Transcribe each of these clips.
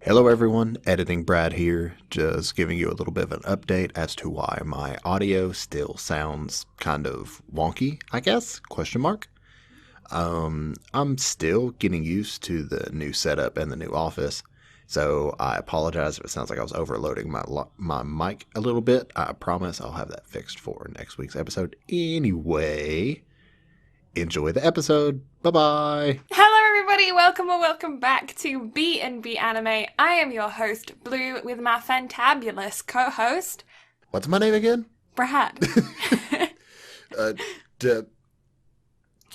Hello everyone, Editing Brad here, just giving you a little bit of an update as to why my audio still sounds kind of wonky, I guess, question mark. I'm still getting used to the new setup and the new office, so I apologize if it sounds like I was overloading my mic a little bit. I promise I'll have that fixed for next week's episode. Anyway, enjoy the episode. Bye-bye. Hello everybody, welcome or welcome back to BnB Anime. I am your host, Blue, with my fantabulous co-host... What's my name again? Brad.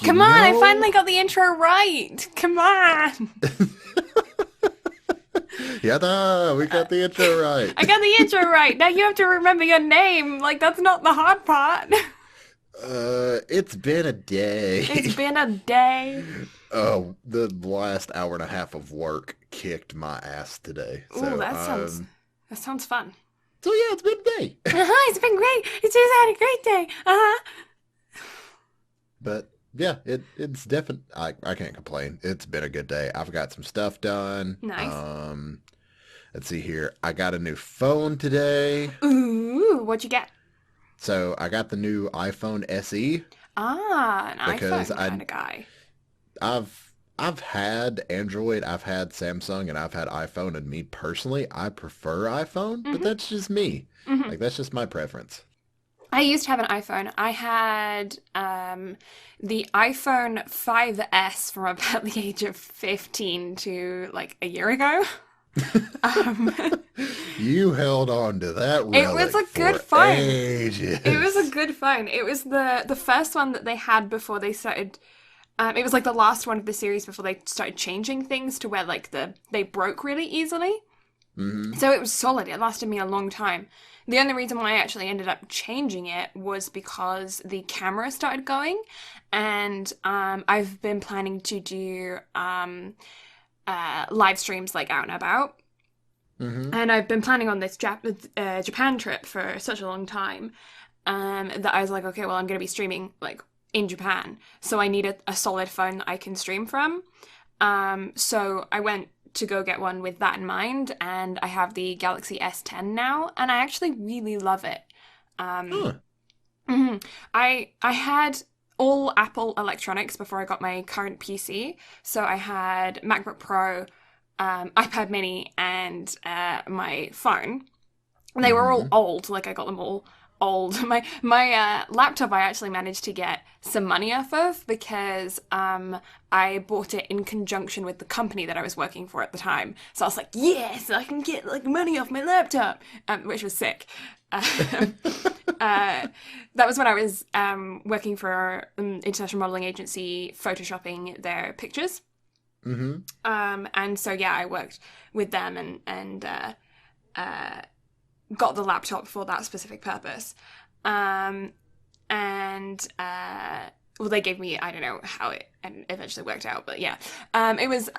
Come on, I finally got the intro right. Come on. Yada, we got the intro right. I got the intro right. Now you have to remember your name. Like, that's not the hard part. It's been a day. It's been a day. Oh, the last hour and a half of work kicked my ass today. So, Ooh, that sounds fun. So yeah, it's been a day. It's been great. It's just had a great day. But yeah, it's definitely, I can't complain. It's been a good day. I've got some stuff done. Nice. Let's see here. I got a new phone today. Ooh, what'd you get? So I got the new iPhone SE. An iPhone kind of guy. I've had Android, I've had Samsung, and I've had iPhone, and me personally, I prefer iPhone, but that's just me. Like, that's just my preference. I used to have an iPhone. I had the iPhone 5S from about the age of 15 to like a year ago. You held on to that relic. It was a good phone. Ages. It was a good phone. It was the first one that they had before they started. It was like the last one of the series before they started changing things to where like they broke really easily. So it was solid. It lasted me a long time. The only reason why I actually ended up changing it was because the camera started going, and I've been planning to do live streams like out and about. And I've been planning on this Japan trip for such a long time that I was like, okay, well, I'm going to be streaming like in Japan, so I need a solid phone that I can stream from. So I went to go get one with that in mind, and I have the Galaxy S10 now, and I actually really love it. I had all Apple electronics before I got my current PC, so I had MacBook Pro, iPad Mini, and my phone. They were all old, like I got them all old. My laptop I actually managed to get some money off of because I bought it in conjunction with the company that I was working for at the time. So I was like, yes, I can get like money off my laptop, which was sick. That was when I was working for an international modeling agency, photoshopping their pictures. And so yeah, I worked with them and got the laptop for that specific purpose. Well, they gave me, I don't know how it eventually worked out, but yeah. It was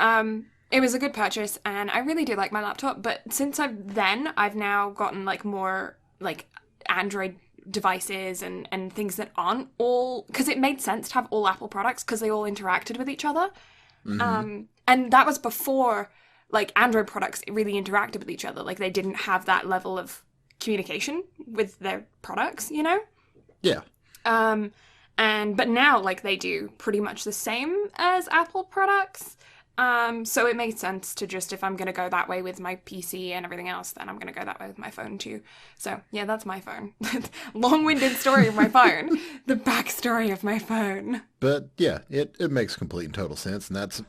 a good purchase, and I really do like my laptop, but since I've now gotten like more like Android devices and things that aren't all, because it made sense to have all Apple products because they all interacted with each other. And that was before like Android products really interacted with each other. Like they didn't have that level of communication with their products, you know? Yeah. But now like they do pretty much the same as Apple products. So it made sense to just, if I'm going to go that way with my PC and everything else, then I'm going to go that way with my phone too. So yeah, that's my phone. Long-winded story of my phone. The backstory of my phone. But yeah, it makes complete and total sense, and that's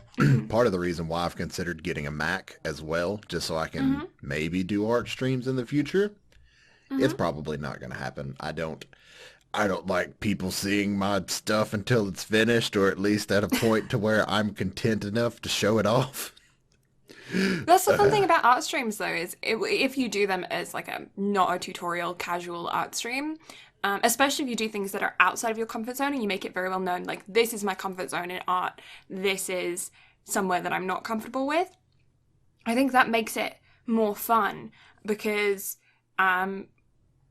part of the reason why I've considered getting a Mac as well, just so I can maybe do art streams in the future. It's probably not going to happen. I don't like people seeing my stuff until it's finished, or at least at a point to where I'm content enough to show it off. That's the fun thing about art streams, though, is if you do them as like not a tutorial, casual art stream, especially if you do things that are outside of your comfort zone and you make it very well known, like, this is my comfort zone in art, this is somewhere that I'm not comfortable with, I think that makes it more fun because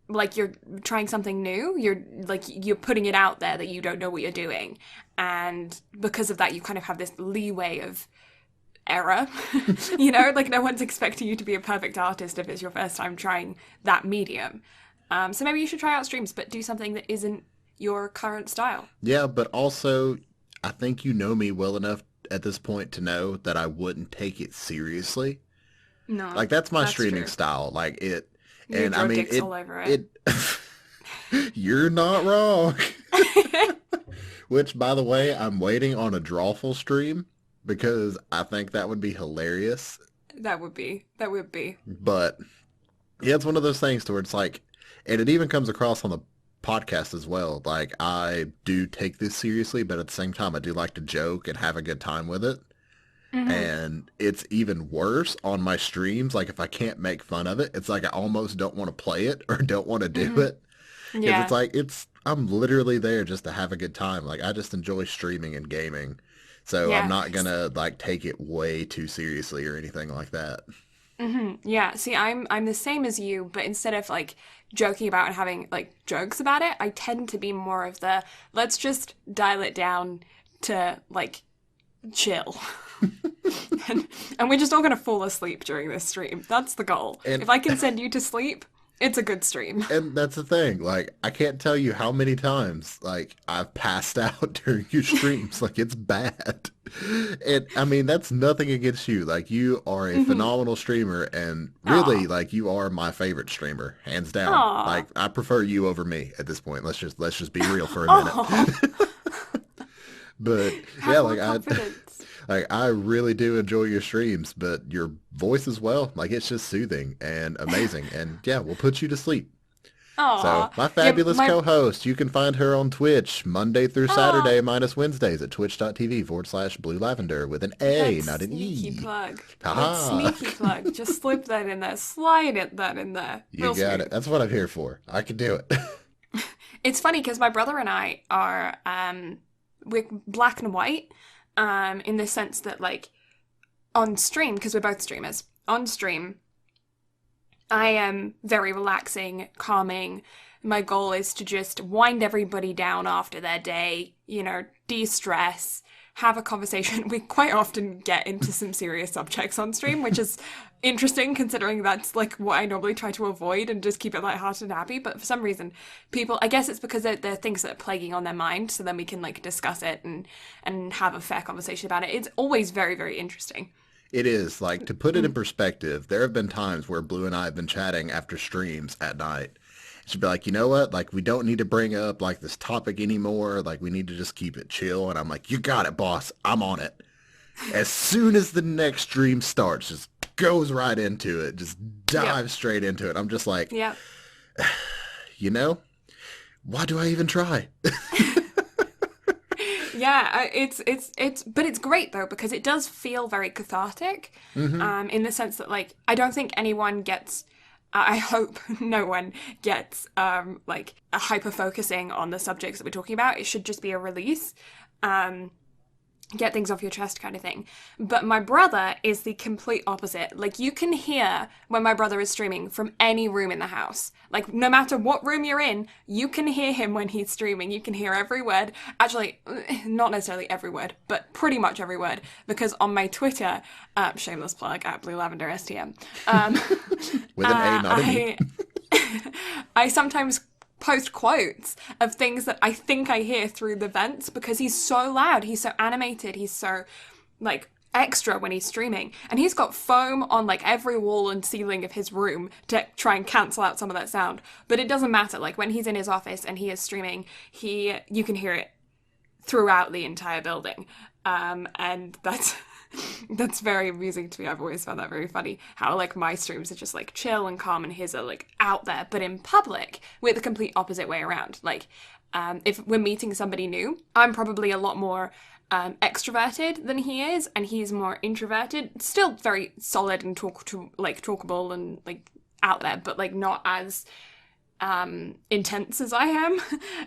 like you're trying something new, you're putting it out there that you don't know what you're doing, and because of that you kind of have this leeway of error. You know, like no one's expecting you to be a perfect artist if it's your first time trying that medium. So maybe you should try out streams, but do something that isn't your current style. Yeah, but also, I think you know me well enough at this point to know that I wouldn't take it seriously. No, Like that's my that's streaming true. style. Like it, You and I draw mean dicks all over it. You're not wrong. Which, by the way, I'm waiting on a drawful stream because I think that would be hilarious. That would be. That would be. But yeah, it's one of those things to where it's like, and it even comes across on the podcast as well. Like I do take this seriously, but at the same time, I do like to joke and have a good time with it. Hmm. And it's even worse on my streams. Like if I can't make fun of it, it's like I almost don't want to play it or don't want to do Hmm. it. Because it's Yeah. like I'm literally there just to have a good time. Like I just enjoy streaming and gaming. So I'm Yeah. not gonna like take it way too seriously or anything like that. Yeah. See, I'm the same as you, but instead of like joking about and having like jokes about it, I tend to be more of the let's just dial it down to like chill. And we're just all gonna fall asleep during this stream. That's the goal. And If I can send you to sleep, it's a good stream. and that's the thing. Like I can't tell you how many times like I've passed out during your streams. Like it's bad. And I mean that's nothing against you. Like you are a Hmm. phenomenal streamer and really Aw. like you are my favorite streamer, hands down. Aw. Like I prefer you over me at this point. Let's just be real for a minute. Oh. But Have yeah, more confidence. like I really do enjoy your streams, but your voice as well, like it's just soothing and amazing. And yeah, we'll put you to sleep. So Aw. my Yeah, fabulous my co-host, you can find her on Twitch Monday through oh, Saturday minus Wednesdays at twitch.tv/Blue Lavender with an A, that not an sneaky E. plug. That Haha. sneaky plug. Just slip that in there. Slide that in there. You Real got it. smooth. That's what I'm here for. I can do it. It's funny because my brother and I are we're black and white in the sense that like on stream, because we're both streamers, on stream I am very relaxing, calming. My goal is to just wind everybody down after their day, you know, de-stress, have a conversation. We quite often get into some serious subjects on stream, which is interesting considering that's like what I normally try to avoid and just keep it lighthearted and happy. But for some reason, people, I guess it's because they're things that are plaguing on their mind, so then we can like discuss it and have a fair conversation about it. It's always very, very interesting. It is. Like, to put it in perspective, there have been times where Blue and I have been chatting after streams at night. She'd be like, you know what? Like, we don't need to bring up, like, this topic anymore. Like, we need to just keep it chill. And I'm like, you got it, boss. I'm on it. As soon as the next stream starts, just goes right into it. Just Yep. dives straight into it. I'm just like, Yep. you know, why do I even try? Yeah, but it's great though because it does feel very cathartic, in the sense that like I don't think anyone gets. I hope no one gets like a hyper focusing on the subjects that we're talking about. It should just be a release. Get things off your chest kind of thing. But my brother is the complete opposite. Like you can hear when my brother is streaming from any room in the house. Like no matter what room you're in, you can hear him when he's streaming. You can hear every word. Actually, not necessarily every word, but pretty much every word. Because on my Twitter, shameless plug at Blue Lavender STM, With an A, not an E. I sometimes post quotes of things that I think I hear through the vents because he's so loud, he's so animated, he's so like extra when he's streaming, and he's got foam on like every wall and ceiling of his room to try and cancel out some of that sound. But it doesn't matter. Like when he's in his office and he is streaming, you can hear it throughout the entire building, and that's very amusing to me. I've always found that very funny. How like my streams are just like chill and calm, and his are like out there. But in public, we're the complete opposite way around. Like, if we're meeting somebody new, I'm probably a lot more extroverted than he is, and he's more introverted. Still very solid and talkable and like out there, but like not as intense as I am.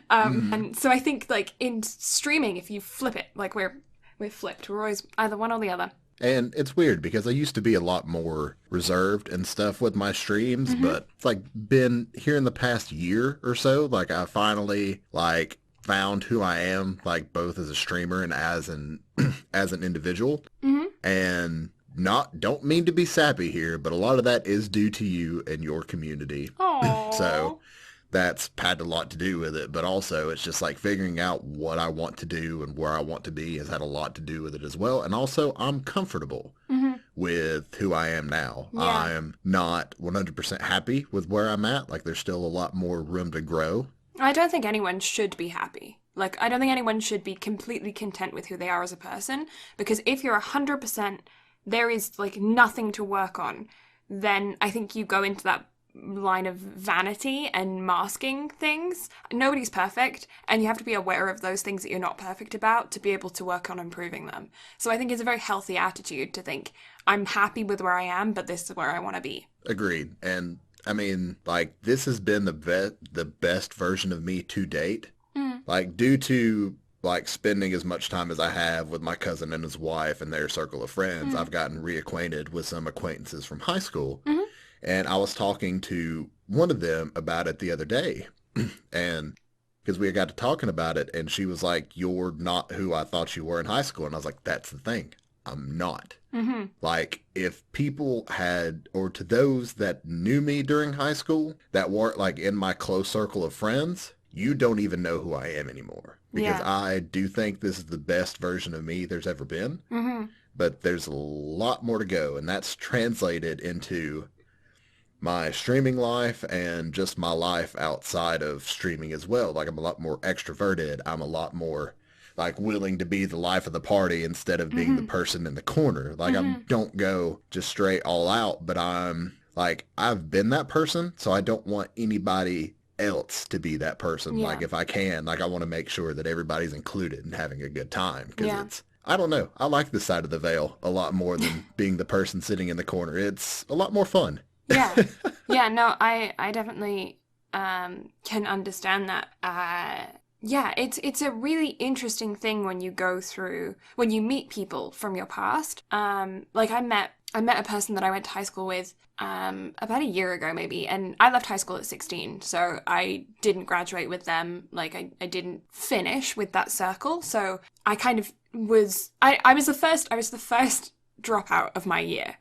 And so I think like in streaming, if you flip it, like we're flipped. We're always either one or the other. And it's weird because I used to be a lot more reserved and stuff with my streams, but it's like been here in the past year or so, like I finally like found who I am, like both as a streamer and as an as an individual. And don't mean to be sappy here, but a lot of that is due to you and your community. So Oh. that's had a lot to do with it. But also it's just like figuring out what I want to do and where I want to be has had a lot to do with it as well. And also I'm comfortable with who I am now. Yeah. I'm not 100% happy with where I'm at. Like there's still a lot more room to grow. I don't think anyone should be happy. Like, I don't think anyone should be completely content with who they are as a person, because if you're 100%, there is, like, nothing to work on, then I think you go into that line of vanity and masking things. Nobody's perfect, and you have to be aware of those things that you're not perfect about to be able to work on improving them. So I think it's a very healthy attitude to think, I'm happy with where I am, but this is where I want to be. Agreed. And I mean, like, this has been the best version of me to date. Like, due to, like, spending as much time as I have with my cousin and his wife and their circle of friends, I've gotten reacquainted with some acquaintances from high school. And I was talking to one of them about it the other day. And because we got to talking about it, and she was like, you're not who I thought you were in high school. And I was like, that's the thing. I'm not. Like, if people had, or to those that knew me during high school that weren't, like, in my close circle of friends, you don't even know who I am anymore. Because I do think this is the best version of me there's ever been. But there's a lot more to go. And that's translated into my streaming life and just my life outside of streaming as well. Like, I'm a lot more extroverted. I'm a lot more, like, willing to be the life of the party instead of being the person in the corner. Like, I don't go just straight all out, but I'm, like, I've been that person, so I don't want anybody else to be that person. Like, if I can, like, I want to make sure that everybody's included and having a good time. Because it's, I don't know, I like this side of the veil a lot more than being the person sitting in the corner. It's a lot more fun. Yeah. No, I definitely can understand that. Yeah, it's a really interesting thing when you go through, when you meet people from your past. Like I met a person that I went to high school with about a year ago maybe, and I left high school at 16, so I didn't graduate with them. Like I didn't finish with that circle, so I kind of was I was the first dropout of my year.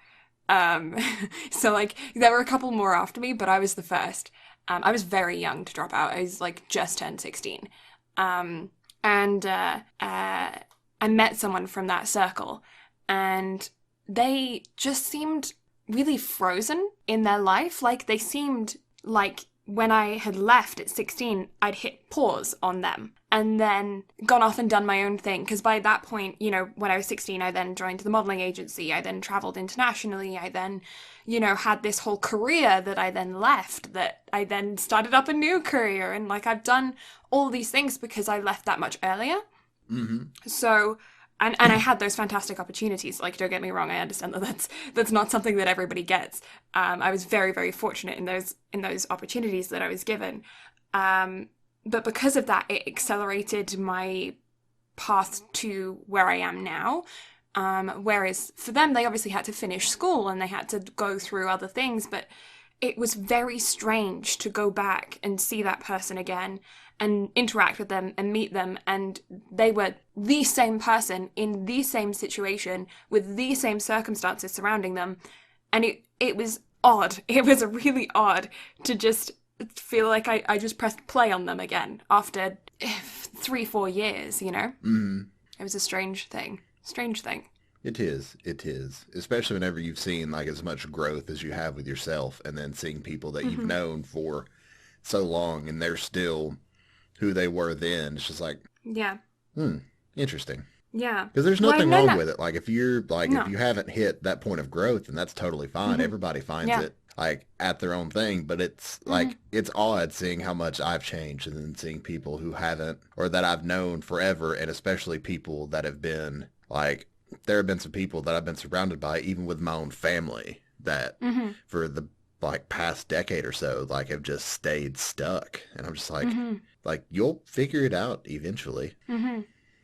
So like there were a couple more after me, but I was the first. I was very young to drop out. I was like just turned 16. And I met someone from that circle, and they just seemed really frozen in their life. Like they seemed like when I had left at 16, I'd hit pause on them and then gone off and done my own thing. Because by that point, you know, when I was 16, I then joined the modeling agency. I then traveled internationally. I then, you know, had this whole career that I then left, that I then started up a new career. And like, I've done all these things because I left that much earlier. So, and I had those fantastic opportunities. Like, don't get me wrong, I understand that that's not something that everybody gets. I was very, very fortunate in those opportunities that I was given. But because of that, it accelerated my path to where I am now. Whereas for them, they obviously had to finish school and they had to go through other things. But it was very strange to go back and see that person again and interact with them and meet them. And they were the same person in the same situation with the same circumstances surrounding them. And it was odd. It was really odd to just feel like I just pressed play on them again after 3-4 years, you know? It was a strange thing. It is. Especially whenever you've seen like as much growth as you have with yourself, and then seeing people that you've known for so long and they're still who they were then. It's just like, interesting. Yeah. Because there's nothing wrong with it. Like if you're like, if you haven't hit that point of growth, then that's totally fine. Everybody finds it like at their own thing, but it's like, it's odd seeing how much I've changed and then seeing people who haven't, or that I've known forever. And especially people that have been like, there have been some people that I've been surrounded by, even with my own family, that for the like past decade or so, like have just stayed stuck. And I'm just like you'll figure it out eventually.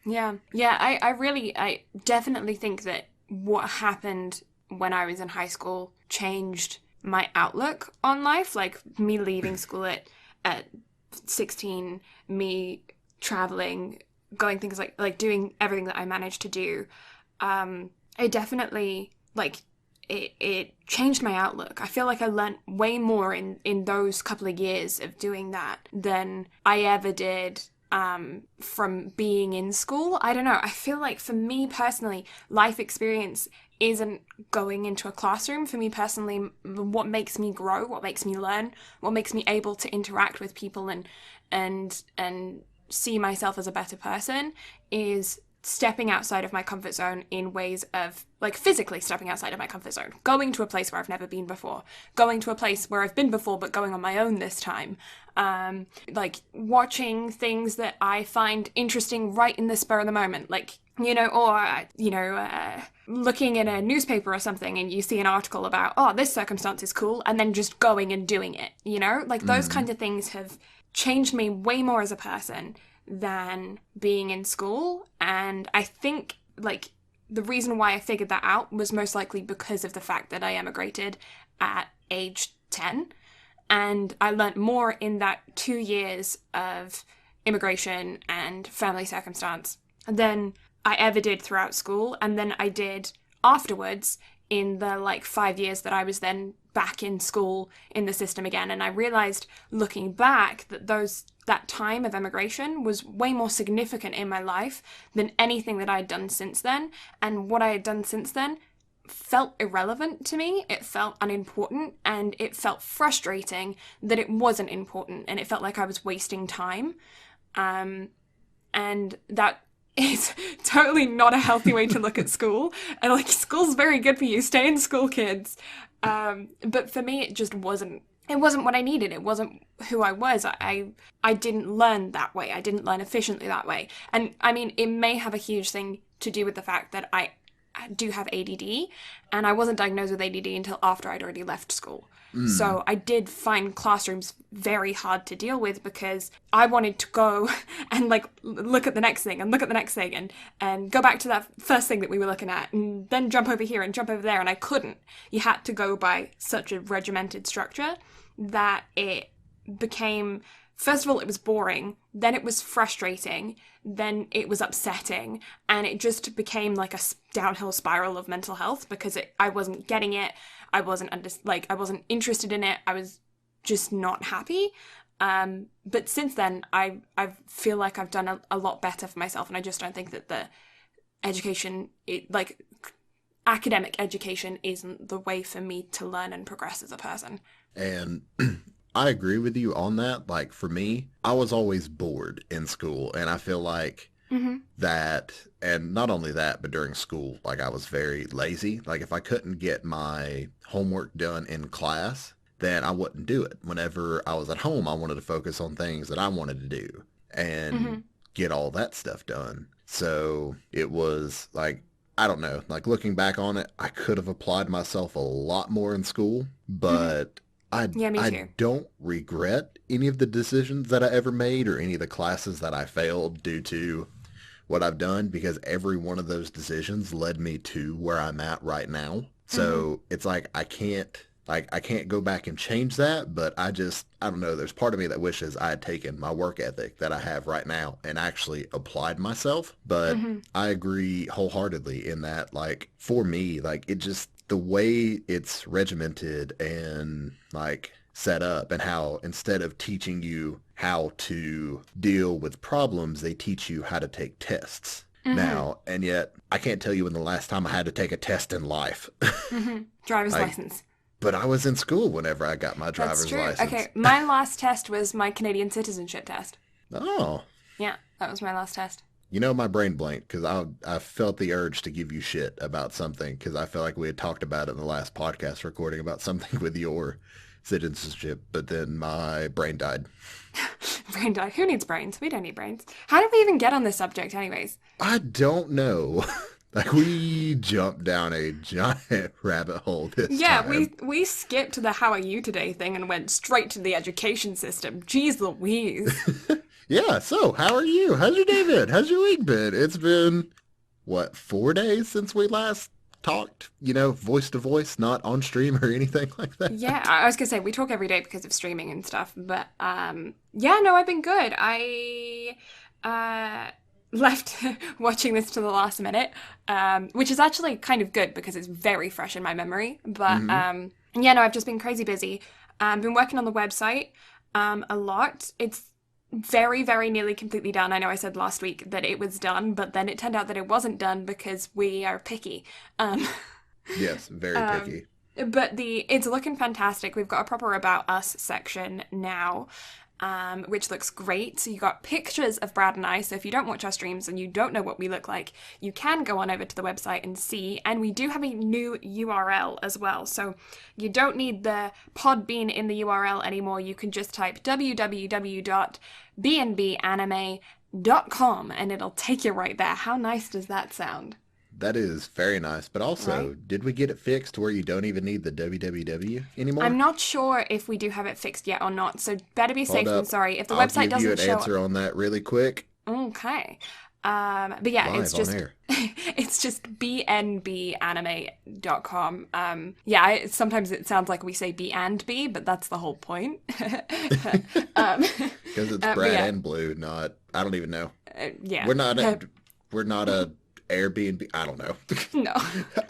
Yeah. I definitely think that what happened when I was in high school changed my outlook on life. Like me leaving school at 16, me traveling, going things like doing everything that I managed to do, and it definitely, like, it changed my outlook. I feel like I learned way more in those couple of years of doing that than I ever did from being in school. I don't know. I feel like for me personally, life experience isn't going into a classroom. For me personally, what makes me grow, what makes me learn, what makes me able to interact with people and see myself as a better person is stepping outside of my comfort zone in ways of, like, physically stepping outside of my comfort zone, going to a place where I've never been before, going to a place where I've been before but going on my own this time, like watching things that I find interesting right in the spur of the moment, like, looking in a newspaper or something and you see an article about, oh, this circumstance is cool, and then just going and doing it, like those kinds of things have changed me way more as a person than being in school. And I think, like, the reason why I figured that out was most likely because of the fact that I emigrated at age 10. And I learnt more in that 2 years of immigration and family circumstance than I ever did throughout school. And then I did afterwards in the 5 years that I was then back in school in the system again. And I realized, looking back, that that time of emigration was way more significant in my life than anything that I'd done since then. And what I had done since then felt irrelevant to me. It felt unimportant, and it felt frustrating that it wasn't important, and it felt like I was wasting time. And that is totally not a healthy way to look at school. And school's very good for you. Stay in school, kids. But for me, it just wasn't. It wasn't what I needed. It wasn't who I was. I didn't learn that way. I didn't learn efficiently that way. And I mean, it may have a huge thing to do with the fact that I do have ADD, and I wasn't diagnosed with ADD until after I'd already left school. So I did find classrooms very hard to deal with because I wanted to go and look at the next thing and look at the next thing and go back to that first thing that we were looking at and then jump over here and jump over there, and I couldn't. You had to go by such a regimented structure that it became, first of all, it was boring, then it was frustrating, then it was upsetting, and it just became like a downhill spiral of mental health because I wasn't getting it, I wasn't I wasn't interested in it, I was just not happy. But since then, I feel like I've done a lot better for myself, and I just don't think that the education, academic education isn't the way for me to learn and progress as a person. And I agree with you on that. Like, for me, I was always bored in school, and I feel like that, and not only that, but during school, I was very lazy. If I couldn't get my homework done in class, then I wouldn't do it. Whenever I was at home, I wanted to focus on things that I wanted to do and get all that stuff done. So it was I don't know, looking back on it, I could have applied myself a lot more in school, but I don't regret any of the decisions that I ever made or any of the classes that I failed due to what I've done, because every one of those decisions led me to where I'm at right now. So it's I can't go back and change that, but I don't know, there's part of me that wishes I had taken my work ethic that I have right now and actually applied myself. But I agree wholeheartedly in that, for me, it just, the way it's regimented and set up, and how instead of teaching you how to deal with problems, they teach you how to take tests. Now, and yet I can't tell you when the last time I had to take a test in life. Driver's license. But I was in school whenever I got my driver's license. Okay, my last test was my Canadian citizenship test. Oh. Yeah, that was my last test. My brain blanked because I felt the urge to give you shit about something, because I felt like we had talked about it in the last podcast recording about something with your citizenship, but then my brain died. Brain died? Who needs brains? We don't need brains. How did we even get on this subject anyways? I don't know. We jumped down a giant rabbit hole this time. Yeah, we skipped the how are you today thing and went straight to the education system. Jeez Louise. Yeah, so how are you? How's your day been? How's your week been? It's been, 4 days since we last talked, voice to voice, not on stream or anything like that. Yeah, I was gonna say, we talk every day because of streaming and stuff, but yeah, no, I've been good. left watching this to the last minute, which is actually kind of good because it's very fresh in my memory. But yeah, no, I've just been crazy busy. Been working on the website a lot. It's very, very nearly completely done. I know I said last week that it was done, but then it turned out that it wasn't done because we are picky. Yes, very picky. But it's looking fantastic. We've got a proper About Us section now, which looks great. So you got pictures of Brad and I. So if you don't watch our streams and you don't know what we look like, you can go on over to the website and see. And we do have a new URL as well. So you don't need the Podbean in the URL anymore. You can just type www.bnbanime.com and it'll take you right there. How nice does that sound? That is very nice. But also, Right. did we get it fixed to where you don't even need the www anymore? I'm not sure if we do have it fixed yet or not, so better be safe than sorry. If the I'll website give you doesn't an show answer on that really quick. Okay. But yeah, Live it's just on air. it's just bnbanime.com. Yeah, sometimes it sounds like we say B and B, but that's the whole point. Because it's Brad yeah. and Blue, not I don't even know. Yeah. We're not a Airbnb. I don't know. No.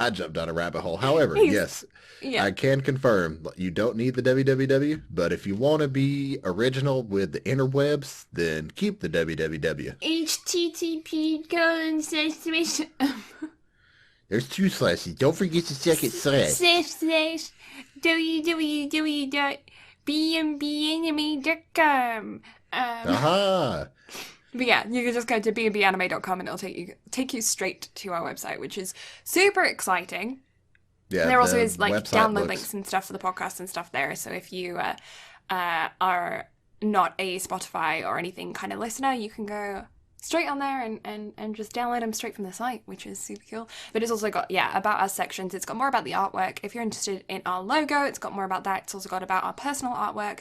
I jumped down a rabbit hole. However, yes, Yeah. I can confirm you don't need the www, but if you want to be original with the interwebs, then keep the www. HTTP:// There's two slashes. Don't forget the second slash. www.bnbanime.com. Aha! But yeah, you can just go to bnbanime.com and it'll take you straight to our website, which is super exciting. Yeah, And there also is like download looks... links and stuff for the podcast and stuff there. So if you are not a Spotify or anything kind of listener, you can go straight on there and just download them straight from the site, which is super cool. But it's also got, about our sections. It's got more about the artwork. If you're interested in our logo, it's got more about that. It's also got about our personal artwork.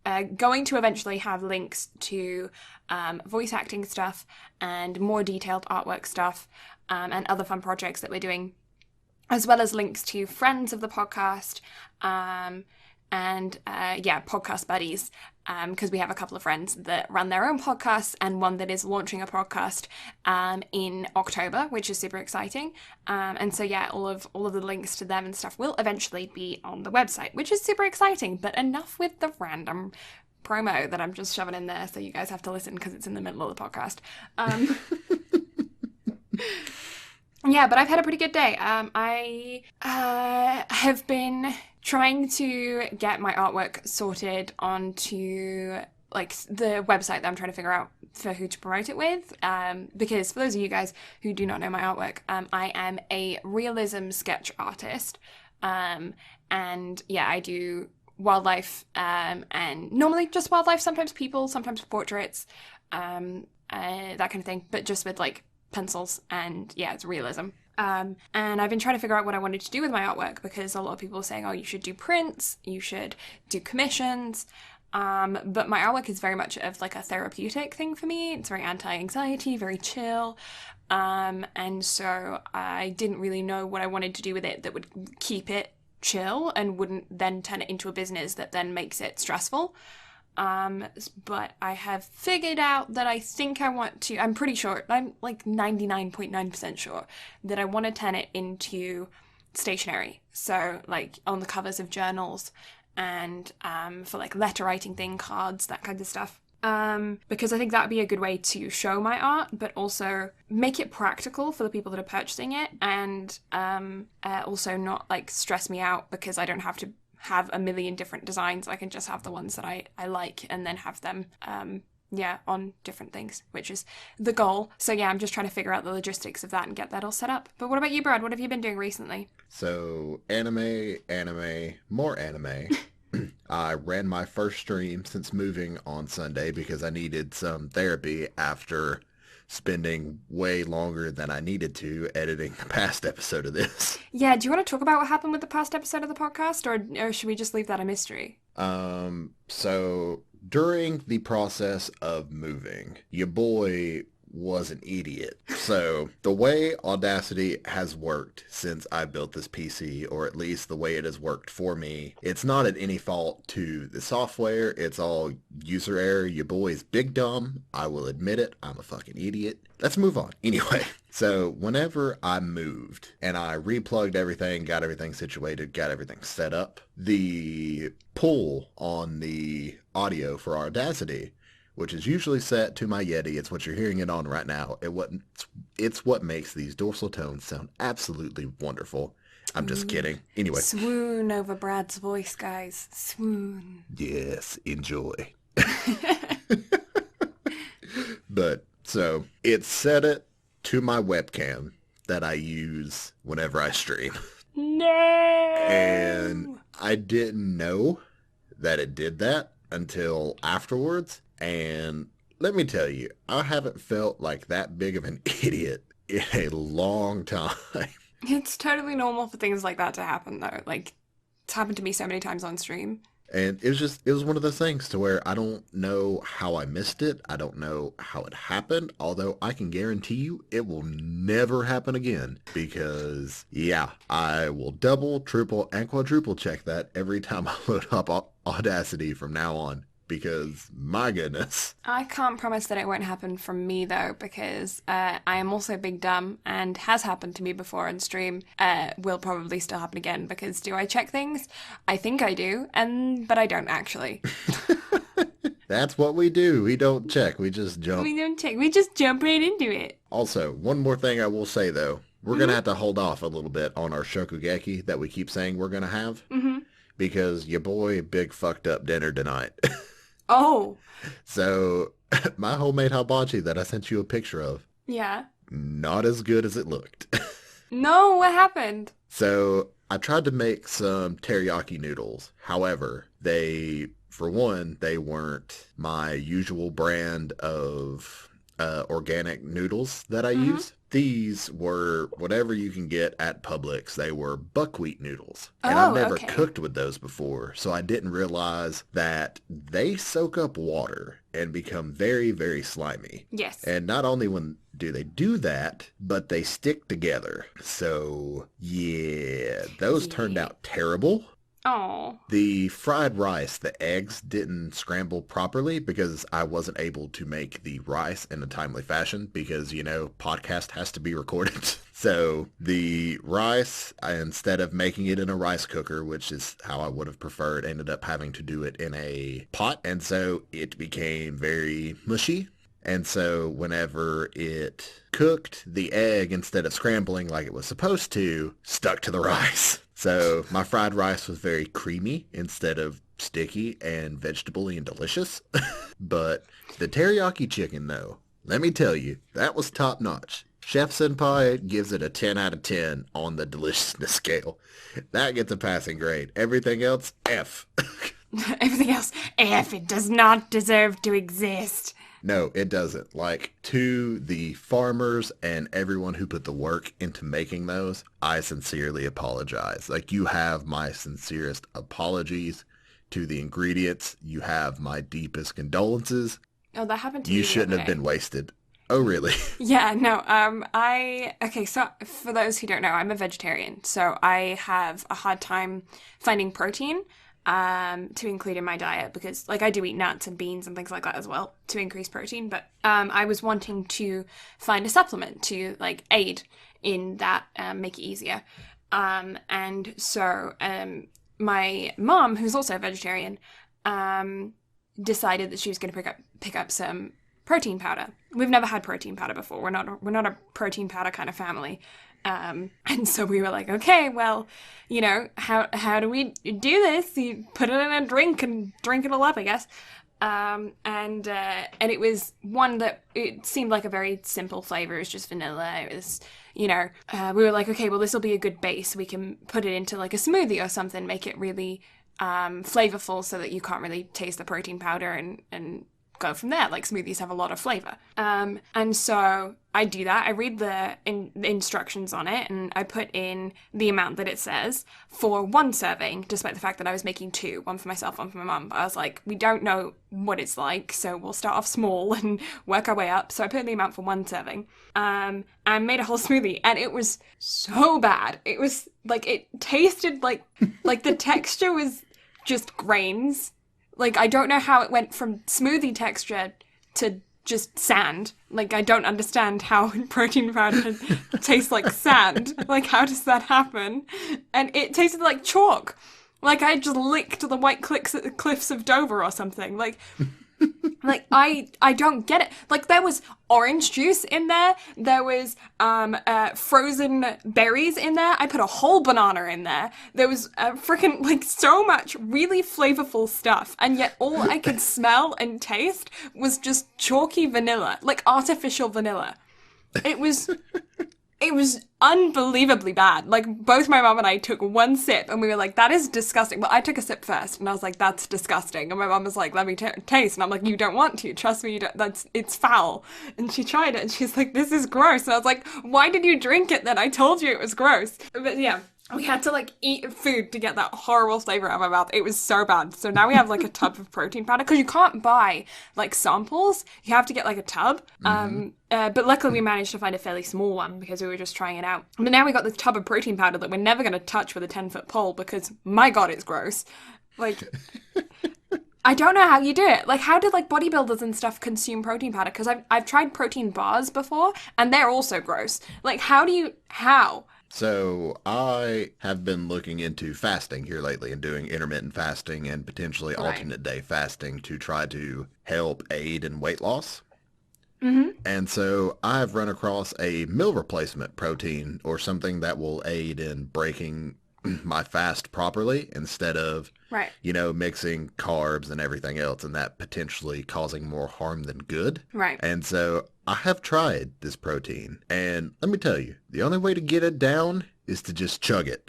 It's going to eventually have links to voice acting stuff and more detailed artwork stuff and other fun projects that we're doing, as well as links to friends of the podcast and podcast buddies, because we have a couple of friends that run their own podcasts and one that is launching a podcast in October, which is super exciting. And so all of the links to them and stuff will eventually be on the website, which is super exciting. But enough with the random promo that I'm just shoving in there, so you guys have to listen because it's in the middle of the podcast. Yeah, but I've had a pretty good day. I have been trying to get my artwork sorted onto like the website that I'm trying to figure out for who to promote it with. Because for those of you guys who do not know my artwork, I am a realism sketch artist. And I do wildlife and normally just wildlife, sometimes people, sometimes portraits, that kind of thing, but just with like pencils, and it's realism. And I've been trying to figure out what I wanted to do with my artwork, because a lot of people are saying, oh, you should do prints, you should do commissions, but my artwork is very much of like a therapeutic thing for me. It's very anti-anxiety, very chill, and so I didn't really know what I wanted to do with it that would keep it chill and wouldn't then turn it into a business that then makes it stressful. But I have figured out that I think I want to, I'm pretty sure, I'm like 99.9% sure that I want to turn it into stationery. So like on the covers of journals and for like letter writing thing, cards, that kind of stuff. Because I think that would be a good way to show my art, but also make it practical for the people that are purchasing it, and also not like stress me out because I don't have to have a million different designs. I can just have the ones that I like and then have them on different things, which is the goal. So I'm just trying to figure out the logistics of that and get that all set up. But what about you, Brad? What have you been doing recently? So anime, more anime. I ran my first stream since moving on Sunday because I needed some therapy after spending way longer than I needed to editing the past episode of this. Yeah, do you want to talk about what happened with the past episode of the podcast, or should we just leave that a mystery? So during the process of moving, your boy was an idiot. So the way Audacity has worked since I built this PC, or at least the way it has worked for me, it's not at any fault to the software. It's all user error. Your boy is big dumb. I will admit it. I'm a fucking idiot. Let's move on. Anyway, so whenever I moved and I replugged everything, got everything situated, got everything set up, the pull on the audio for Audacity, which is usually set to my Yeti, it's what you're hearing it on right now. It's what makes these dorsal tones sound absolutely wonderful. I'm just kidding. Anyway. Swoon over Brad's voice, guys. Swoon. Yes, enjoy. But, so, it set it to my webcam that I use whenever I stream. No! And I didn't know that it did that until afterwards. And let me tell you, I haven't felt like that big of an idiot in a long time. It's totally normal for things like that to happen, though. Like, it's happened to me so many times on stream. And it was one of those things to where I don't know how I missed it. I don't know how it happened, although I can guarantee you it will never happen again because, yeah, I will double, triple, and quadruple check that every time I load up Audacity from now on. Because, my goodness. I can't promise that it won't happen from me, though, because I am also big dumb, and has happened to me before on stream, will probably still happen again, because do I check things? I think I do, but I don't actually. That's what we do. We don't check. We just jump. We don't check. We just jump right into it. Also, one more thing I will say, though. We're going to have to hold off a little bit on our shokugeki that we keep saying we're going to have. Mm-hmm. Because your boy big fucked up dinner tonight. Oh. So, my homemade hibachi that I sent you a picture of. Yeah. Not as good as it looked. No, what happened? So, I tried to make some teriyaki noodles. However, for one, they weren't my usual brand of organic noodles that I use. These were whatever you can get at Publix. They were buckwheat noodles. And I've never cooked with those before, so I didn't realize that they soak up water and become very, very slimy. Yes. And not only do they do that, but they stick together. So, yeah, those turned out terrible. Oh. The fried rice, the eggs didn't scramble properly because I wasn't able to make the rice in a timely fashion because, podcast has to be recorded. So the rice, instead of making it in a rice cooker, which is how I would have preferred, ended up having to do it in a pot. And so it became very mushy. And so whenever it cooked, the egg, instead of scrambling like it was supposed to, stuck to the rice. So my fried rice was very creamy instead of sticky and vegetable-y and delicious. But the teriyaki chicken, though, let me tell you, that was top-notch. Chef Senpai gives it a 10 out of 10 on the deliciousness scale. That gets a passing grade. Everything else, F. Everything else, F. It does not deserve to exist. No, it doesn't. Like, to the farmers and everyone who put the work into making those, I sincerely apologize. Like, you have my sincerest apologies to the ingredients. You have my deepest condolences. Oh, that happened to me. You shouldn't have been wasted. Oh, really? Yeah, no, so for those who don't know, I'm a vegetarian, so I have a hard time finding protein to include in my diet because, like, I do eat nuts and beans and things like that as well to increase protein, but I was wanting to find a supplement to, like, aid in that, make it easier. And so my mom, who's also a vegetarian, decided that she was going to pick up some protein powder. We've never had protein powder before. We're not a protein powder kind of family. And so we were like, okay, well, how do we do this? You put it in a drink and drink it all up, I guess. And it was one that it seemed like a very simple flavor. It was just vanilla. It was, we were like, okay, well, this will be a good base. We can put it into like a smoothie or something, make it really flavorful so that you can't really taste the protein powder and go from there. Like, smoothies have a lot of flavor. And so I do that. I read the instructions on it, and I put in the amount that it says for one serving, despite the fact that I was making two, one for myself, one for my mum. But I was like, we don't know what it's like, so we'll start off small and work our way up. So I put in the amount for one serving, and made a whole smoothie, and it was so bad. It was like, it tasted like the texture was just grains. Like, I don't know how it went from smoothie texture to just sand. Like, I don't understand how protein powder tastes like sand. Like, how does that happen? And it tasted like chalk. Like, I just licked the white cliffs of Dover or something. Like, I don't get it. Like, there was orange juice in there. There was frozen berries in there. I put a whole banana in there. There was freaking, like, so much really flavorful stuff. And yet all I could smell and taste was just chalky vanilla. Like, artificial vanilla. It was unbelievably bad. Like, both my mum and I took one sip, and we were like, that is disgusting. But I took a sip first, and I was like, that's disgusting. And my mum was like, let me taste. And I'm like, you don't want to. Trust me, it's foul. And she tried it, and she's like, this is gross. And I was like, why did you drink it then? I told you it was gross. But yeah. We had to, like, eat food to get that horrible flavor out of my mouth. It was so bad. So now we have, like, a tub of protein powder. Because you can't buy, like, samples. You have to get, like, a tub. But luckily we managed to find a fairly small one because we were just trying it out. But now we got this tub of protein powder that we're never going to touch with a 10-foot pole because, my God, it's gross. Like, I don't know how you do it. Like, how do, like, bodybuilders and stuff consume protein powder? Because I've tried protein bars before, and they're also gross. Like, how? So I have been looking into fasting here lately and doing intermittent fasting and potentially alternate day fasting to try to help aid in weight loss. Mm-hmm. And so I've run across a meal replacement protein or something that will aid in breaking my fast properly instead of, mixing carbs and everything else and that potentially causing more harm than good. Right. And so I have tried this protein, and let me tell you, the only way to get it down is to just chug it.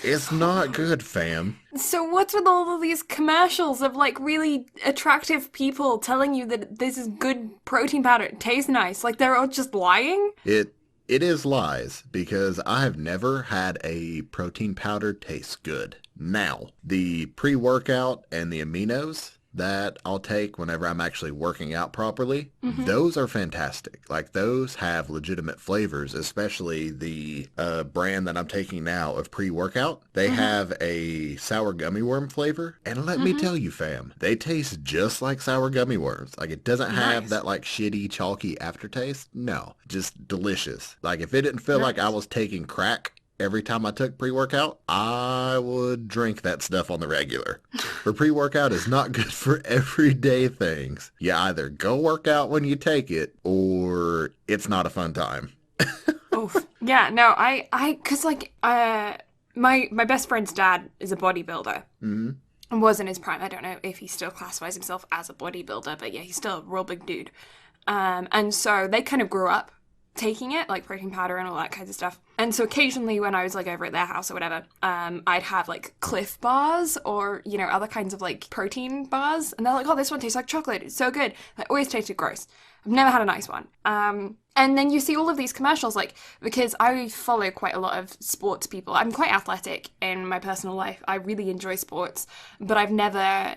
It's not good, fam. So what's with all of these commercials of, like, really attractive people telling you that this is good protein powder, it tastes nice? Like, they're all just lying? It is lies, because I have never had a protein powder taste good. Now, the pre-workout and the aminos that I'll take whenever I'm actually working out properly, those are fantastic. Like, those have legitimate flavors, especially the brand that I'm taking now of pre-workout. They have a sour gummy worm flavor, and let me tell you, fam, they taste just like sour gummy worms. Like, it doesn't have that, like, shitty, chalky aftertaste. No, just delicious. Like, if it didn't feel like I was taking crack every time I took pre-workout, I would drink that stuff on the regular. For pre-workout is not good for everyday things. You either go work out when you take it, or it's not a fun time. Oof. Yeah, no, cause like, my best friend's dad is a bodybuilder. Mm-hmm. And was in his prime. I don't know if he still classifies himself as a bodybuilder, but yeah, he's still a real big dude. And so they kind of grew up taking it, like protein powder and all that kinds of stuff. And so occasionally when I was, like, over at their house or whatever, I'd have, like, Cliff bars or, other kinds of, like, protein bars. And they're like, oh, this one tastes like chocolate. It's so good. It always tasted gross. I've never had a nice one. And then you see all of these commercials, like, because I follow quite a lot of sports people. I'm quite athletic in my personal life. I really enjoy sports, but I've never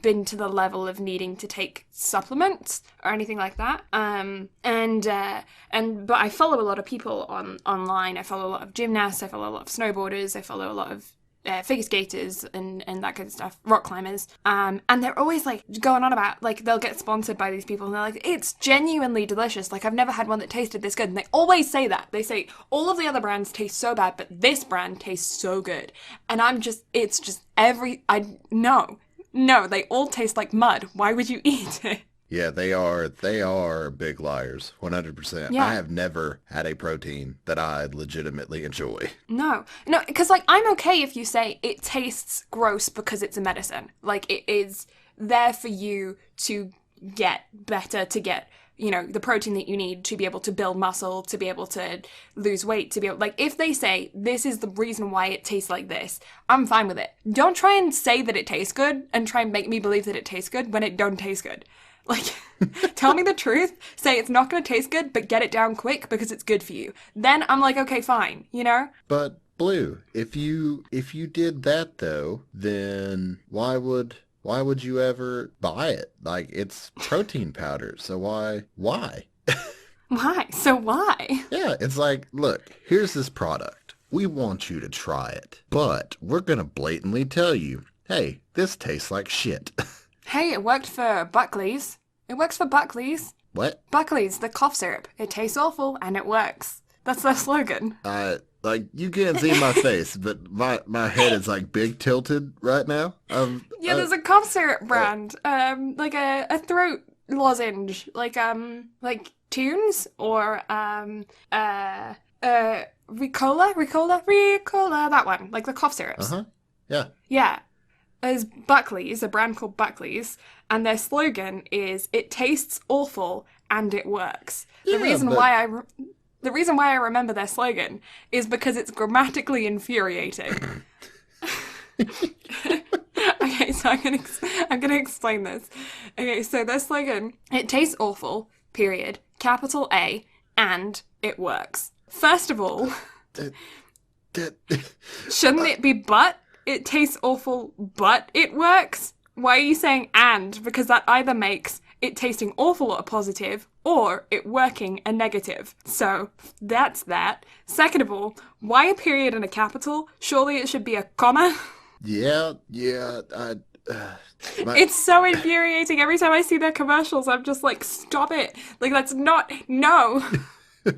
been to the level of needing to take supplements or anything like that. But I follow a lot of people online. I follow a lot of gymnasts. I follow a lot of snowboarders. I follow a lot of figure skaters and that kind of stuff, rock climbers, and they're always, like, going on about, like, they'll get sponsored by these people and they're like, it's genuinely delicious, like, I've never had one that tasted this good. And they always say that. They say all of the other brands taste so bad, but this brand tastes so good. And no, they all taste like mud. Why would you eat it? Yeah, they are big liars, 100%. Yeah. I have never had a protein that I legitimately enjoy. No, because, like, I'm okay if you say it tastes gross because it's a medicine. Like, it is there for you to get better, to get, the protein that you need to be able to build muscle, to be able to lose weight, to be able, like, if they say this is the reason why it tastes like this, I'm fine with it. Don't try and say that it tastes good and try and make me believe that it tastes good when it don't taste good. Like, tell me the truth. Say it's not going to taste good, but get it down quick because it's good for you. Then I'm like, okay, fine, you know? But Blue, if you did that though, then why would you ever buy it? Like, it's protein powder, so why? Why? So why? Yeah, it's like, look, here's this product. We want you to try it, but we're gonna blatantly tell you, hey, this tastes like shit. Hey, it worked for Buckley's. It works for Buckley's. What? Buckley's, the cough syrup. It tastes awful and it works. That's their slogan. Like, you can't see my face, but my head is like big tilted right now. Yeah, there's a cough syrup brand. Like a throat lozenge. Like Tunes or Ricola, that one. Like the cough syrups. Uh-huh. Yeah. Yeah. There's Buckley's, a brand called Buckley's, and their slogan is "It tastes awful and it works." Yeah, the reason why I remember their slogan is because it's grammatically infuriating. Okay, so I'm gonna explain this. Okay, so their slogan: "It tastes awful, period, capital A, and it works." First of all, shouldn't it be but? It tastes awful, but it works? Why are you saying and? Because that either makes it tasting awful a positive or it working a negative. So that's that. Second of all, why a period and a capital? Surely it should be a comma. Yeah. It's so infuriating. Every time I see their commercials, I'm just like, stop it. Like, that's not, no.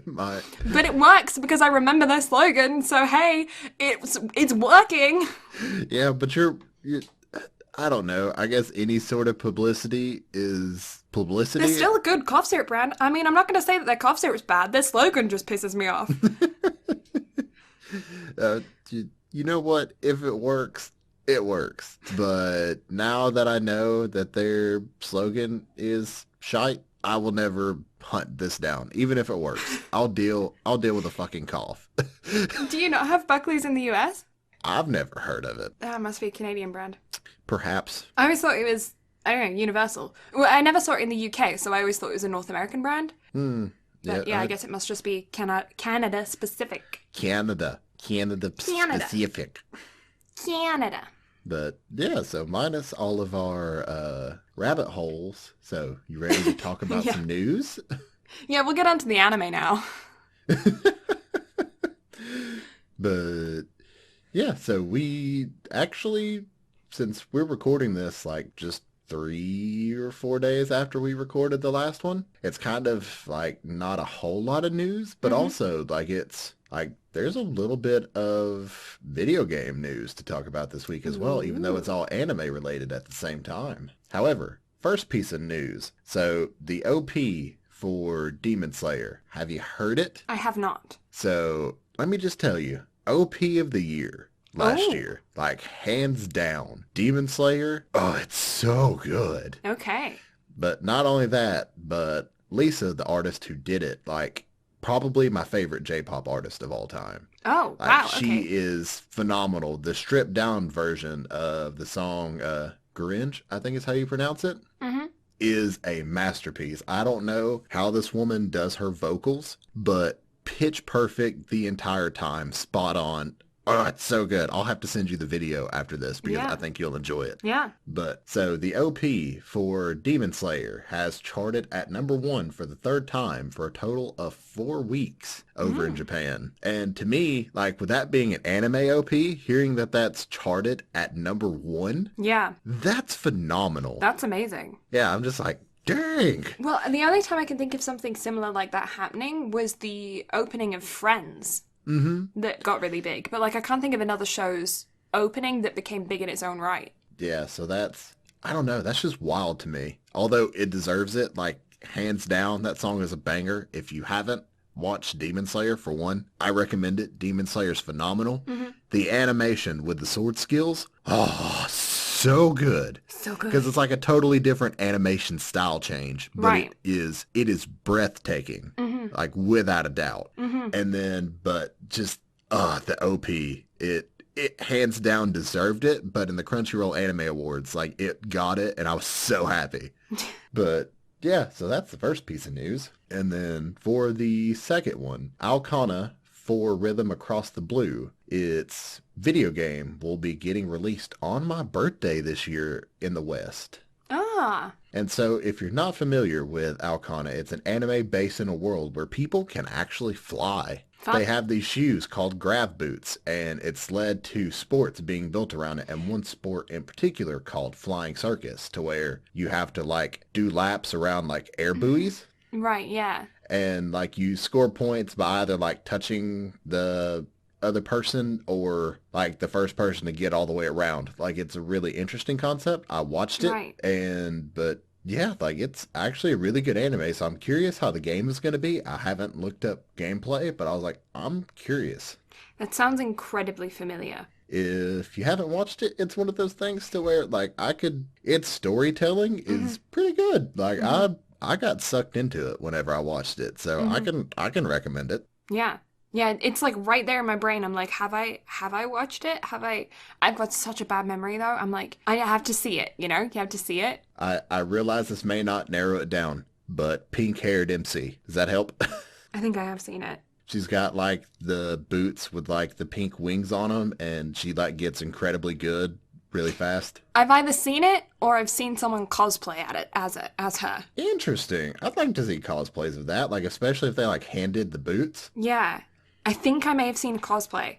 But it works because I remember their slogan, so hey, it's working. Yeah, but you're I don't know. I guess any sort of publicity is publicity. They're still a good cough syrup brand. I mean, I'm not going to say that their cough syrup's bad. Their slogan just pisses me off. You know what? If it works, it works. But now that I know that their slogan is shite, I will never hunt this down. Even if it works, I'll deal with a fucking cough. Do you not have Buckley's in the US? I've never heard of it. That must be a Canadian brand. Perhaps. I always thought it was, I don't know, Universal. Well, I never saw it in the UK, so I always thought it was a North American brand. But yeah, I guess it must just be Canada specific. Canada specific. Canada. But yeah, so minus all of our rabbit holes. So you ready to talk about some news? Yeah, we'll get on to the anime now. But yeah, so we actually, since we're recording this like just 3 or 4 days after we recorded the last one, it's kind of like not a whole lot of news, but also like it's like there's a little bit of video game news to talk about this week as well, even though it's all anime related at the same time. However, first piece of news. So the OP for Demon Slayer, have you heard it? I have not. So let me just tell you, OP of the year last year, like hands down, Demon Slayer. Oh, it's so good. Okay. But not only that, but Lisa, the artist who did it, like probably my favorite J-pop artist of all time. Oh, like, wow. She is phenomenal. The stripped down version of the song Grinch, I think is how you pronounce it, is a masterpiece. I don't know how this woman does her vocals, but pitch perfect the entire time, spot on. Oh, it's so good. I'll have to send you the video after this because I think you'll enjoy it. Yeah. But so the OP for Demon Slayer has charted at #1 for the third time for a total of 4 weeks over in Japan. And to me, like with that being an anime OP, hearing that that's charted at #1, yeah, that's phenomenal. That's amazing. Yeah, I'm just like, dang. Well, the only time I can think of something similar like that happening was the opening of Friends. That got really big. But, like, I can't think of another show's opening that became big in its own right. Yeah, so that's, I don't know, that's just wild to me. Although it deserves it, like, hands down, that song is a banger. If you haven't watched Demon Slayer, for one, I recommend it. Demon Slayer's phenomenal. The animation with the sword skills, oh, so good. So good. Because it's like a totally different animation style change. But it is breathtaking. Like without a doubt. And then, but just, the OP, it hands down deserved it. But in the Crunchyroll Anime Awards, like it got it and I was so happy. But Yeah, so that's the first piece of news. And then for the second one, Alcana for Rhythm Across the Blue. Its video game will be getting released on my birthday this year in the West. Ah. And so if you're not familiar with Alcana, it's an anime based in a world where people can actually fly. Fun. They have these shoes called grav boots, and it's led to sports being built around it, and one sport in particular called flying circus, to where you have to like do laps around like air buoys. Right, yeah. And like you score points by either like touching the other person or like the first person to get all the way around. Like it's a really interesting concept. I watched it Right. but yeah, like it's actually a really good anime. So I'm curious how the game is going to be. I haven't looked up gameplay, but I was like, I'm curious. That sounds incredibly familiar. If you haven't watched it, it's one of those things to where like its storytelling is pretty good. Like I got sucked into it whenever I watched it. So I can recommend it. Yeah. Yeah, it's like right there in my brain. I'm like, have I watched it? I've got such a bad memory though. I'm like, I have to see it, you know? You have to see it. I realize this may not narrow it down, but pink-haired MC. Does that help? I think I have seen it. She's got like the boots with like the pink wings on them, and she like gets incredibly good really fast. I've either seen it or I've seen someone cosplay at it as her. Interesting. I'd like to see cosplays of that, like especially if they like handed the boots. Yeah. I think I may have seen a cosplay.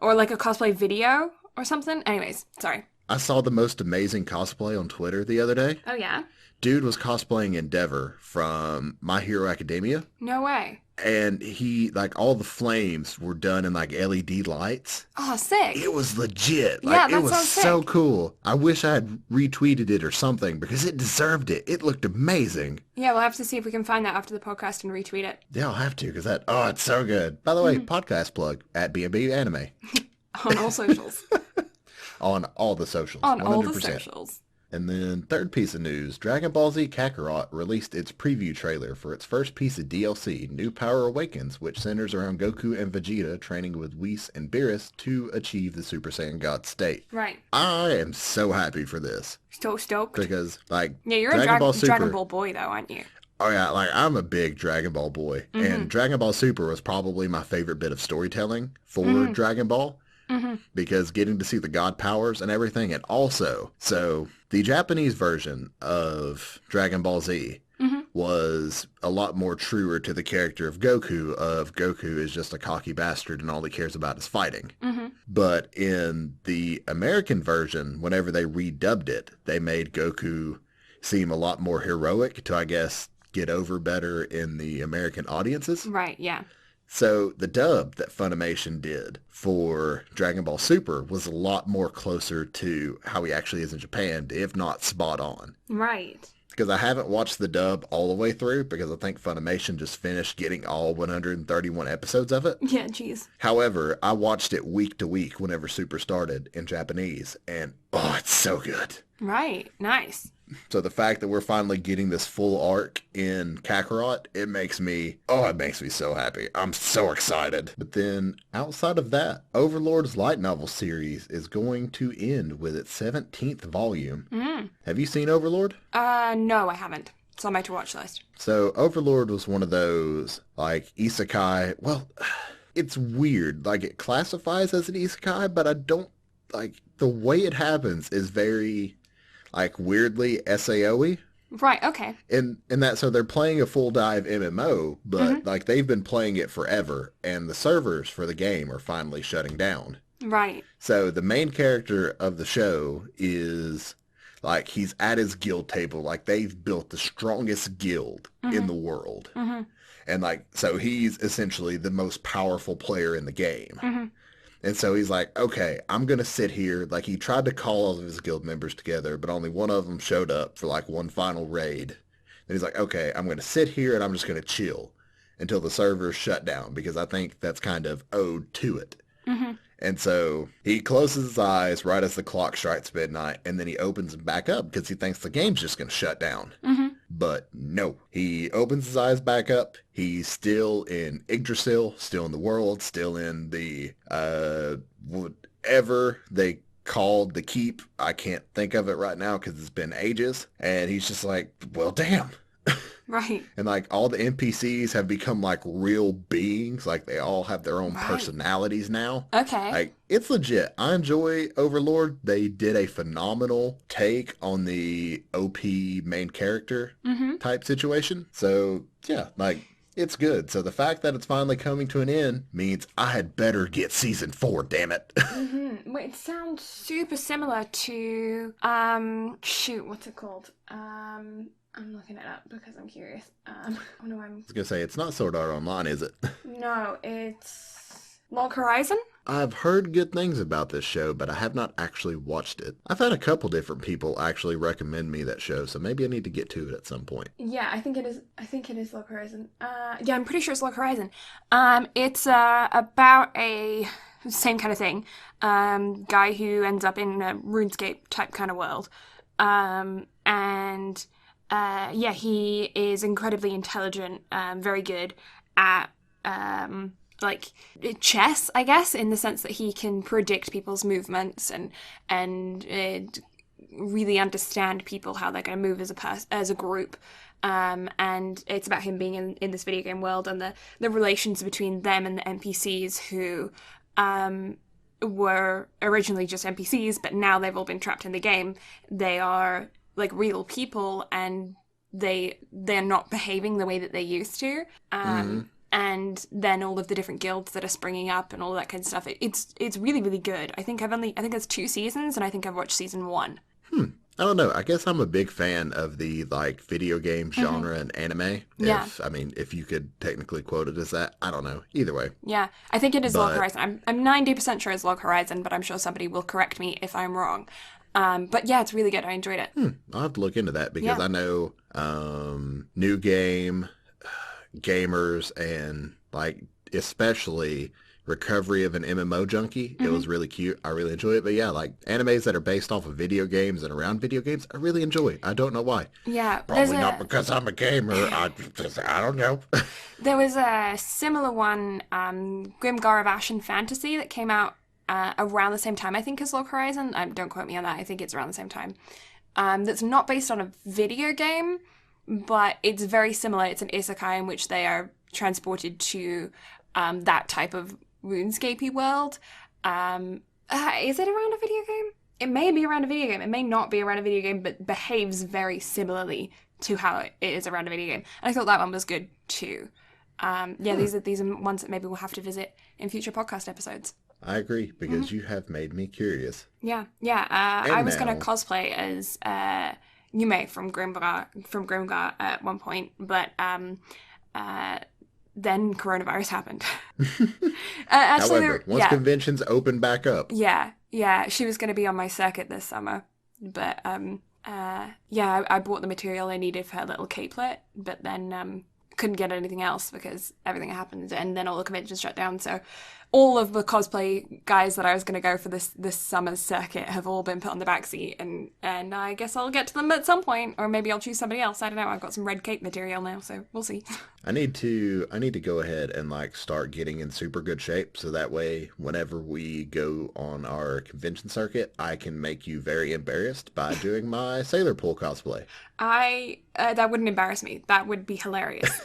Or like a cosplay video or something. Anyways, sorry. I saw the most amazing cosplay on Twitter the other day. Oh, yeah? Dude was cosplaying Endeavor from My Hero Academia. No way. And he, like, all the flames were done in, like, LED lights. Oh, sick. It was legit. Yeah, Like, that it was sounds so sick. cool. I wish I had retweeted it or something because it deserved it. It looked amazing. Yeah, we'll have to see if we can find that after the podcast and retweet it. Yeah, I'll have to because it's so good. By the way, podcast plug at BnB Anime. On all socials. On all the socials. On 100%. all the socials. And then third piece of news, Dragon Ball Z Kakarot released its preview trailer for its first piece of DLC, New Power Awakens, which centers around Goku and Vegeta training with Whis and Beerus to achieve the Super Saiyan God state. Right. I am so happy for this So stoked. because like Yeah, you're Dragon a Ball Super, Dragon Ball boy though, aren't you? Oh yeah, like I'm a big Dragon Ball boy, and Dragon Ball Super was probably my favorite bit of storytelling for Dragon Ball. Because getting to see the god powers and everything, and also, so the Japanese version of Dragon Ball Z was a lot more truer to the character of Goku is just a cocky bastard and all he cares about is fighting. But in the American version, whenever they redubbed it, they made Goku seem a lot more heroic to, I guess, get over better in the American audiences. Right, yeah. So the dub that Funimation did for Dragon Ball Super was a lot more closer to how he actually is in Japan, if not spot on. Right. Because I haven't watched the dub all the way through because I think Funimation just finished getting all 131 episodes of it. Yeah, jeez. However, I watched it week to week whenever Super started in Japanese, and it's so good. Right. Nice. So the fact that we're finally getting this full arc in Kakarot, it makes me so happy. I'm so excited. But then outside of that, Overlord's light novel series is going to end with its 17th volume. Have you seen Overlord? No, I haven't. It's on my to watch list. So Overlord was one of those like isekai. Well, it's weird. Like it classifies as an isekai, but I don't like the way it happens is very like weirdly SAO-y. Right, okay. In that, so they're playing a full dive MMO, but like they've been playing it forever, and the servers for the game are finally shutting down. Right. So the main character of the show is like he's at his guild table, like they've built the strongest guild in the world, and like so he's essentially the most powerful player in the game. And so he's like, okay, I'm going to sit here. Like he tried to call all of his guild members together, but only one of them showed up for like one final raid. And he's like, okay, I'm going to sit here and I'm just going to chill until the servers shut down because I think that's kind of owed to it. And so he closes his eyes right as the clock strikes midnight, and then he opens them back up because he thinks the game's just going to shut down. But no, he opens his eyes back up. He's still in Yggdrasil, still in the world, still in the whatever they called the keep. I can't think of it right now because it's been ages. And he's just like, well, damn. Right. And like all the NPCs have become like real beings. Like they all have their own Right. personalities now. Okay. Like it's legit. I enjoy Overlord. They did a phenomenal take on the OP main character Mm-hmm. type situation. So yeah, like it's good. So the fact that it's finally coming to an end means I had better get season 4, damn it. Mm-hmm. Wait, it sounds super similar to shoot, what's it called? I'm looking it up because I'm curious. Oh no, I was gonna say it's not Sword Art Online, is it? no, it's Log Horizon. I've heard good things about this show, but I have not actually watched it. I've had a couple different people actually recommend me that show, so maybe I need to get to it at some point. Yeah, I think it is. I think it is Log Horizon. Yeah, I'm pretty sure it's Log Horizon. It's about a same kind of thing. Guy who ends up in a RuneScape type kind of world. And yeah, he is incredibly intelligent, very good at like chess, I guess, in the sense that he can predict people's movements and really understand people, how they're going to move as a group. And it's about him being in this video game world and the relations between them and the NPCs who were originally just NPCs, but now they've all been trapped in the game. They are like real people, and they're not behaving the way that they used to. And then all of the different guilds that are springing up and all that kind of stuff. It's really, really good. I think there's 2 seasons, and I think I've watched season 1. I don't know. I guess I'm a big fan of the like video game genre and anime. Yeah. If you could technically quote it as that, I don't know. Either way. Yeah, I think it is Log But Horizon. I'm 90% sure it's Log Horizon, but I'm sure somebody will correct me if I'm wrong. But yeah, it's really good. I enjoyed it. I'll have to look into that because Yeah. I know new game gamers and like especially recovery of an MMO junkie. It was really cute. I really enjoy it. But yeah, like animes that are based off of video games and around video games, I really enjoy. I don't know why. Yeah, Probably not because I'm a gamer. I don't know. there was a similar one, Grimgar of Ash and Fantasy, that came out around the same time, I think, as Log Horizon. Don't quote me on that. I think it's around the same time. That's not based on a video game, but it's very similar. It's an isekai in which they are transported to that type of RuneScapey world. Is it around a video game? It may be around a video game. It may not be around a video game, but behaves very similarly to how it is around a video game. And I thought that one was good too. Yeah, these are ones that maybe we'll have to visit in future podcast episodes. I agree because you have made me curious. Yeah. I was going now- to cosplay as Yume from Grimgar at one point, but then coronavirus happened. Actually, However, once conventions open back up, yeah, she was going to be on my circuit this summer, but yeah, I bought the material I needed for her little capelet, but then couldn't get anything else because everything happened, and then all the conventions shut down. So all of the cosplay guys that I was going to go for this summer's circuit have all been put on the back seat, and I guess I'll get to them at some point, or maybe I'll choose somebody else. I don't know. I've got some red cape material now, so we'll see. I need to go ahead and like start getting in super good shape so that way whenever we go on our convention circuit, I can make you very embarrassed by doing my Sailor Pool cosplay. That wouldn't embarrass me. That would be hilarious.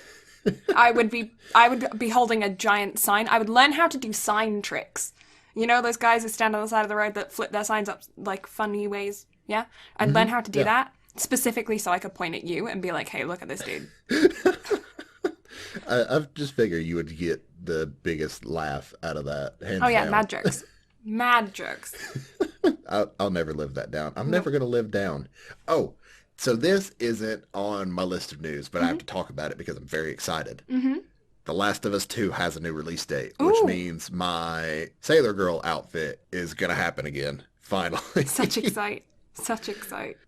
I would be holding a giant sign. I would learn how to do sign tricks. You know those guys who stand on the side of the road that flip their signs up like funny ways? Yeah? I'd learn how to do that specifically so I could point at you and be like, hey, look at this dude. I've just figured you would get the biggest laugh out of that. Hands Oh yeah, down. mad jokes. Mad jokes. I'll never live that down. I'm never going to live down. Oh, so this isn't on my list of news, but I have to talk about it because I'm very excited. The Last of Us 2 has a new release date, which means my Sailor Girl outfit is going to happen again, finally. Such excite.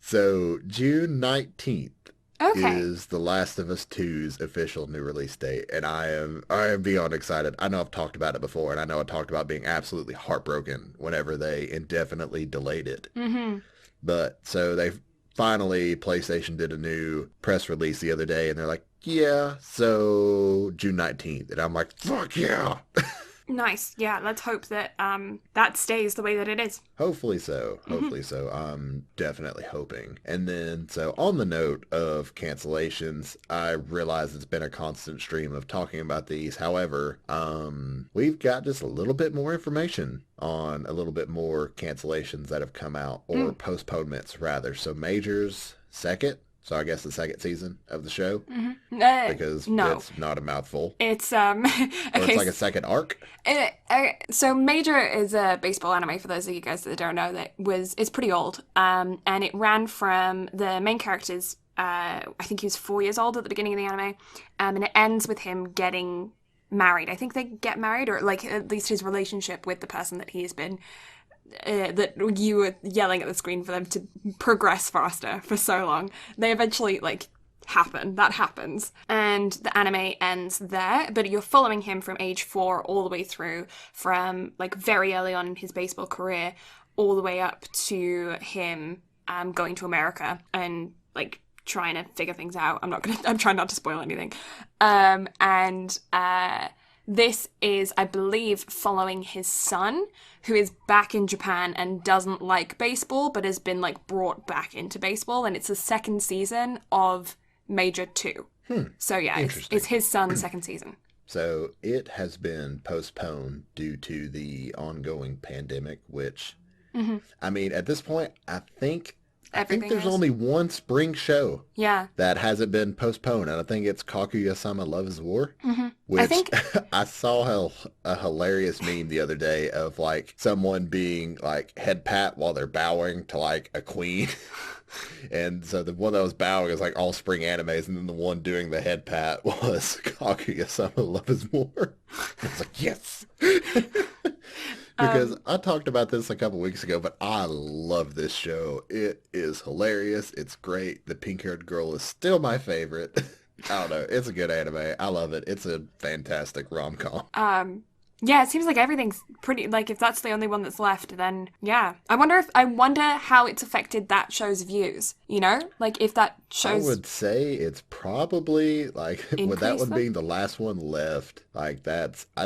So June 19th Okay. is The Last of Us 2's official new release date, and I am beyond excited. I know I've talked about it before, and I know I talked about being absolutely heartbroken whenever they indefinitely delayed it. But so they finally, PlayStation did a new press release the other day, and they're like, yeah, so June 19th. And I'm like, fuck yeah. Nice. Yeah, let's hope that that stays the way that it is. Hopefully so. Hopefully so. I'm definitely hoping. And then, so on the note of cancellations, I realize it's been a constant stream of talking about these. However, we've got just a little bit more information on a little bit more cancellations that have come out, or postponements rather. So Major's second. So I guess the second season of the show, because no, it's not a mouthful. It's Or okay. it's like a second arc. So Major is a baseball anime for those of you guys that don't know. It's pretty old. And it ran from the main character's. I think he was 4 years old at the beginning of the anime, and it ends with him getting married. I think they get married, or like at least his relationship with the person that he has been. That you were yelling at the screen for them to progress faster for so long. They eventually, happen. That happens. And the anime ends there, but you're following him from age 4 all the way through, from, very early on in his baseball career, all the way up to him going to America and, trying to figure things out. I'm trying not to spoil anything. This is, I believe, following his son, who is back in Japan and doesn't like baseball, but has been, brought back into baseball. And it's the second season of Major 2. So, yeah, it's his son's second season. So it has been postponed due to the ongoing pandemic, which, I mean, at this point, I think there's only one spring show that hasn't been postponed, and I think it's Kaguya-sama Love is War, which I saw a hilarious meme the other day of, someone being, head pat while they're bowing to, a queen. And so the one that was bowing is, all spring animes, and then the one doing the head pat was Kaguya-sama Love is War. I was like, yes! Because I talked about this a couple weeks ago, but I love this show. It is hilarious. It's great. The pink-haired girl is still my favorite. I don't know. It's a good anime. I love it. It's a fantastic rom-com. Yeah, it seems like everything's pretty, if that's the only one that's left, then, yeah. I wonder how it's affected that show's views, you know? If that show's... I would say it's probably, with that one being the last one left, I'd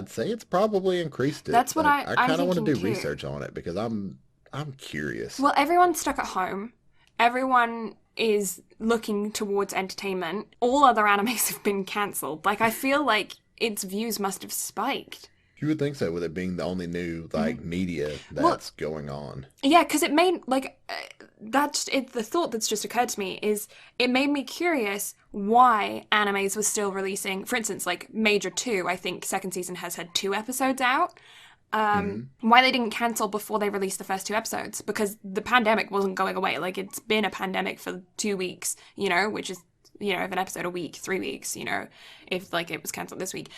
say it's probably increased it. That's what I kind of want to do too. research on it, because I'm curious. Well, everyone's stuck at home. Everyone is looking towards entertainment. All other animes have been cancelled. I feel like its views must have spiked. You would think so, with it being the only new, media that's going on. Yeah, because it made, the thought that's just occurred to me is it made me curious why animes were still releasing. For instance, Major 2, I think second season has had 2 episodes out. Why they didn't cancel before they released the first 2 episodes, because the pandemic wasn't going away. It's been a pandemic for 2 weeks, which is, if an episode a week, 3 weeks, if it was cancelled this week.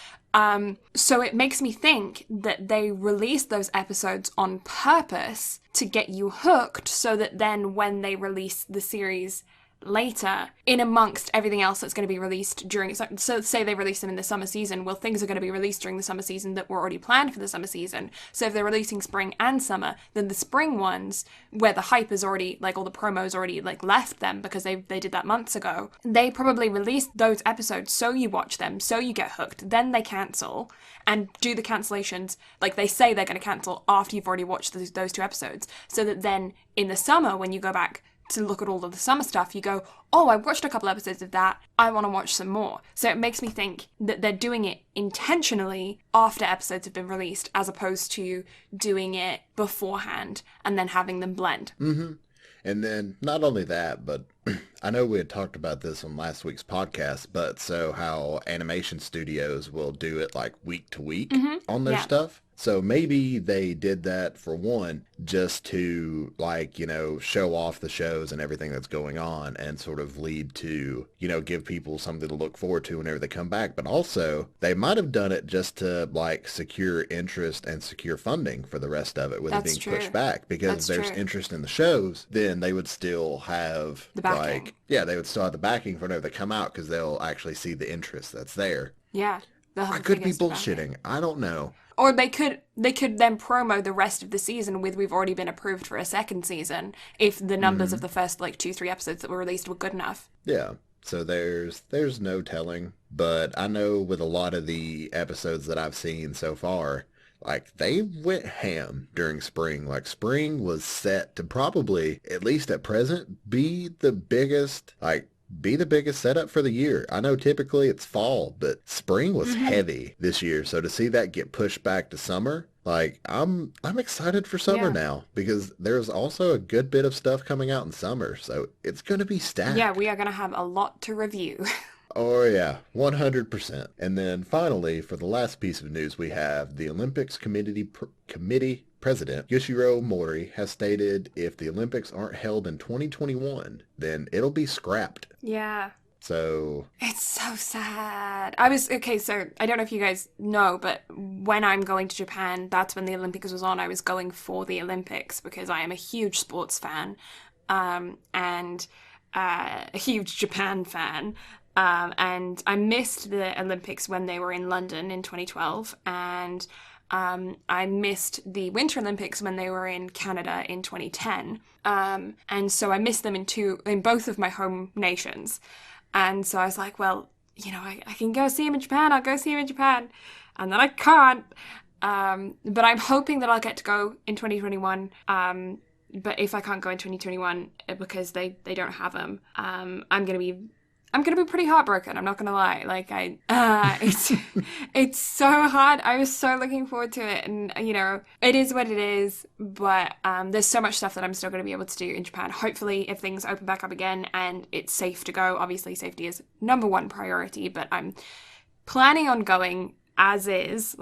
So it makes me think that they released those episodes on purpose to get you hooked, so that then when they release the series later, in amongst everything else that's going to be released during, so say they release them in the summer season, well, things are going to be released during the summer season that were already planned for the summer season. So if they're releasing spring and summer, then the spring ones, where the hype is already, all the promos already, left them, because they did that months ago, they probably released those episodes so you watch them, so you get hooked, then they cancel, and do the cancellations, they say they're going to cancel after you've already watched those 2 episodes, so that then in the summer, when you go back to look at all of the summer stuff, you go, oh, I watched a couple episodes of that, I want to watch some more. So it makes me think that they're doing it intentionally after episodes have been released, as opposed to doing it beforehand and then having them blend. And then not only that, but I know we had talked about this on last week's podcast, but so how animation studios will do it week to week on their stuff. So maybe they did that, for one, just to, show off the shows and everything that's going on, and sort of lead to, give people something to look forward to whenever they come back. But also, they might have done it just to, secure interest and secure funding for the rest of it, with it being pushed back. Because if there's interest in the shows, then they would still have, the backing. They would still have the backing for whenever they come out, because they'll actually see the interest that's there. Yeah. I could be bullshitting. I don't know. Or they could then promo the rest of the season with, we've already been approved for a second season, if the numbers of the first 2-3 episodes that were released were good enough. Yeah. So there's no telling, but I know with a lot of the episodes that I've seen so far, like they went ham during spring. Like spring was set to probably, at least at present, be the biggest setup for the year. I know typically it's fall, but spring was Hmm. heavy this year. So to see that get pushed back to summer, like I'm excited for summer Yeah. now because there's also a good bit of stuff coming out in summer. So it's going to be Yeah, stacked. we are going to have a lot to review. Oh yeah, 100%. And then finally, for the last piece of news, we have the Olympics committee president Yoshiro Mori has stated if the Olympics aren't held in 2021, then it'll be scrapped. Yeah. So, It's so sad. Okay, so I don't know if you guys know, but when I'm going to Japan, that's when the Olympics was on. I was going for the Olympics because I am a huge sports fan, and a huge Japan fan. And I missed the Olympics when they were in London in 2012, and I missed the Winter Olympics when they were in Canada in 2010. And so I missed them in both of my home nations. And so I was like, well, I can go see him in Japan. I'll go see him in Japan. And then I can't. But I'm hoping that I'll get to go in 2021. But if I can't go in 2021 because they don't have them, I'm gonna be pretty heartbroken. I'm not gonna lie. It's so hard. I was so looking forward to it, and it is what it is. But there's so much stuff that I'm still gonna be able to do in Japan. Hopefully, if things open back up again and it's safe to go. Obviously, safety is number one priority. But I'm planning on going as is.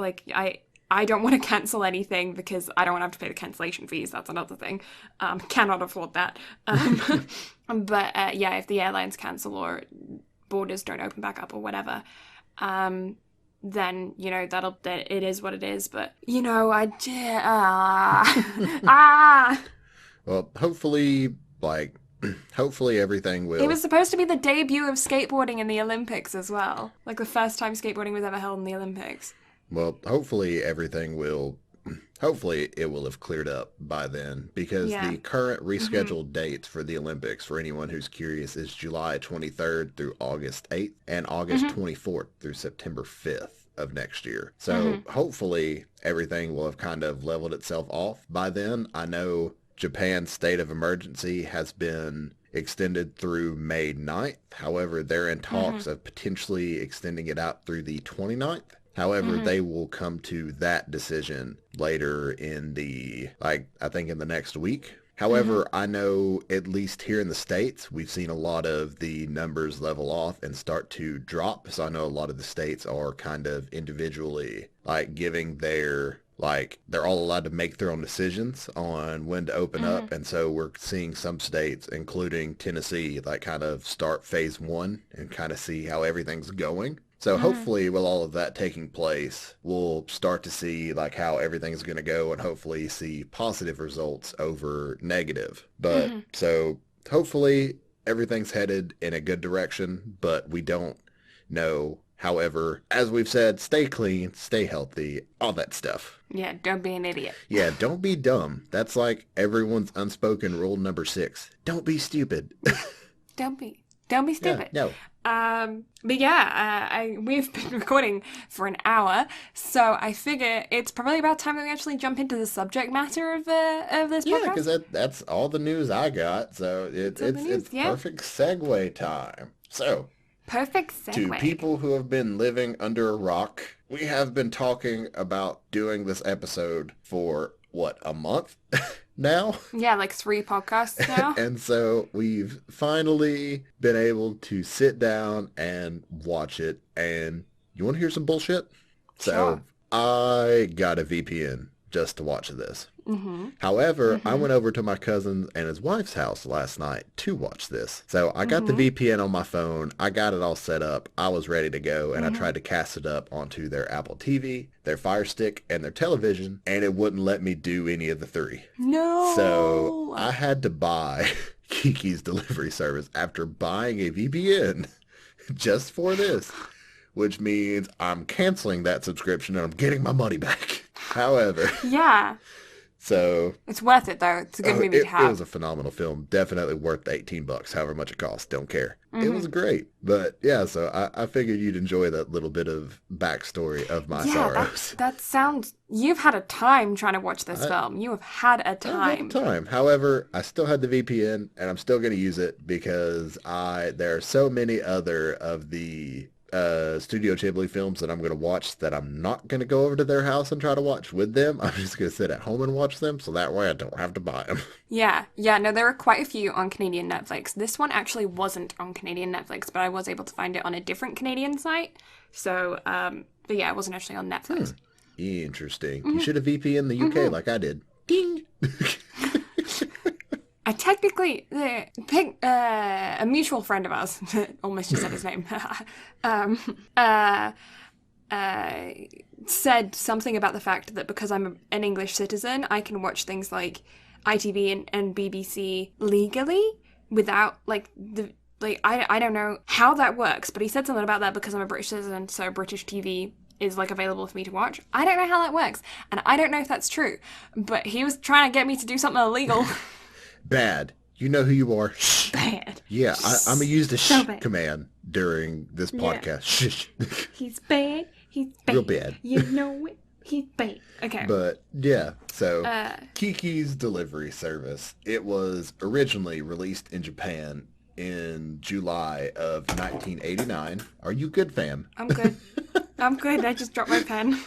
I don't want to cancel anything because I don't want to have to pay the cancellation fees. That's another thing. Cannot afford that. But yeah, if the airlines cancel or borders don't open back up or whatever, then it is what it is. But well, hopefully, like, hopefully everything it will. was supposed to be the debut of skateboarding in the Olympics as well, like the first time skateboarding was ever held in the Olympics. Well, hopefully everything will. Hopefully it will have cleared up by then because Yeah. the current Hmm. rescheduled dates for the Olympics, for anyone who's curious, is July 23rd through August 8th and August Hmm. 24th through September 5th of next year. So Hmm. hopefully everything will have kind of leveled itself off by then. I know Japan's state of emergency has been extended through May 9th. However, they're in Hmm. talks of potentially extending it out through the 29th. However, Hmm. they will come to that decision later in I think in the next week. Hmm. However, I know at least here in the States, we've seen a lot of the numbers level off and start to drop. So I know a lot of the states are kind of individually giving they're all allowed to make their own decisions on when to open Hmm. up. And so we're seeing some states, including Tennessee, kind of start phase one and kind of see how everything's going. So Hmm. hopefully with all of that taking place, we'll start to see how everything's going to go and hopefully see positive results over negative. But Hmm. so hopefully everything's headed in a good direction, but we don't know. However, as we've said, stay clean, stay healthy, all that stuff. Yeah, don't be an idiot. Yeah, don't be dumb. That's like everyone's unspoken rule number 6. Don't be stupid. Don't be Yeah, stupid. no. But yeah, we've been recording for an hour, so I figure it's probably about time that we actually jump into the subject matter of this Yeah, podcast. because that's all the news I got. So It's all the news, it's yeah. perfect segue time. So, Perfect to segue. people who have been living under a rock, we have been talking about doing this episode for what, a month now? Yeah, like 3 podcasts now. And so we've finally been able to sit down and watch it. And you want to hear some bullshit? Sure. So I got a VPN just to watch this. Mm-hmm. However, I Mm-hmm. went over to my cousin and his wife's house last night to watch this. So I got the Mm-hmm. VPN on my phone. I got it all set up. I was ready to go and I Mm-hmm. tried to cast it up onto their Apple TV, their Fire Stick, and their television, and it wouldn't let me do any of the three. So No. I had to buy Kiki's delivery service after buying a VPN just for this, which means I'm canceling that subscription and I'm getting my money back. However, Yeah. So It's worth it, though. It's a good movie to it was have. a phenomenal film. Definitely worth the $18, however much it costs. Don't care. It Hmm. was great. But yeah, so I figured you'd enjoy that little bit of backstory of my Yeah, sorrows. that sounds. You've had a time trying to watch this I, film. You have had a I've had a time. time. However, I still had the VPN and I'm still going to use it because there are so many other of the Studio Ghibli films that I'm going to watch that I'm not going to go over to their house and try to watch with them. I'm just going to sit at home and watch them so that way I don't have to buy them. Yeah, no, there are quite a few on Canadian Netflix. This one actually wasn't on Canadian Netflix, but I was able to find it on a different Canadian site. So, but yeah, it wasn't actually on Netflix. Interesting. You should have VPN the UK like I did. Ding! I technically, a mutual friend of ours, almost just said his name, um, uh, uh, said something about the fact that because I'm an English citizen, I can watch things like ITV and BBC legally without I don't know how that works, but he said something about that because I'm a British citizen, so British TV is like available for me to watch. I don't know how that works, and I don't know if that's true, but he was trying to get me to do something illegal. Bad. You know who you are. Shh. Bad. Yeah, I'm going to use the So shh bad. command during this Yeah. podcast. Shh. He's bad. He's bad. Real bad. You know it. He's bad. Okay. But yeah, so Uh, Kiki's Delivery Service. It was originally released in Japan in July of 1989. Are you good, fam? I'm good. I'm good. I just dropped my pen.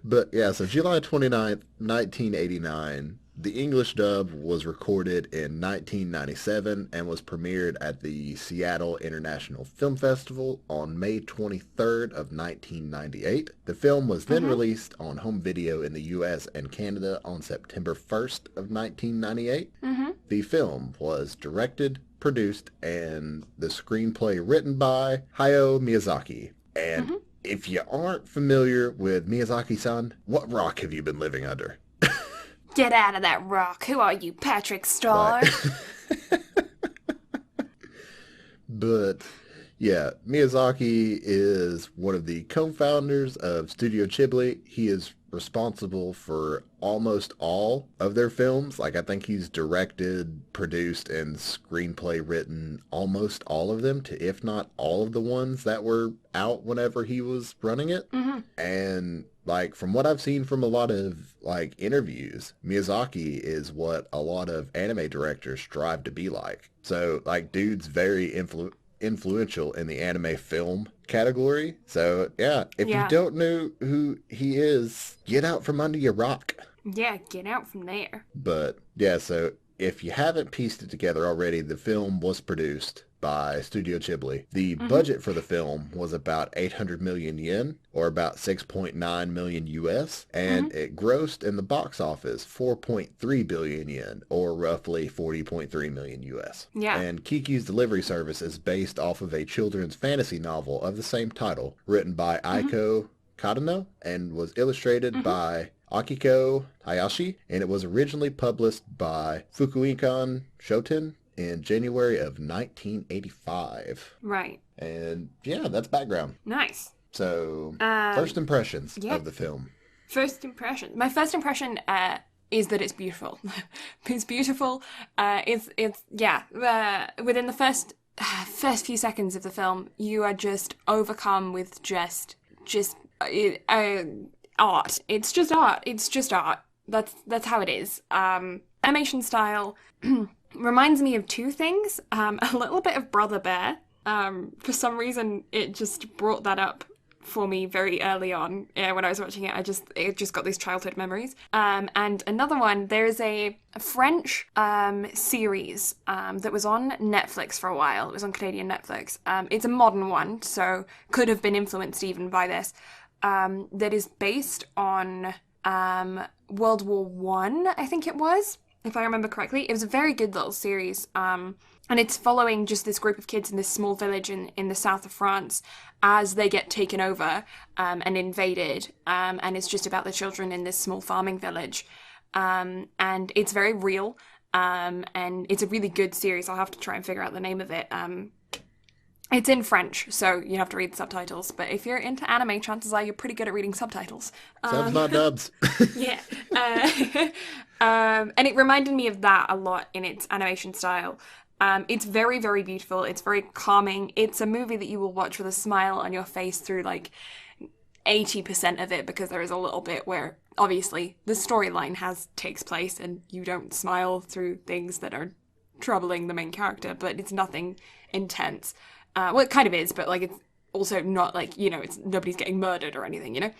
But yeah, so July 29th, 1989, the English dub was recorded in 1997 and was premiered at the Seattle International Film Festival on May 23rd of 1998. The film was then released on home video in the US and Canada on September 1st of 1998. The film was directed, produced, and the screenplay written by Hayao Miyazaki. And if you aren't familiar with Miyazaki-san, what rock have you been living under? Get out of that rock. Who are you, Patrick Star? But yeah, Miyazaki is one of the co-founders of Studio Ghibli. He is responsible for almost all of their films. Like I think he's directed, produced, and screenplay written almost all of them, to if not all of the ones that were out whenever he was running it. And like from what I've seen from a lot of like interviews, Miyazaki is what a lot of anime directors strive to be like. So like dude's very influential in the anime film category. So yeah, if you don't know who he is, get out from under your rock. Yeah, get out from there. But yeah, so if you haven't pieced it together already, the film was produced by Studio Ghibli. The budget for the film was about 800 million yen, or about 6.9 million US, and it grossed in the box office 4.3 billion yen, or roughly 40.3 million US. Yeah. And Kiki's Delivery Service is based off of a children's fantasy novel of the same title, written by Aiko Kadano, and was illustrated by Akiko Hayashi, and it was originally published by Fukuikan Shoten in January of 1985. Right. And yeah, that's background. Nice. So, first impressions of the film. First impression. My first impression is that it's beautiful. It's beautiful. Within the first few seconds of the film, you are just overcome with just art. It's just art. It's just art. That's how it is. Animation style reminds me of two things. A little bit of Brother Bear. For some reason, it just brought that up for me very early on when I was watching it. It just got these childhood memories. And another one, there's a French series that was on Netflix for a while. It was on Canadian Netflix. It's a modern one, so could have been influenced even by this. That is based on World War One, I think it was, if I remember correctly. It was a very good little series. And it's following just this group of kids in this small village in the south of France as they get taken over and invaded. And it's just about the children in this small farming village. And it's very real. And it's a really good series. I'll have to try and figure out the name of it. It's in French, so you have to read the subtitles. But if you're into anime, chances are you're pretty good at reading subtitles. Subs not dubs. Yeah. And it reminded me of that a lot in its animation style. It's very, very beautiful. It's very calming. It's a movie that you will watch with a smile on your face through like 80% of it, because there is a little bit where obviously the storyline takes place and you don't smile through things that are troubling the main character, but it's nothing intense. Well, it kind of is, but like it's also not like, it's nobody's getting murdered or anything,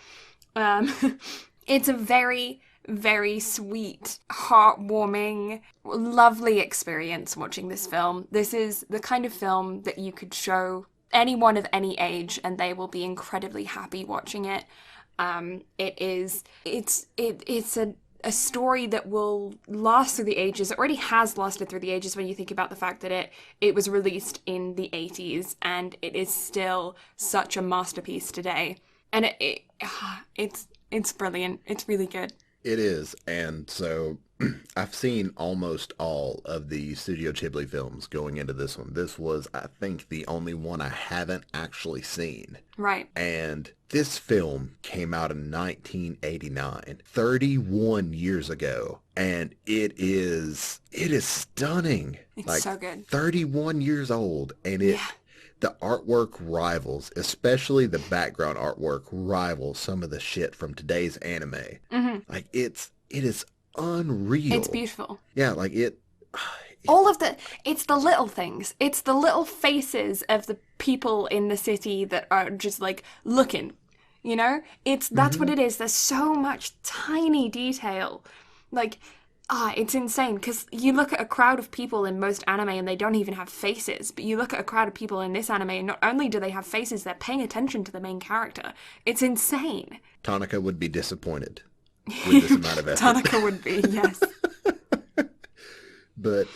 It's a very, very sweet, heartwarming, lovely experience watching this film. This is the kind of film that you could show anyone of any age and they will be incredibly happy watching it. It's a story that will last through the ages. It already has lasted through the ages when you think about the fact that it was released in the 80s and it is still such a masterpiece today. And it's brilliant. It's really good. It is. And so I've seen almost all of the Studio Ghibli films going into this one. This was, I think, the only one I haven't actually seen. Right. And this film came out in 1989, 31 years ago. And it is stunning. It's so good. 31 years old. And the artwork rivals, especially the background artwork rivals some of the shit from today's anime. Mm-hmm. Like it is unreal. It's beautiful. Yeah, like it's the little things. It's the little faces of the people in the city that are just like looking, that's what it is. There's so much tiny detail. Like, it's insane, because you look at a crowd of people in most anime and they don't even have faces, but you look at a crowd of people in this anime and not only do they have faces, they're paying attention to the main character. It's insane. Tanaka would be disappointed with this amount of effort. Tanaka would be, yes. But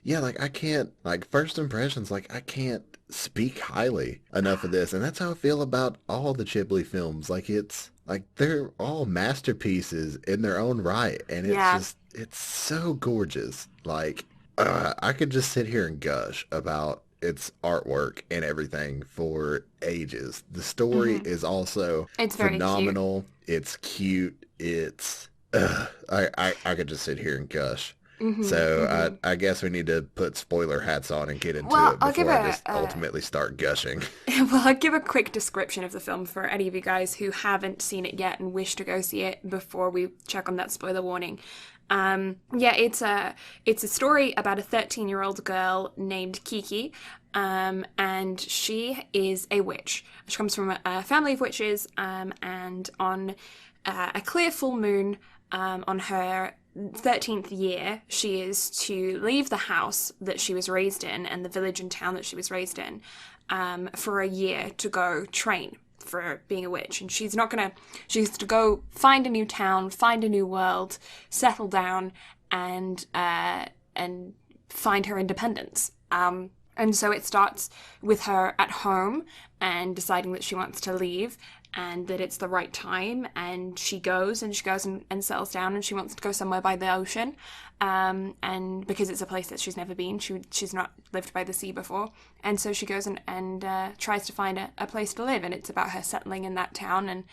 yeah, like I can't, like first impressions, like I can't speak highly enough of this. And that's how I feel about all the Ghibli films. Like they're all masterpieces in their own right. And it's so gorgeous. Like, I could just sit here and gush about its artwork and everything for ages. The story is also phenomenal. It's cute. It's, I could just sit here and gush. So I guess we need to put spoiler hats on and get into it before I just ultimately start gushing. Well, I'll give a quick description of the film for any of you guys who haven't seen it yet and wish to go see it before we check on that spoiler warning. It's a story about a 13-year-old girl named Kiki, and she is a witch. She comes from a family of witches, and on a clear full moon, on her 13th year, she is to leave the house that she was raised in and the village and town that she was raised in, for a year to go train for being a witch. And she's to go find a new town, find a new world, settle down, and find her independence. And so it starts with her at home and deciding that she wants to leave and that it's the right time, and she goes and settles down, and she wants to go somewhere by the ocean, and because it's a place that she's never been, she's not lived by the sea before, and so she goes and tries to find a place to live, and it's about her settling in that town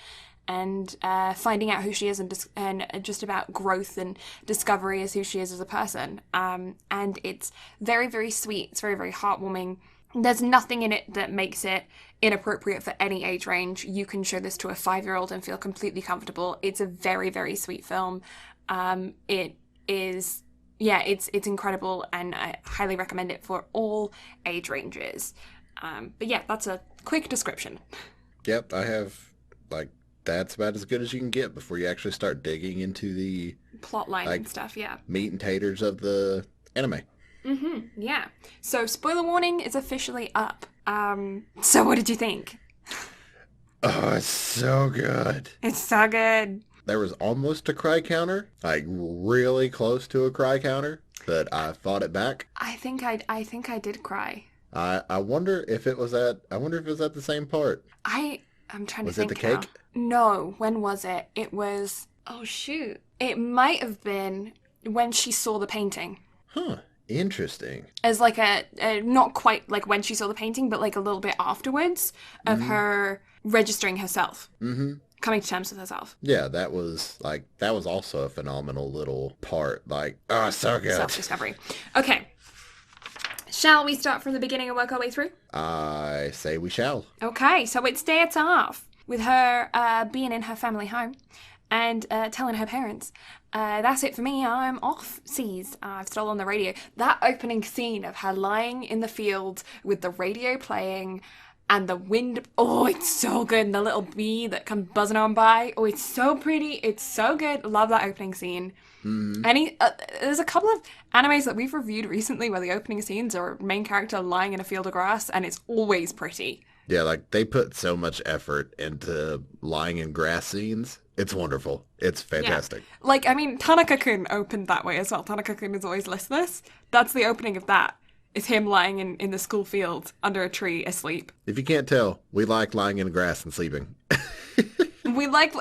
and finding out who she is and just about growth and discovery as who she is as a person. And it's very, very sweet. It's very, very heartwarming. There's nothing in it that makes it inappropriate for any age range. You can show this to a 5-year-old and feel completely comfortable. It's a very, very sweet film. It is, it's incredible, and I highly recommend it for all age ranges. But yeah, that's a quick description. Yep, I have, that's about as good as you can get before you actually start digging into the plotline and stuff, meat and taters of the anime. Yeah. So spoiler warning is officially up. So what did you think? Oh, it's so good. It's so good. There was almost a cry counter, really close to a cry counter, but I fought it back. I think I did cry. I wonder if it was at the same part. I'm trying to think. Was it the cake? No, when was it? It was, oh shoot. It might have been when she saw the painting. Huh. Interesting. as like a not quite like when she saw the painting, but like a little bit afterwards of her registering herself, coming to terms with herself. Yeah, that was also a phenomenal little part. Like, oh, so good. Self-discovery. Okay. Shall we start from the beginning and work our way through? I say we shall. Okay, so it starts off with her being in her family home and telling her parents, that's it for me, I'm off seas. I've stolen the radio. That opening scene of her lying in the field with the radio playing and the wind, oh, it's so good. And the little bee that comes buzzing on by. Oh, it's so pretty. It's so good. Love that opening scene. There's a couple of animes that we've reviewed recently where the opening scenes are main character lying in a field of grass, and it's always pretty. Yeah, like they put so much effort into lying in grass scenes. It's wonderful. It's fantastic. Yeah. Like, I mean, Tanaka-kun opened that way as well. Tanaka-kun is always listless. That's the opening of that. Is him lying in the school field under a tree asleep. If you can't tell, we like lying in grass and sleeping. We like,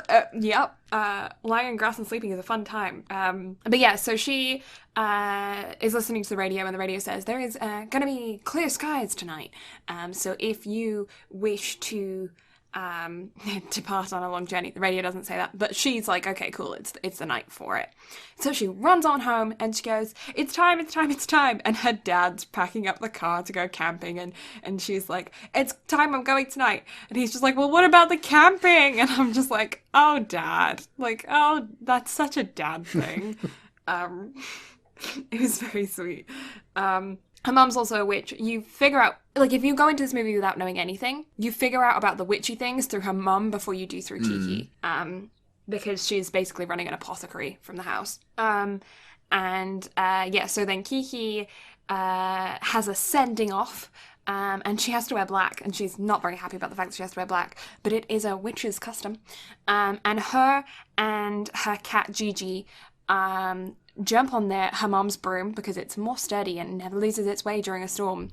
lying in grass and sleeping is a fun time. But yeah, so she is listening to the radio, and the radio says there is going to be clear skies tonight. So if you wish to depart on a long journey, the radio doesn't say that, but she's like, okay, cool, it's the night for it. So she runs on home and she goes, it's time, and her dad's packing up the car to go camping, and she's like, it's time, I'm going tonight. And he's just like, well, what about the camping? And I'm just like, oh, dad, like, oh, that's such a dad thing. It was very sweet. Her mum's also a witch. You figure out, like, if you go into this movie without knowing anything, you figure out about the witchy things through her mum before you do through Kiki. Because she's basically running an apothecary from the house. So then Kiki has a sending off, and she has to wear black, and she's not very happy about the fact that she has to wear black, but it is a witch's custom. And her cat Gigi jump on her mum's broom because it's more sturdy and never loses its way during a storm.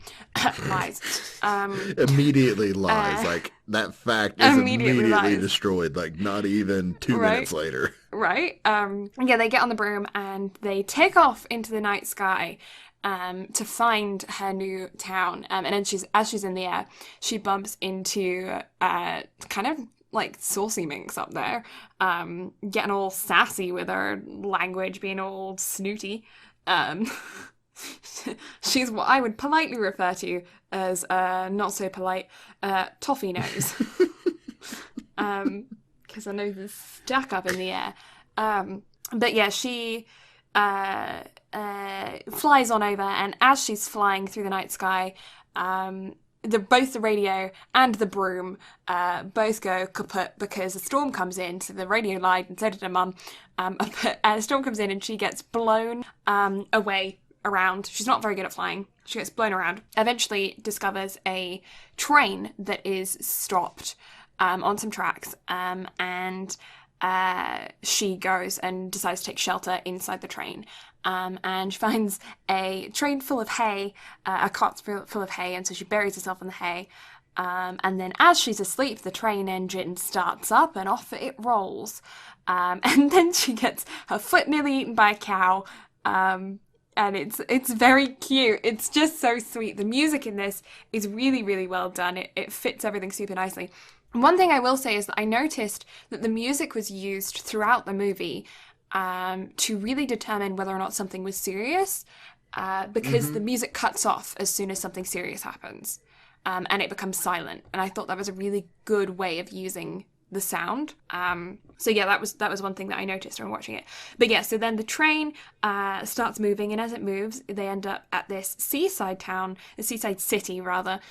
Lies. Immediately lies. Like, that fact is immediately destroyed. Like, not even 2 minutes later. Right? They get on the broom and they take off into the night sky to find her new town. And then as she's in the air, she bumps into kind of like saucy minx up there, getting all sassy with her language, being all snooty. She's what I would politely refer to as not so polite toffee nose, because her nose is stuck up in the air. But yeah, she flies on over, and as she's flying through the night sky, both the radio and the broom both go kaput because a storm comes in. So the radio lied, and so did her mum. A storm comes in and she gets blown away around. She's not very good at flying. She gets blown around. Eventually discovers a train that is stopped on some tracks, and she goes and decides to take shelter inside the train. And she finds a train full of hay, a cart full of hay, and so she buries herself in the hay. And then as she's asleep, the train engine starts up and off it rolls. And then she gets her foot nearly eaten by a cow. And it's very cute. It's just so sweet. The music in this is really, really well done. It fits everything super nicely. One thing I will say is that I noticed that the music was used throughout the movie to really determine whether or not something was serious, because the music cuts off as soon as something serious happens, and it becomes silent. And I thought that was a really good way of using the sound. So yeah, that was one thing that I noticed when watching it. But yeah, so then the train starts moving, and as it moves, they end up at this seaside city rather,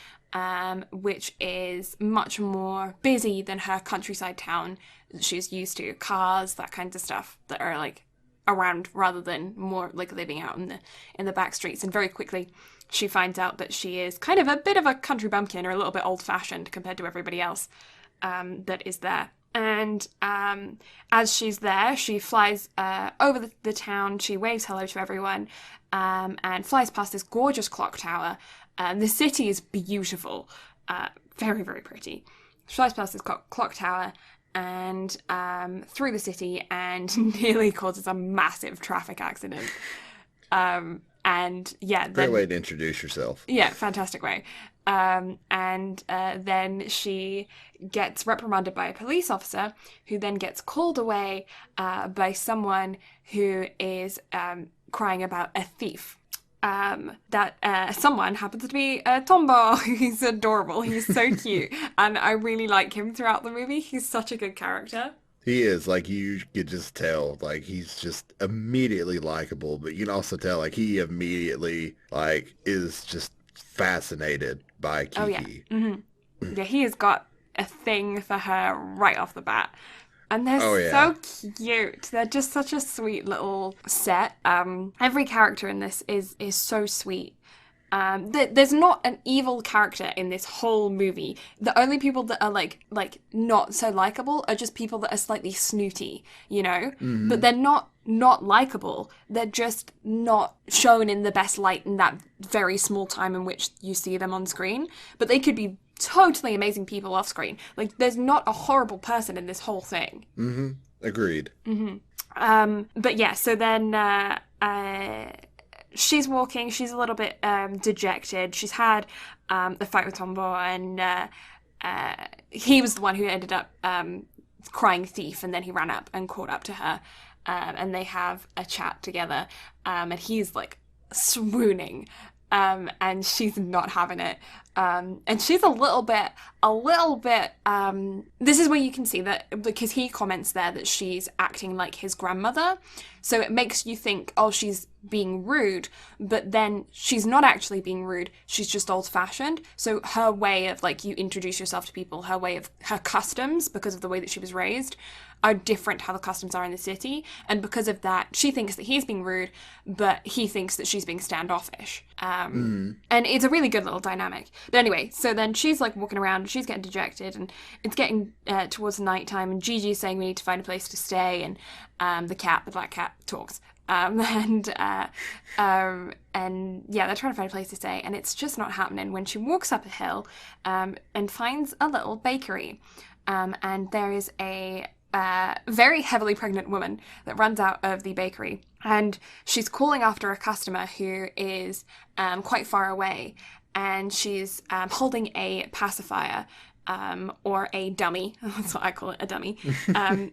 which is much more busy than her countryside town that she's used to. Cars, that kind of stuff that are like around rather than more like living out in the back streets. And very quickly she finds out that she is kind of a bit of a country bumpkin, or a little bit old-fashioned compared to everybody else that is there. And as she's there, she flies over the town, she waves hello to everyone, and flies past this gorgeous clock tower. The city is beautiful, very, very pretty. She flies past this clock tower and through the city, and nearly causes a massive traffic accident. And yeah, Great then way to introduce yourself. yeah, fantastic way. And then she gets reprimanded by a police officer, who then gets called away by someone who is crying about a thief. That someone happens to be Tombo. He's adorable. He's so cute, and I really like him throughout the movie. He's such a good character. He is, like, you could just tell, like, he's just immediately likable, but you can also tell, like, he immediately, like, is just fascinated by Oh yeah, Kiki. yeah. He has got a thing for her right off the bat. And they're Oh yeah. so cute. They're just such a sweet little set. Every character in this is so sweet. There's not an evil character in this whole movie. The only people that are like not so likable are just people that are slightly snooty, you know. But they're not likable. They're just not shown in the best light in that very small time in which you see them on screen. But they could be totally amazing people off screen. Like, there's not a horrible person in this whole thing. Agreed. But yeah, so then she's walking. She's a little bit dejected. She's had a fight with Tombo, and he was the one who ended up crying thief, and then he ran up and caught up to her, and they have a chat together, and he's like swooning. And she's not having it. And she's a little bit, this is where you can see that, because he comments there that she's acting like his grandmother. So it makes you think, oh, she's being rude, but then she's not actually being rude. She's just old fashioned. So her way of, like, you introduce yourself to people, her way of, her customs, because of the way that she was raised, are different how the customs are in the city. And because of that, she thinks that he's being rude, but he thinks that she's being standoffish. And it's a really good little dynamic. But anyway, so then she's like walking around, she's getting dejected, and it's getting towards nighttime, and Gigi's saying we need to find a place to stay, and the black cat, talks. And yeah, they're trying to find a place to stay, and it's just not happening when she walks up a hill and finds a little bakery. And there is a very heavily pregnant woman that runs out of the bakery, and she's calling after a customer who is quite far away, and she's holding a pacifier, or a dummy, that's what I call it, a dummy,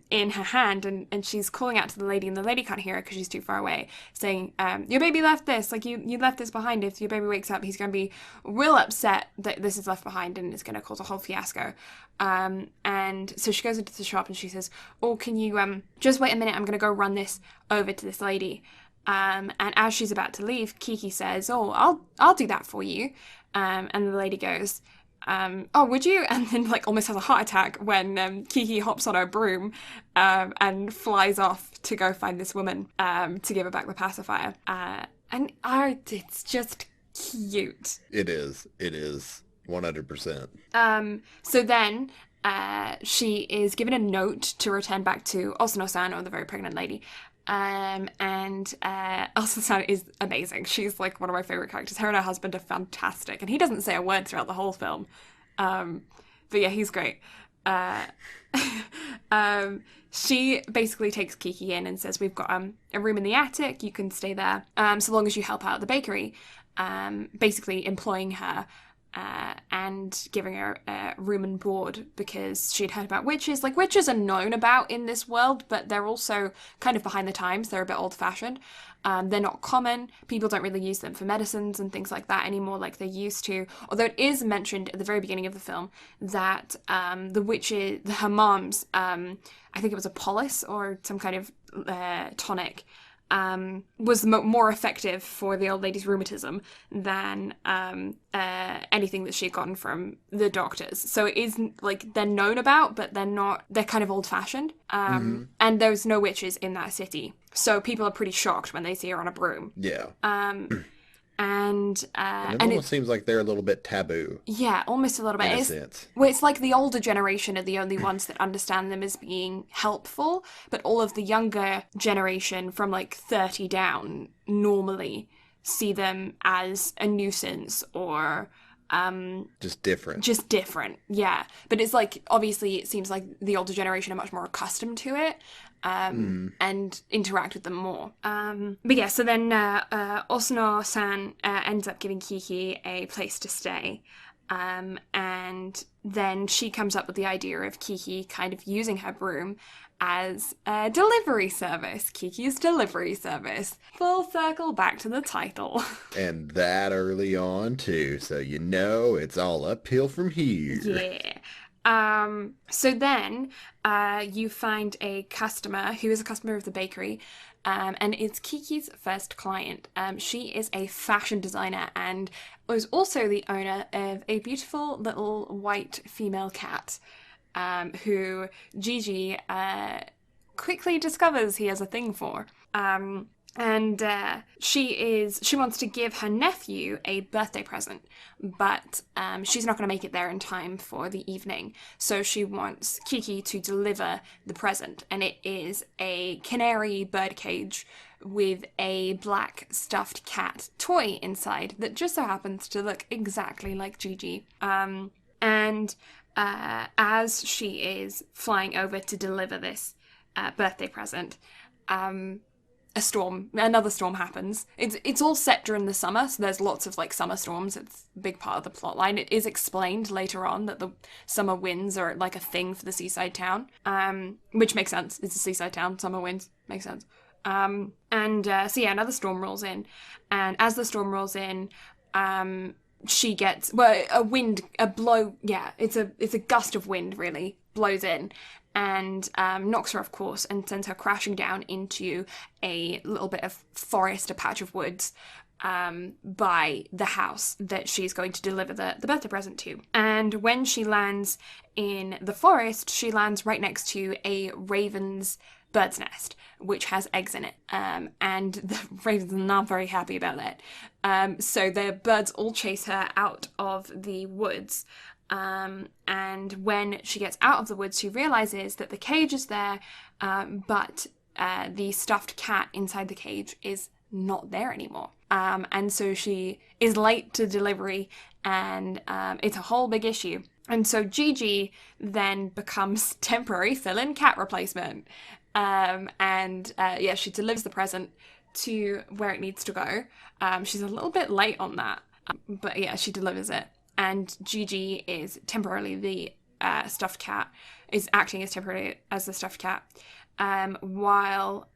in her hand, and she's calling out to the lady, and the lady can't hear her because she's too far away, saying, your baby left this, like, you left this behind. If your baby wakes up, he's going to be real upset that this is left behind, and it's going to cause a whole fiasco. And so she goes into the shop, and she says, oh, can you just wait a minute, I'm going to go run this over to this lady. And as she's about to leave, Kiki says, oh, I'll do that for you. And the lady goes, oh, would you? And then, like, almost has a heart attack when Kiki hops on her broom and flies off to go find this woman to give her back the pacifier. And it's just cute. It is 100%. So then she is given a note to return back to Osano-san, or the very pregnant lady. And Elsa-san is amazing. She's like one of my favorite characters. Her and her husband are fantastic, and he doesn't say a word throughout the whole film. But yeah, he's great. She basically takes Kiki in and says, we've got a room in the attic, you can stay there so long as you help out the bakery, basically employing her and giving her room and board, because she'd heard about witches. Like, witches are known about in this world, but they're also kind of behind the times. They're a bit old-fashioned. They're not common. People don't really use them for medicines and things like that anymore like they used to. Although it is mentioned at the very beginning of the film that the witches, her mom's, I think it was a polis or some kind of tonic, was more effective for the old lady's rheumatism than anything that she had gotten from the doctors. So it is, like, they're known about, but they're kind of old-fashioned. And there's no witches in that city. So people are pretty shocked when they see her on a broom. Yeah. And it almost seems like they're a little bit taboo. Yeah, almost a little bit. In a sense. Well, it's like the older generation are the only ones that understand them as being helpful, but all of the younger generation from like 30 down normally see them as a nuisance or Just different. Just different, yeah. But it's like, obviously, it seems like the older generation are much more accustomed to it, and interact with them more. But yeah, so then Osano-san ends up giving Kiki a place to stay. And then she comes up with the idea of Kiki kind of using her broom as a delivery service. Kiki's delivery service. Full circle back to the title. And that early on, too. So you know it's all uphill from here. Yeah. So then you find a customer who is a customer of the bakery, and it's Kiki's first client. She is a fashion designer and was also the owner of a beautiful little white female cat, who Gigi quickly discovers he has a thing for. And she wants to give her nephew a birthday present, but she's not going to make it there in time for the evening. So she wants Kiki to deliver the present, and it is a canary birdcage with a black stuffed cat toy inside that just so happens to look exactly like Gigi. And as she is flying over to deliver this birthday present, another storm happens. It's all set during the summer, so there's lots of like summer storms. It's a big part of the plot line. It is explained later on that the summer winds are like a thing for the seaside town, which makes sense. It's a seaside town, summer winds, makes sense. So yeah, another storm rolls in, and as the storm rolls in, she gets it's a gust of wind really blows in and knocks her off course and sends her crashing down into a little bit of forest, a patch of woods, by the house that she's going to deliver the birthday present to. And when she lands in the forest, she lands right next to a raven's bird's nest, which has eggs in it. And the ravens are not very happy about that. So the birds all chase her out of the woods. And when she gets out of the woods, she realizes that the cage is there, but the stuffed cat inside the cage is not there anymore. And so she is late to delivery, and it's a whole big issue. And so Gigi then becomes temporary fill-in cat replacement. She delivers the present to where it needs to go. She's a little bit late on that, but yeah, she delivers it. And Gigi is temporarily the stuffed cat, is acting as temporarily as the stuffed cat, while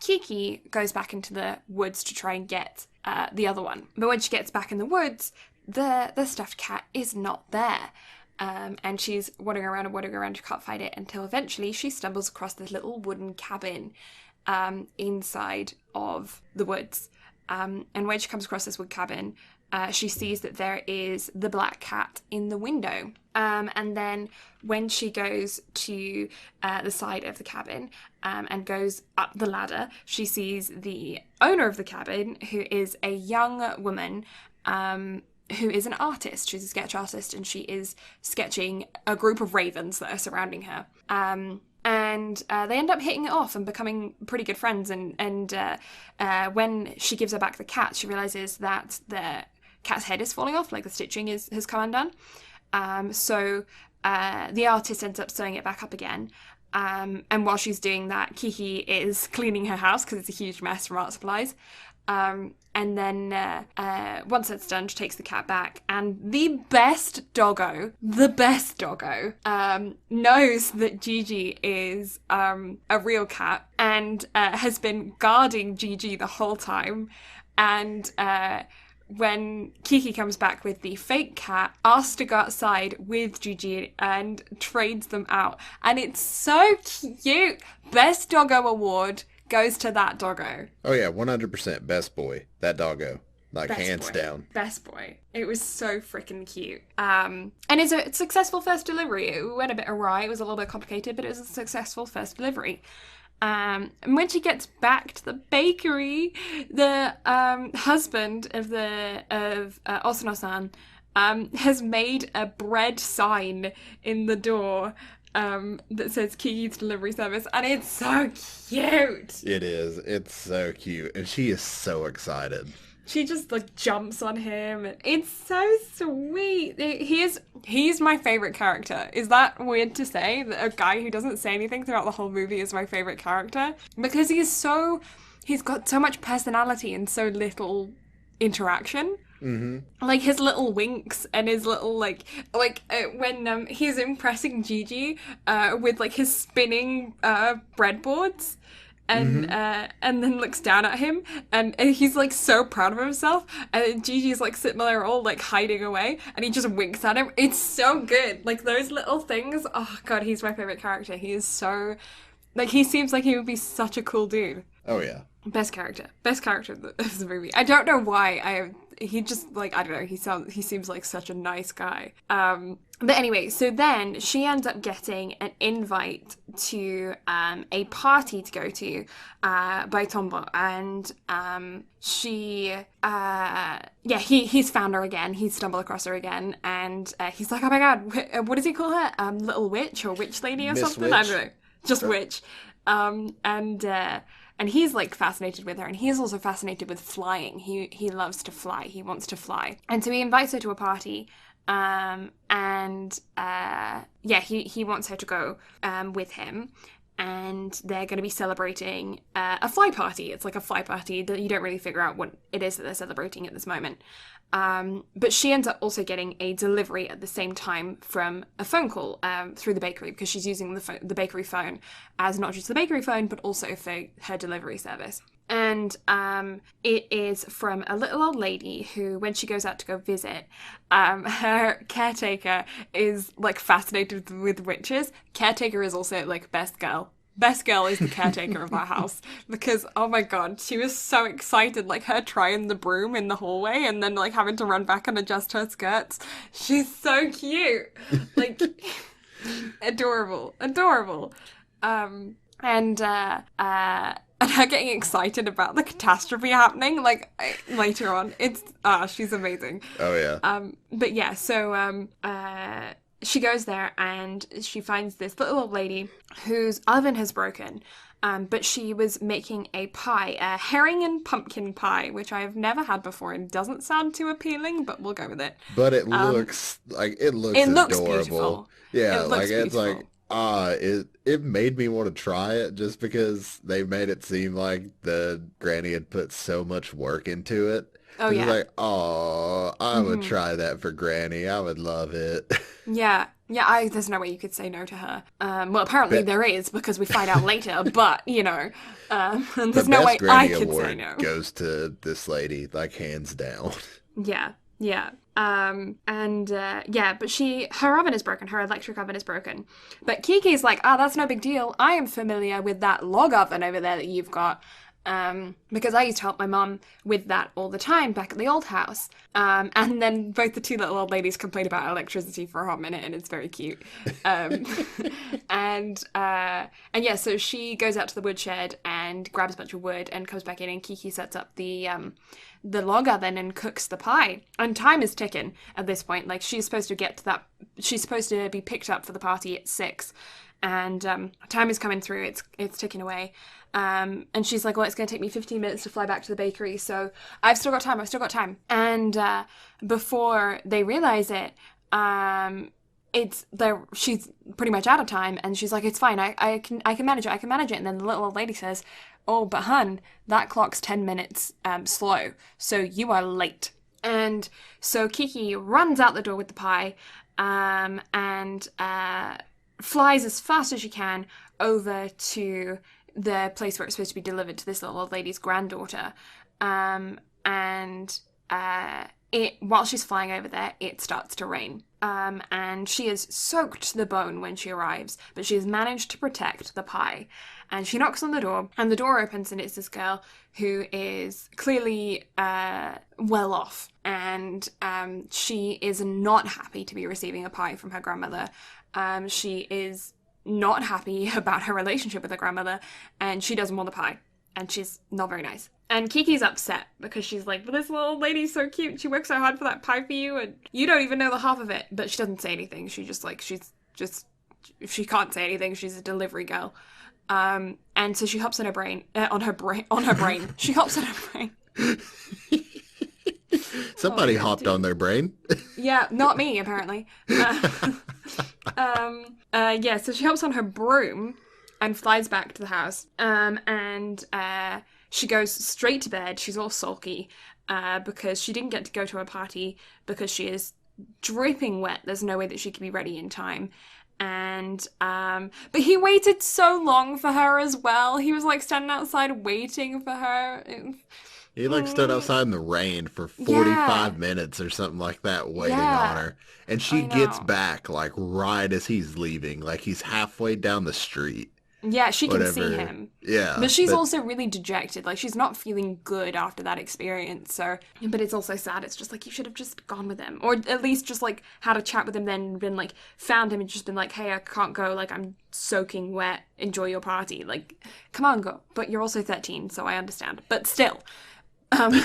Kiki goes back into the woods to try and get the other one. But when she gets back in the woods, the stuffed cat is not there. And she's wandering around, she can't find it until eventually she stumbles across this little wooden cabin inside of the woods. And when she comes across this wood cabin, she sees that there is the black cat in the window. And then when she goes to the side of the cabin and goes up the ladder, she sees the owner of the cabin, who is a young woman who is an artist. She's a sketch artist, and she is sketching a group of ravens that are surrounding her. And they end up hitting it off and becoming pretty good friends. And when she gives her back the cat, she realizes that the cat's head is falling off, like the stitching has come undone. So the artist ends up sewing it back up again. And while she's doing that, Kiki is cleaning her house because it's a huge mess from art supplies. And then once that's done, she takes the cat back, and the best doggo knows that Gigi is a real cat and has been guarding Gigi the whole time. And when Kiki comes back with the fake cat, asks to go outside with Gigi and trades them out. And it's so cute. Best doggo award goes to that doggo. Oh yeah, 100% best boy. That doggo. Like, best hands boy. down. Best boy. It was so freaking cute. And it's a successful first delivery. It went a bit awry. It was a little bit complicated, but it was a successful first delivery. And when she gets back to the bakery, the husband of Osano-san has made a bread sign in the door that says Kiki's delivery service, and it's so cute. It is. It's so cute. And she is so excited. She just like jumps on him. It's so sweet. He's my favorite character. Is that weird to say that a guy who doesn't say anything throughout the whole movie is my favorite character? Because he's got so much personality and so little interaction. Mm-hmm. Like his little winks and his little when he's impressing Gigi with like his spinning breadboards. And then looks down at him, and he's like so proud of himself, and Gigi's like sitting there all like hiding away, and he just winks at him. It's so good, like those little things. Oh god, he's my favorite character. He is so, like, he seems like he would be such a cool dude. Oh yeah. Best character of the movie. I don't know why he just, like, I don't know, he seems like such a nice guy. But anyway, so then she ends up getting an invite to a party to go to by Tombo, and he's found her again. He's stumbled across her again, and he's like, oh my god, what does he call her? Little witch or witch lady or Miss something? Witch. I don't know, just witch. And he's like fascinated with her, and he's also fascinated with flying. He loves to fly. He wants to fly, and so he invites her to a party. He wants her to go with him, and they're going to be celebrating a fly party. It's like a fly party that you don't really figure out what it is that they're celebrating at this moment. But she ends up also getting a delivery at the same time from a phone call through the bakery, because she's using the bakery phone as not just the bakery phone, but also for her delivery service. And it is from a little old lady who, when she goes out to go visit, her caretaker is like fascinated with witches. Caretaker is also like best girl. Best girl is the caretaker of our house, because, oh my god, she was so excited, like her trying the broom in the hallway and then like having to run back and adjust her skirts. She's so cute. Like, adorable. And her getting excited about the catastrophe happening, like, later on. She's amazing. Oh yeah. But yeah, so she goes there and she finds this little old lady whose oven has broken, but she was making a pie, a herring and pumpkin pie, which I have never had before and doesn't sound too appealing, but we'll go with it. But it looks adorable. Beautiful. Yeah, it looks it's beautiful. like it made me want to try it, just because they made it seem like the granny had put so much work into it. Oh It's yeah. like, oh, I would try that for Granny. I would love it. Yeah, there's no way you could say no to her. Well, apparently But there is, because we find out later, but, the there's no way best I Granny could say award no. goes to this lady, like hands down. Yeah. But her oven is broken, her electric oven is broken. But Kiki's like, that's no big deal. I am familiar with that log oven over there that you've got. Because I used to help my mum with that all the time back at the old house. And then both the two little old ladies complain about electricity for a hot minute, and it's very cute. So she goes out to the woodshed and grabs a bunch of wood and comes back in, and Kiki sets up the log oven and cooks the pie. And time is ticking at this point. Like, she's supposed to be picked up for the party at 6. And time is coming through. It's ticking away. And she's like, well, it's going to take me 15 minutes to fly back to the bakery, so I've still got time. And before they realize it, she's pretty much out of time, and she's like, it's fine, I can manage it. And then the little old lady says, oh, but hun, that clock's 10 minutes slow, so you are late. And so Kiki runs out the door with the pie, and flies as fast as she can over to the place where it's supposed to be delivered to this little old lady's granddaughter. While she's flying over there, it starts to rain. And she is soaked to the bone when she arrives, but she has managed to protect the pie. And she knocks on the door, and the door opens, and it's this girl who is clearly well off. And she is not happy to be receiving a pie from her grandmother. She is not happy about her relationship with her grandmother, and she doesn't want the pie, and she's not very nice. And Kiki's upset because she's like, well, this little old lady's so cute, she worked so hard for that pie for you, and you don't even know the half of it. But she doesn't say anything. She can't say anything. She's a delivery girl. And so she hops on her brain. She hops on her brain. Somebody hopped on their brain. Yeah, not me, apparently. Yeah, so she hops on her broom and flies back to the house. And she goes straight to bed. She's all sulky because she didn't get to go to her party because she is dripping wet. There's no way that she could be ready in time. And but he waited so long for her as well. He was like standing outside waiting for her. He like stood outside in the rain for 45 minutes or something like that waiting on her. And she gets back like right as he's leaving. Like he's halfway down the street. Yeah, she can see him. Yeah. But she's also really dejected. Like, she's not feeling good after that experience. So, but it's also sad. It's just like, you should have just gone with him. Or at least just, like, had a chat with him, then been, like, found him and just been like, hey, I can't go. Like, I'm soaking wet. Enjoy your party. Like, come on, go. But you're also 13, so I understand. But still. There's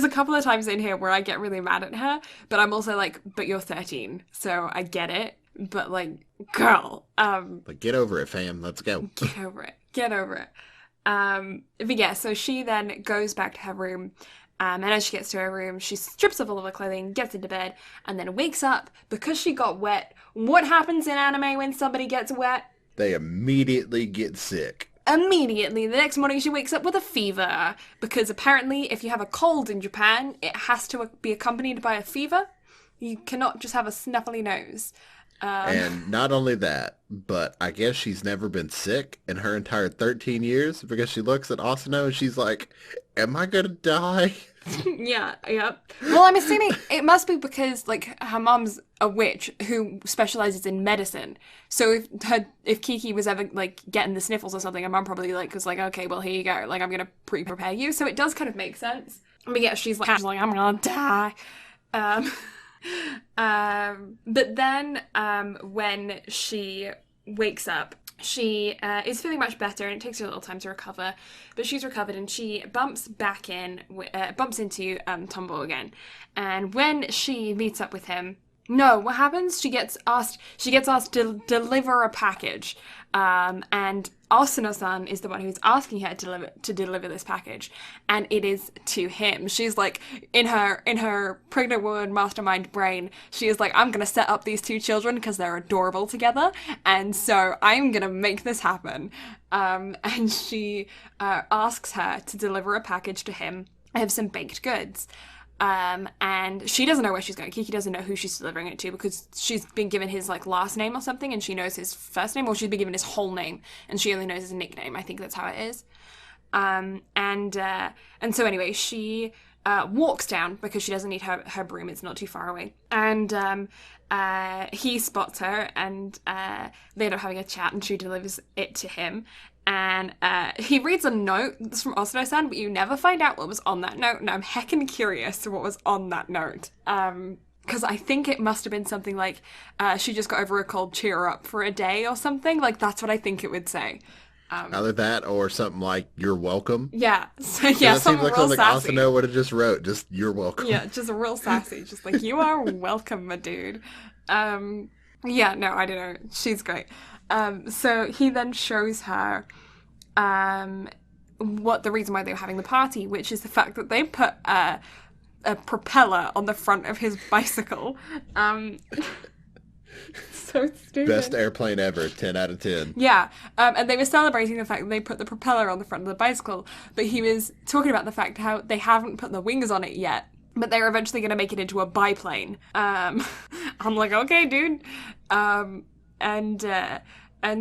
a couple of times in here where I get really mad at her. But I'm also like, but you're 13. So I get it. But, like, girl, like, get over it, fam. Let's go. Get over it. Get over it. But yeah, so she then goes back to her room, and as she gets to her room, she strips off all of her clothing, gets into bed, and then wakes up because she got wet. What happens in anime when somebody gets wet? They immediately get sick. Immediately. The next morning she wakes up with a fever, because apparently if you have a cold in Japan, it has to be accompanied by a fever. You cannot just have a snuffly nose. And not only that, but I guess she's never been sick in her entire 13 years because she looks at Asano and she's like, am I gonna die? Yeah. Well, I'm assuming it must be because, like, her mom's a witch who specializes in medicine. So if Kiki was ever, like, getting the sniffles or something, her mom probably, like, was like, okay, well, here you go. Like, I'm gonna pre-prepare you. So it does kind of make sense. But yeah, she's like, I'm gonna die. But then when she wakes up, she is feeling much better, and it takes her a little time to recover. But she's recovered, and she bumps into Tombo again. And when she meets up with him, no, what happens? She gets asked to deliver a package, and Asano-san is the one who's asking her to deliver this package, and it is to him. She's like, in her pregnant woman mastermind brain, she is like, I'm gonna set up these two children because they're adorable together, and so I'm gonna make this happen. And she asks her to deliver a package to him of some baked goods. And she doesn't know where she's going. Kiki doesn't know who she's delivering it to because she's been given his, like, last name or something, and she knows his first name, or she's been given his whole name and she only knows his nickname. I think that's how it is. And so anyway, she walks down because she doesn't need her broom. It's not too far away. And he spots her, and they end up having a chat, and she delivers it to him. And he reads a note that's from Asano-san, but you never find out what was on that note. And I'm heckin' curious what was on that note. Because I think it must have been something like, she just got over a cold, cheer up for a day or something. Like, that's what I think it would say. Either that or something like, you're welcome. Yeah. So, yeah, something like real something sassy. Asano would have just wrote, just, you're welcome. Yeah, just real sassy. Just like, you are welcome, my dude. Yeah, no, I don't know. She's great. So he then shows her what the reason why they were having the party, which is the fact that they put a propeller on the front of his bicycle. So stupid. Best airplane ever, 10 out of 10. Yeah, and they were celebrating the fact that they put the propeller on the front of the bicycle, but he was talking about the fact how they haven't put the wings on it yet, but they're eventually going to make it into a biplane. I'm like, okay, dude. And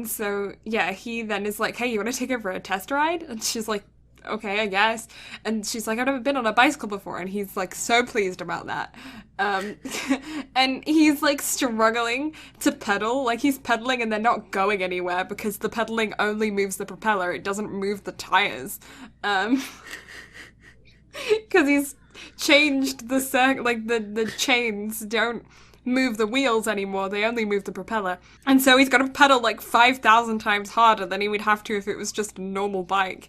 so, yeah, he then is like, hey, you want to take her for a test ride? And she's like, okay, I guess. And she's like, I've never been on a bicycle before. And he's like, so pleased about that. And he's like struggling to pedal. Like, he's pedaling and they're not going anywhere because the pedaling only moves the propeller. It doesn't move the tires. Because he's changed the the chains don't move the wheels anymore, they only move the propeller. And so he's got to pedal like 5,000 times harder than he would have to if it was just a normal bike.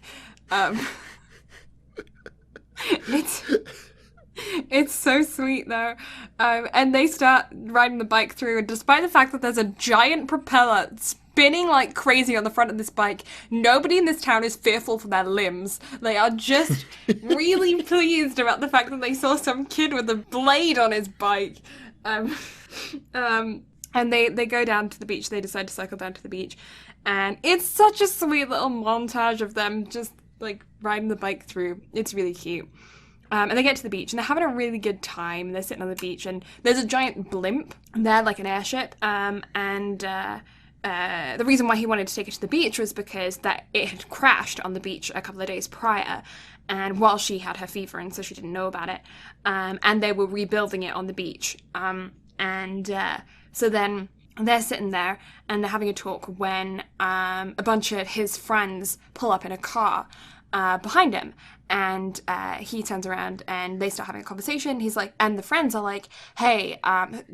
It's so sweet though. And they start riding the bike through, and despite the fact that there's a giant propeller spinning like crazy on the front of this bike. Nobody in this town is fearful for their limbs. They are just really pleased about the fact that they saw some kid with a blade on his bike. And they go down to the beach. They decide to cycle down to the beach. And it's such a sweet little montage of them just, like, riding the bike through. It's really cute. And they get to the beach, and they're having a really good time. They're sitting on the beach, and there's a giant blimp there, like an airship. The reason why he wanted to take it to the beach was because that it had crashed on the beach a couple of days prior, and while she had her fever, and so she didn't know about it. And they were rebuilding it on the beach. So then they're sitting there, and they're having a talk when a bunch of his friends pull up in a car behind him. And he turns around and they start having a conversation. He's like, and the friends are like, hey,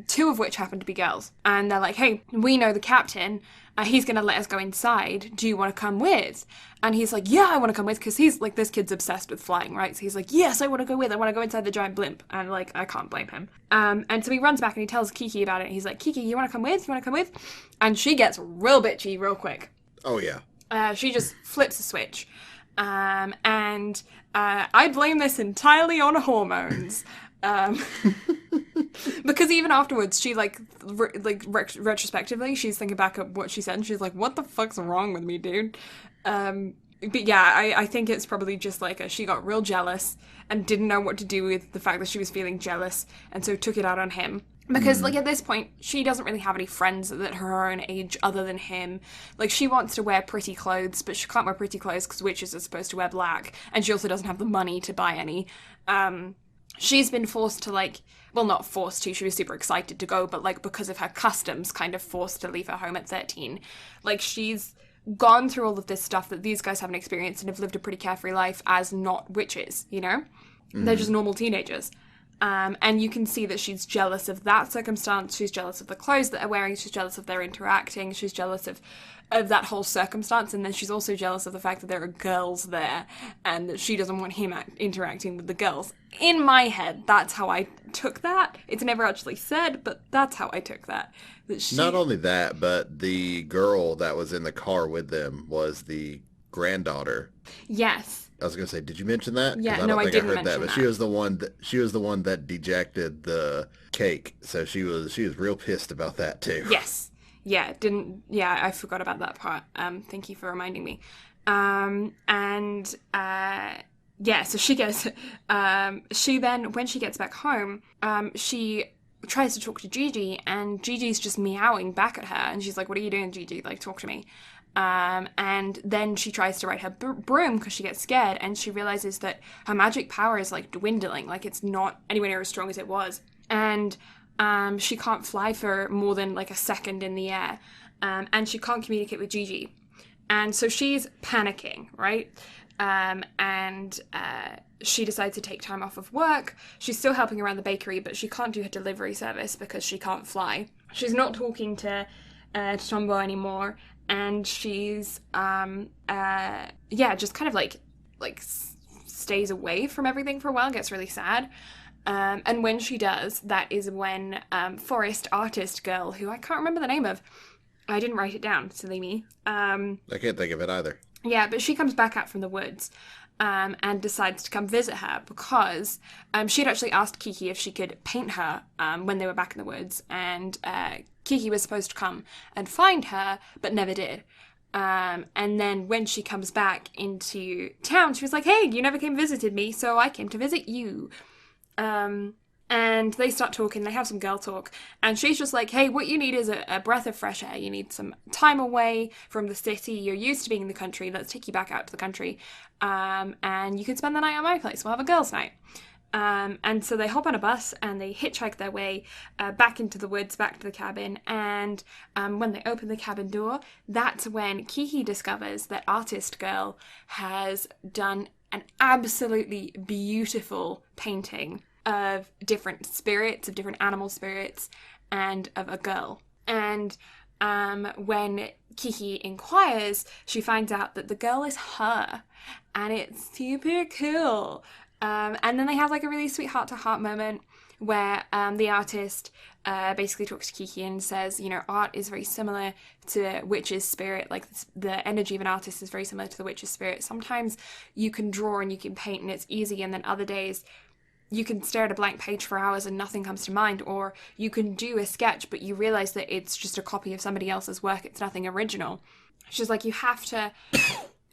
two of which happen to be girls. And they're like, hey, we know the captain. He's going to let us go inside. Do you want to come with? And he's like, yeah, I want to come with, because he's like, this kid's obsessed with flying, right? So he's like, yes, I want to go with. I want to go inside the giant blimp. And like, I can't blame him. And so he runs back and he tells Kiki about it. He's like, Kiki, you want to come with? You want to come with? And she gets real bitchy real quick. Oh, yeah. She just flips a switch. I blame this entirely on hormones. Because even afterwards, she retrospectively, she's thinking back at what she said, and she's like, "What the fuck's wrong with me, dude?" But yeah, I think it's probably just like she got real jealous and didn't know what to do with the fact that she was feeling jealous, and so took it out on him. Because, like, at this point, she doesn't really have any friends that are her own age other than him. Like, she wants to wear pretty clothes, but she can't wear pretty clothes because witches are supposed to wear black, and she also doesn't have the money to buy any. She's been forced to, like, well, not forced to, she was super excited to go, but, like, because of her customs, kind of forced to leave her home at 13. Like, she's gone through all of this stuff that these guys haven't experienced and have lived a pretty carefree life as not witches, you know? They're just normal teenagers. And you can see that she's jealous of that circumstance. She's jealous of the clothes that they're wearing. She's jealous of their interacting. She's jealous of that whole circumstance. And then she's also jealous of the fact that there are girls there and that she doesn't want him interacting with the girls. In my head, that's how I took that. It's never actually said, but that's how I took that. Not only that, but the girl that was in the car with them was the granddaughter. Yes. I was gonna say, did you mention that? Yeah, no, I didn't mention that. But she was the one that dejected the cake, so she was real pissed about that too. Yes, yeah, I forgot about that part. Thank you for reminding me. So she gets, she then, when she gets back home, she tries to talk to Gigi, and Gigi's just meowing back at her, and she's like, "What are you doing, Gigi? Like, talk to me." And then she tries to ride her broom because she gets scared, and she realizes that her magic power is like dwindling, like it's not anywhere near as strong as it was, and she can't fly for more than like a second in the air, and she can't communicate with Gigi, and so she's panicking, right? She decides to take time off of work. She's still helping around the bakery, but she can't do her delivery service because she can't fly. She's not talking to Tombo anymore. And she's, just kind of like stays away from everything for a while, gets really sad. And when she does, that is when forest artist girl, who I can't remember the name of, I didn't write it down, silly me. I can't think of it either. Yeah, but she comes back out from the woods and decides to come visit her because she had actually asked Kiki if she could paint her when they were back in the woods, and Kiki was supposed to come and find her, but never did. And then when she comes back into town, she was like, "Hey, you never came and visited me, so I came to visit you." And they start talking, they have some girl talk, and she's just like, "Hey, what you need is a breath of fresh air. You need some time away from the city. You're used to being in the country. Let's take you back out to the country. And you can spend the night at my place. We'll have a girls' night." And so they hop on a bus and they hitchhike their way back into the woods, back to the cabin. And when they open the cabin door, that's when Kiki discovers that Artist Girl has done an absolutely beautiful painting of different spirits, of different animal spirits, and of a girl. And when Kiki inquires, she finds out that the girl is her. And it's super cool. And then they have like a really sweet heart-to-heart moment where the artist basically talks to Kiki and says, you know, art is very similar to witch's spirit. Like the energy of an artist is very similar to the witch's spirit. Sometimes you can draw and you can paint and it's easy, and then other days you can stare at a blank page for hours and nothing comes to mind, or you can do a sketch but you realize that it's just a copy of somebody else's work, it's nothing original. She's like, you have to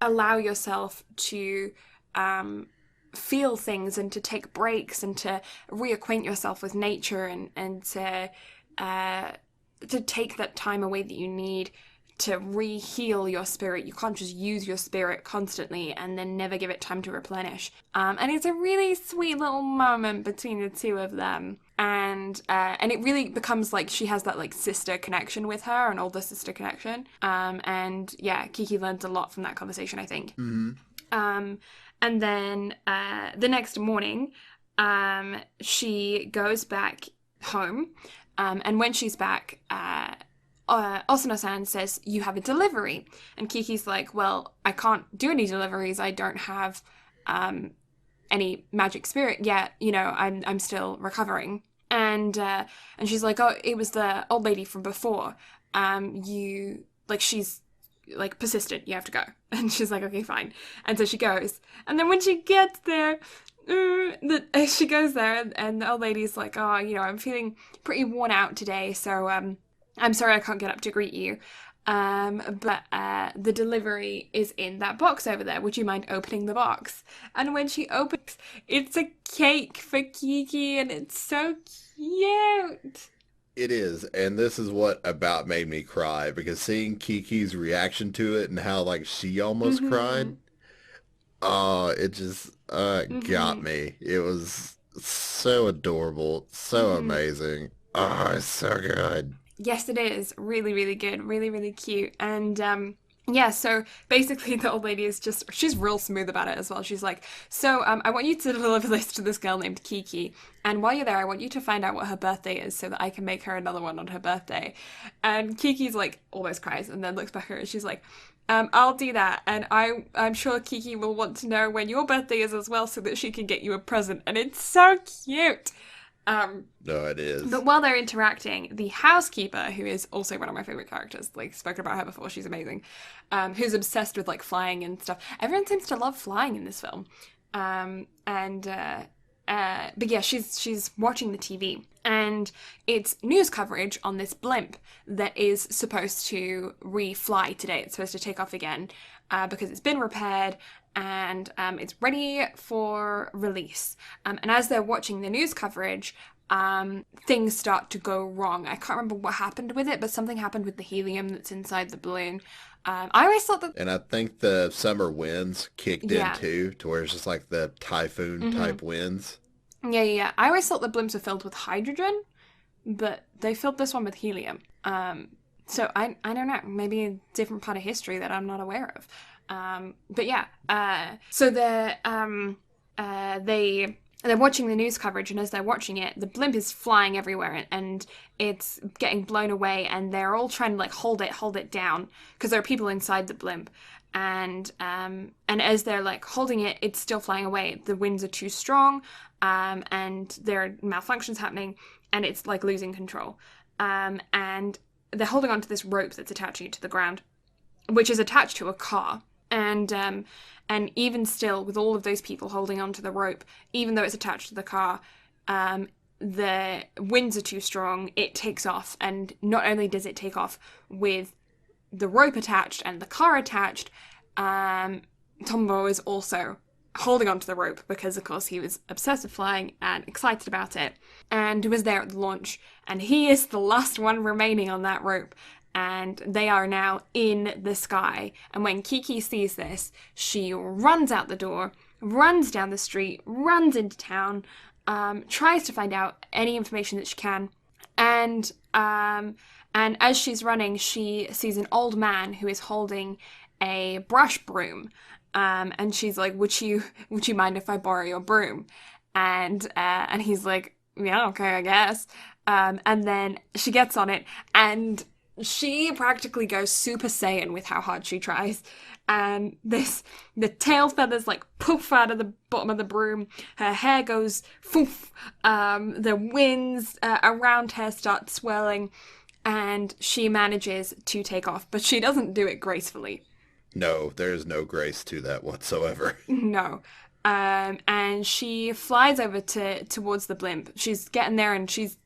allow yourself to feel things and to take breaks and to reacquaint yourself with nature, and to take that time away that you need to re-heal your spirit. You can't just use your spirit constantly and then never give it time to replenish. And it's a really sweet little moment between the two of them. And it really becomes like she has that like sister connection with her, an older sister connection. And yeah, Kiki learns a lot from that conversation, I think. Mm-hmm. And then the next morning, she goes back home. And when she's back, Osano-san says, you have a delivery. And Kiki's like, well, I can't do any deliveries. I don't have any magic spirit yet. You know, I'm still recovering. And she's like, oh, it was the old lady from before. She's like persistent, you have to go. And she's like, okay, fine. And so she goes. And then when she gets there, she goes there and the old lady's like, oh, you know, I'm feeling pretty worn out today, so I'm sorry I can't get up to greet you. But the delivery is in that box over there. Would you mind opening the box? And when she opens, it's a cake for Kiki, and it's so cute. It is, and this is what about made me cry, because seeing Kiki's reaction to it and how like she almost cried, it just got me. It was so adorable, so amazing. Oh, it's so good. Yes, it is. Really, really good. Really, really cute. And yeah, so basically the old lady is just, she's real smooth about it as well. She's like, so I want you to deliver this to this girl named Kiki. And while you're there, I want you to find out what her birthday is so that I can make her another one on her birthday. And Kiki's like, almost cries and then looks back at her and she's like, I'll do that. And I'm sure Kiki will want to know when your birthday is as well so that she can get you a present. And it's so cute. No, it is. But while they're interacting, the housekeeper, who is also one of my favorite characters, like spoken about her before, she's amazing, who's obsessed with like flying and stuff. Everyone seems to love flying in this film. But yeah, she's watching the TV, and it's news coverage on this blimp that is supposed to re-fly today. It's supposed to take off again because it's been repaired and it's ready for release. And as they're watching the news coverage, things start to go wrong. I can't remember what happened with it, but something happened with the helium that's inside the balloon. I always thought that... And I think the summer winds kicked in too, to where it's just like the typhoon type winds. Yeah. I always thought the blimps were filled with hydrogen, but they filled this one with helium. So I don't know, maybe a different part of history that I'm not aware of. But yeah, so they're watching the news coverage, and as they're watching it, the blimp is flying everywhere, and it's getting blown away, and they're all trying to like hold it down because there are people inside the blimp, and as they're like holding it, it's still flying away. The winds are too strong, and there are malfunctions happening, and it's like losing control, and they're holding onto this rope that's attaching it to the ground, which is attached to a car. And even still, with all of those people holding onto the rope, even though it's attached to the car, the winds are too strong, it takes off. And not only does it take off with the rope attached and the car attached, Tombo is also holding onto the rope because, of course, he was obsessed with flying and excited about it and was there at the launch. And he is the last one remaining on that rope. And they are now in the sky. And when Kiki sees this, she runs out the door, runs down the street, runs into town, tries to find out any information that she can. And as she's running, she sees an old man who is holding a brush broom. And she's like, would you mind if I borrow your broom? And he's like, yeah, okay, I guess. And then she gets on it, and she practically goes Super Saiyan with how hard she tries. And the tail feathers like poof out of the bottom of the broom. Her hair goes poof. The winds around her start swirling, and she manages to take off, but she doesn't do it gracefully. No, there's no grace to that whatsoever. No. And she flies over towards the blimp. She's getting there and she's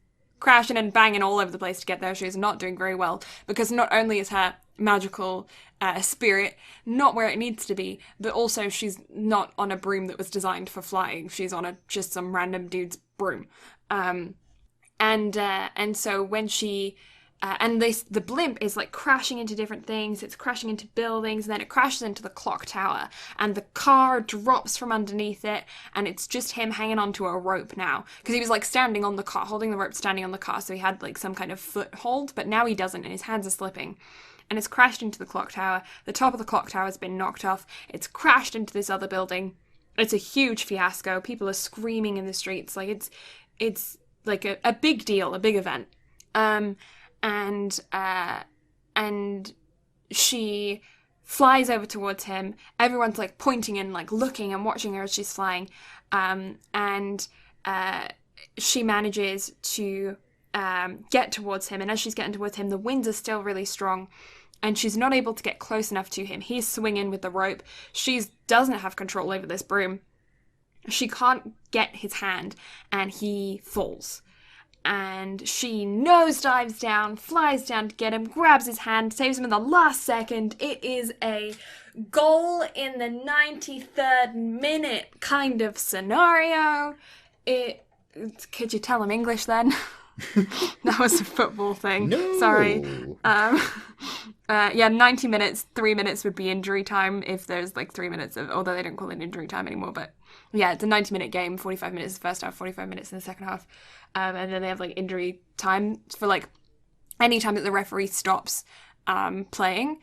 crashing and banging all over the place to get there. She's not doing very well because not only is her magical spirit not where it needs to be, but also she's not on a broom that was designed for flying. She's on just some random dude's broom. And so when she the blimp is like crashing into different things. It's crashing into buildings, and then it crashes into the clock tower, and the car drops from underneath it, and it's just him hanging onto a rope now, because he was like standing on the car, holding the rope, standing on the car, so he had like some kind of foothold, but now he doesn't, and his hands are slipping. And it's crashed into the clock tower. The top of the clock tower has been knocked off. It's crashed into this other building. It's a huge fiasco. People are screaming in the streets. Like it's like a big deal, a big event. And she flies over towards him. Everyone's like pointing and like looking and watching her as she's flying. And she manages to get towards him. And as she's getting towards him, the winds are still really strong. And she's not able to get close enough to him. He's swinging with the rope. She doesn't have control over this broom. She can't get his hand, and he falls. And she nosedives down, flies down to get him, grabs his hand, saves him in the last second. It is a goal in the 93rd minute kind of scenario. Could you tell him English then? That was a football thing. No. Sorry. 90 minutes, 3 minutes would be injury time if there's like 3 minutes of, although they don't call it injury time anymore, but yeah, it's a 90-minute game, 45 minutes in the first half, 45 minutes in the second half. And then they have like injury time for like any time that the referee stops playing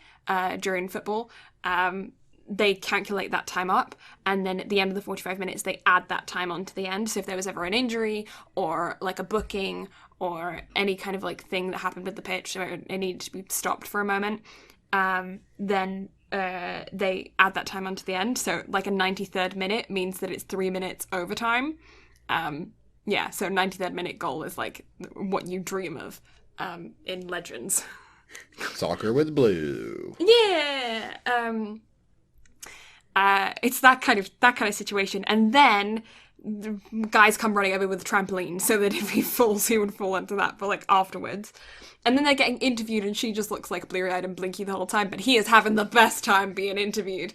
during football. They calculate that time up, and then at the end of the 45 minutes, they add that time on to the end. So if there was ever an injury or like a booking or any kind of like thing that happened with the pitch, so it needed to be stopped for a moment, then they add that time onto the end. So like a 93rd minute means that it's 3 minutes overtime. So 93rd minute goal is like what you dream of in Legends. Soccer with blue. Yeah. It's that kind of situation, and then the guys come running over with a trampoline so that if he falls, he would fall into that, but like afterwards. And then they're getting interviewed, and she just looks like bleary-eyed and blinky the whole time, but he is having the best time being interviewed.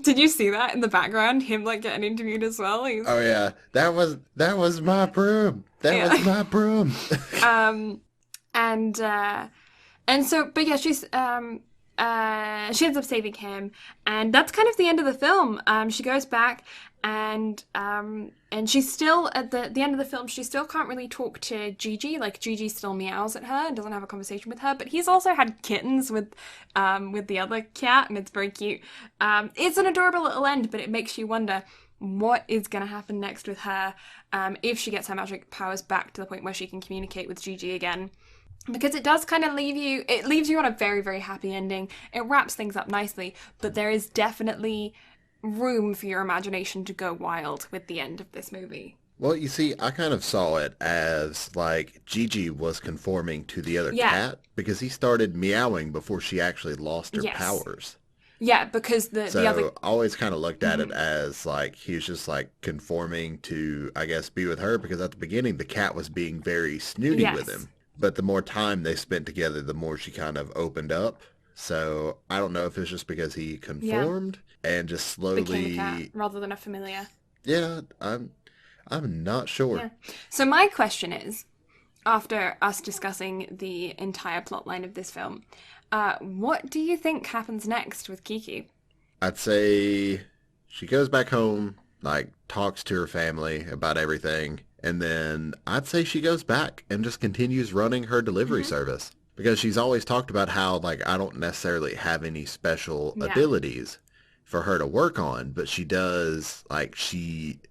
Did you see that in the background? Him like getting interviewed as well? Oh yeah, that was my broom. That was my broom. And so, but yeah, she ends up saving him, and that's kind of the end of the film. She goes back, and she's still at the end of the film. She still can't really talk to Gigi. Like Gigi still meows at her and doesn't have a conversation with her. But he's also had kittens with the other cat, and it's very cute. It's an adorable little end, but it makes you wonder what is going to happen next with her if she gets her magic powers back to the point where she can communicate with Gigi again. Because it does kind of leaves you on a very, very happy ending. It wraps things up nicely, but there is definitely room for your imagination to go wild with the end of this movie. Well, you see, I kind of saw it as like Gigi was conforming to the other cat because he started meowing before she actually lost her powers. Yeah, because the other... I always kind of looked at it as like he was just like conforming to, I guess, be with her, because at the beginning the cat was being very snooty with him. But the more time they spent together, the more she kind of opened up. So I don't know if it's just because he conformed and just slowly became a cat rather than a familiar. Yeah, I'm not sure. Yeah. So my question is, after us discussing the entire plotline of this film, what do you think happens next with Kiki? I'd say she goes back home, like talks to her family about everything. And then I'd say she goes back and just continues running her delivery service, because she's always talked about how, like, I don't necessarily have any special abilities for her to work on, but she does, like, she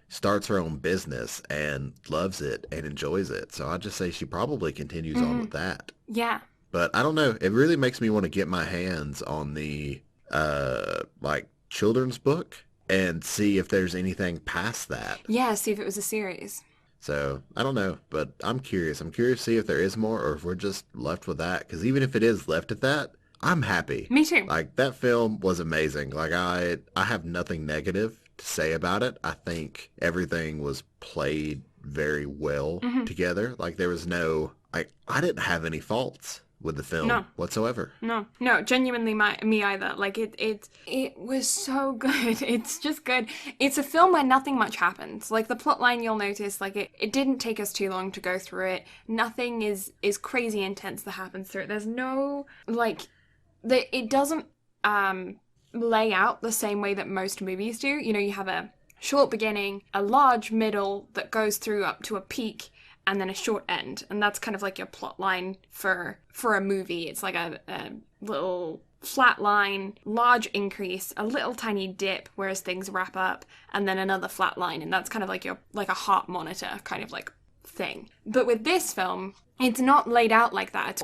starts her own business and loves it and enjoys it. So I'd just say she probably continues on with that. Yeah. But I don't know. It really makes me want to get my hands on the like children's book and see if there's anything past that. Yeah, see if it was a series. So I don't know, but I'm curious. I'm curious to see if there is more or if we're just left with that. Because even if it is left at that, I'm happy. Me too. Like that film was amazing. Like I have nothing negative to say about it. I think everything was played very well together. Like there was no, I didn't have any faults with the film whatsoever. No, genuinely me either. Like it was so good. It's just good. It's a film where nothing much happens. Like the plot line, you'll notice, like it didn't take us too long to go through it. Nothing is crazy intense that happens through it. There's no, like, it doesn't lay out the same way that most movies do. You know, you have a short beginning, a large middle that goes through up to a peak, and then a short end. And that's kind of like your plot line for a movie. It's like a little flat line, large increase, a little tiny dip whereas things wrap up, and then another flat line. And that's kind of like your, like a heart monitor kind of like thing. But with this film, it's not laid out like that.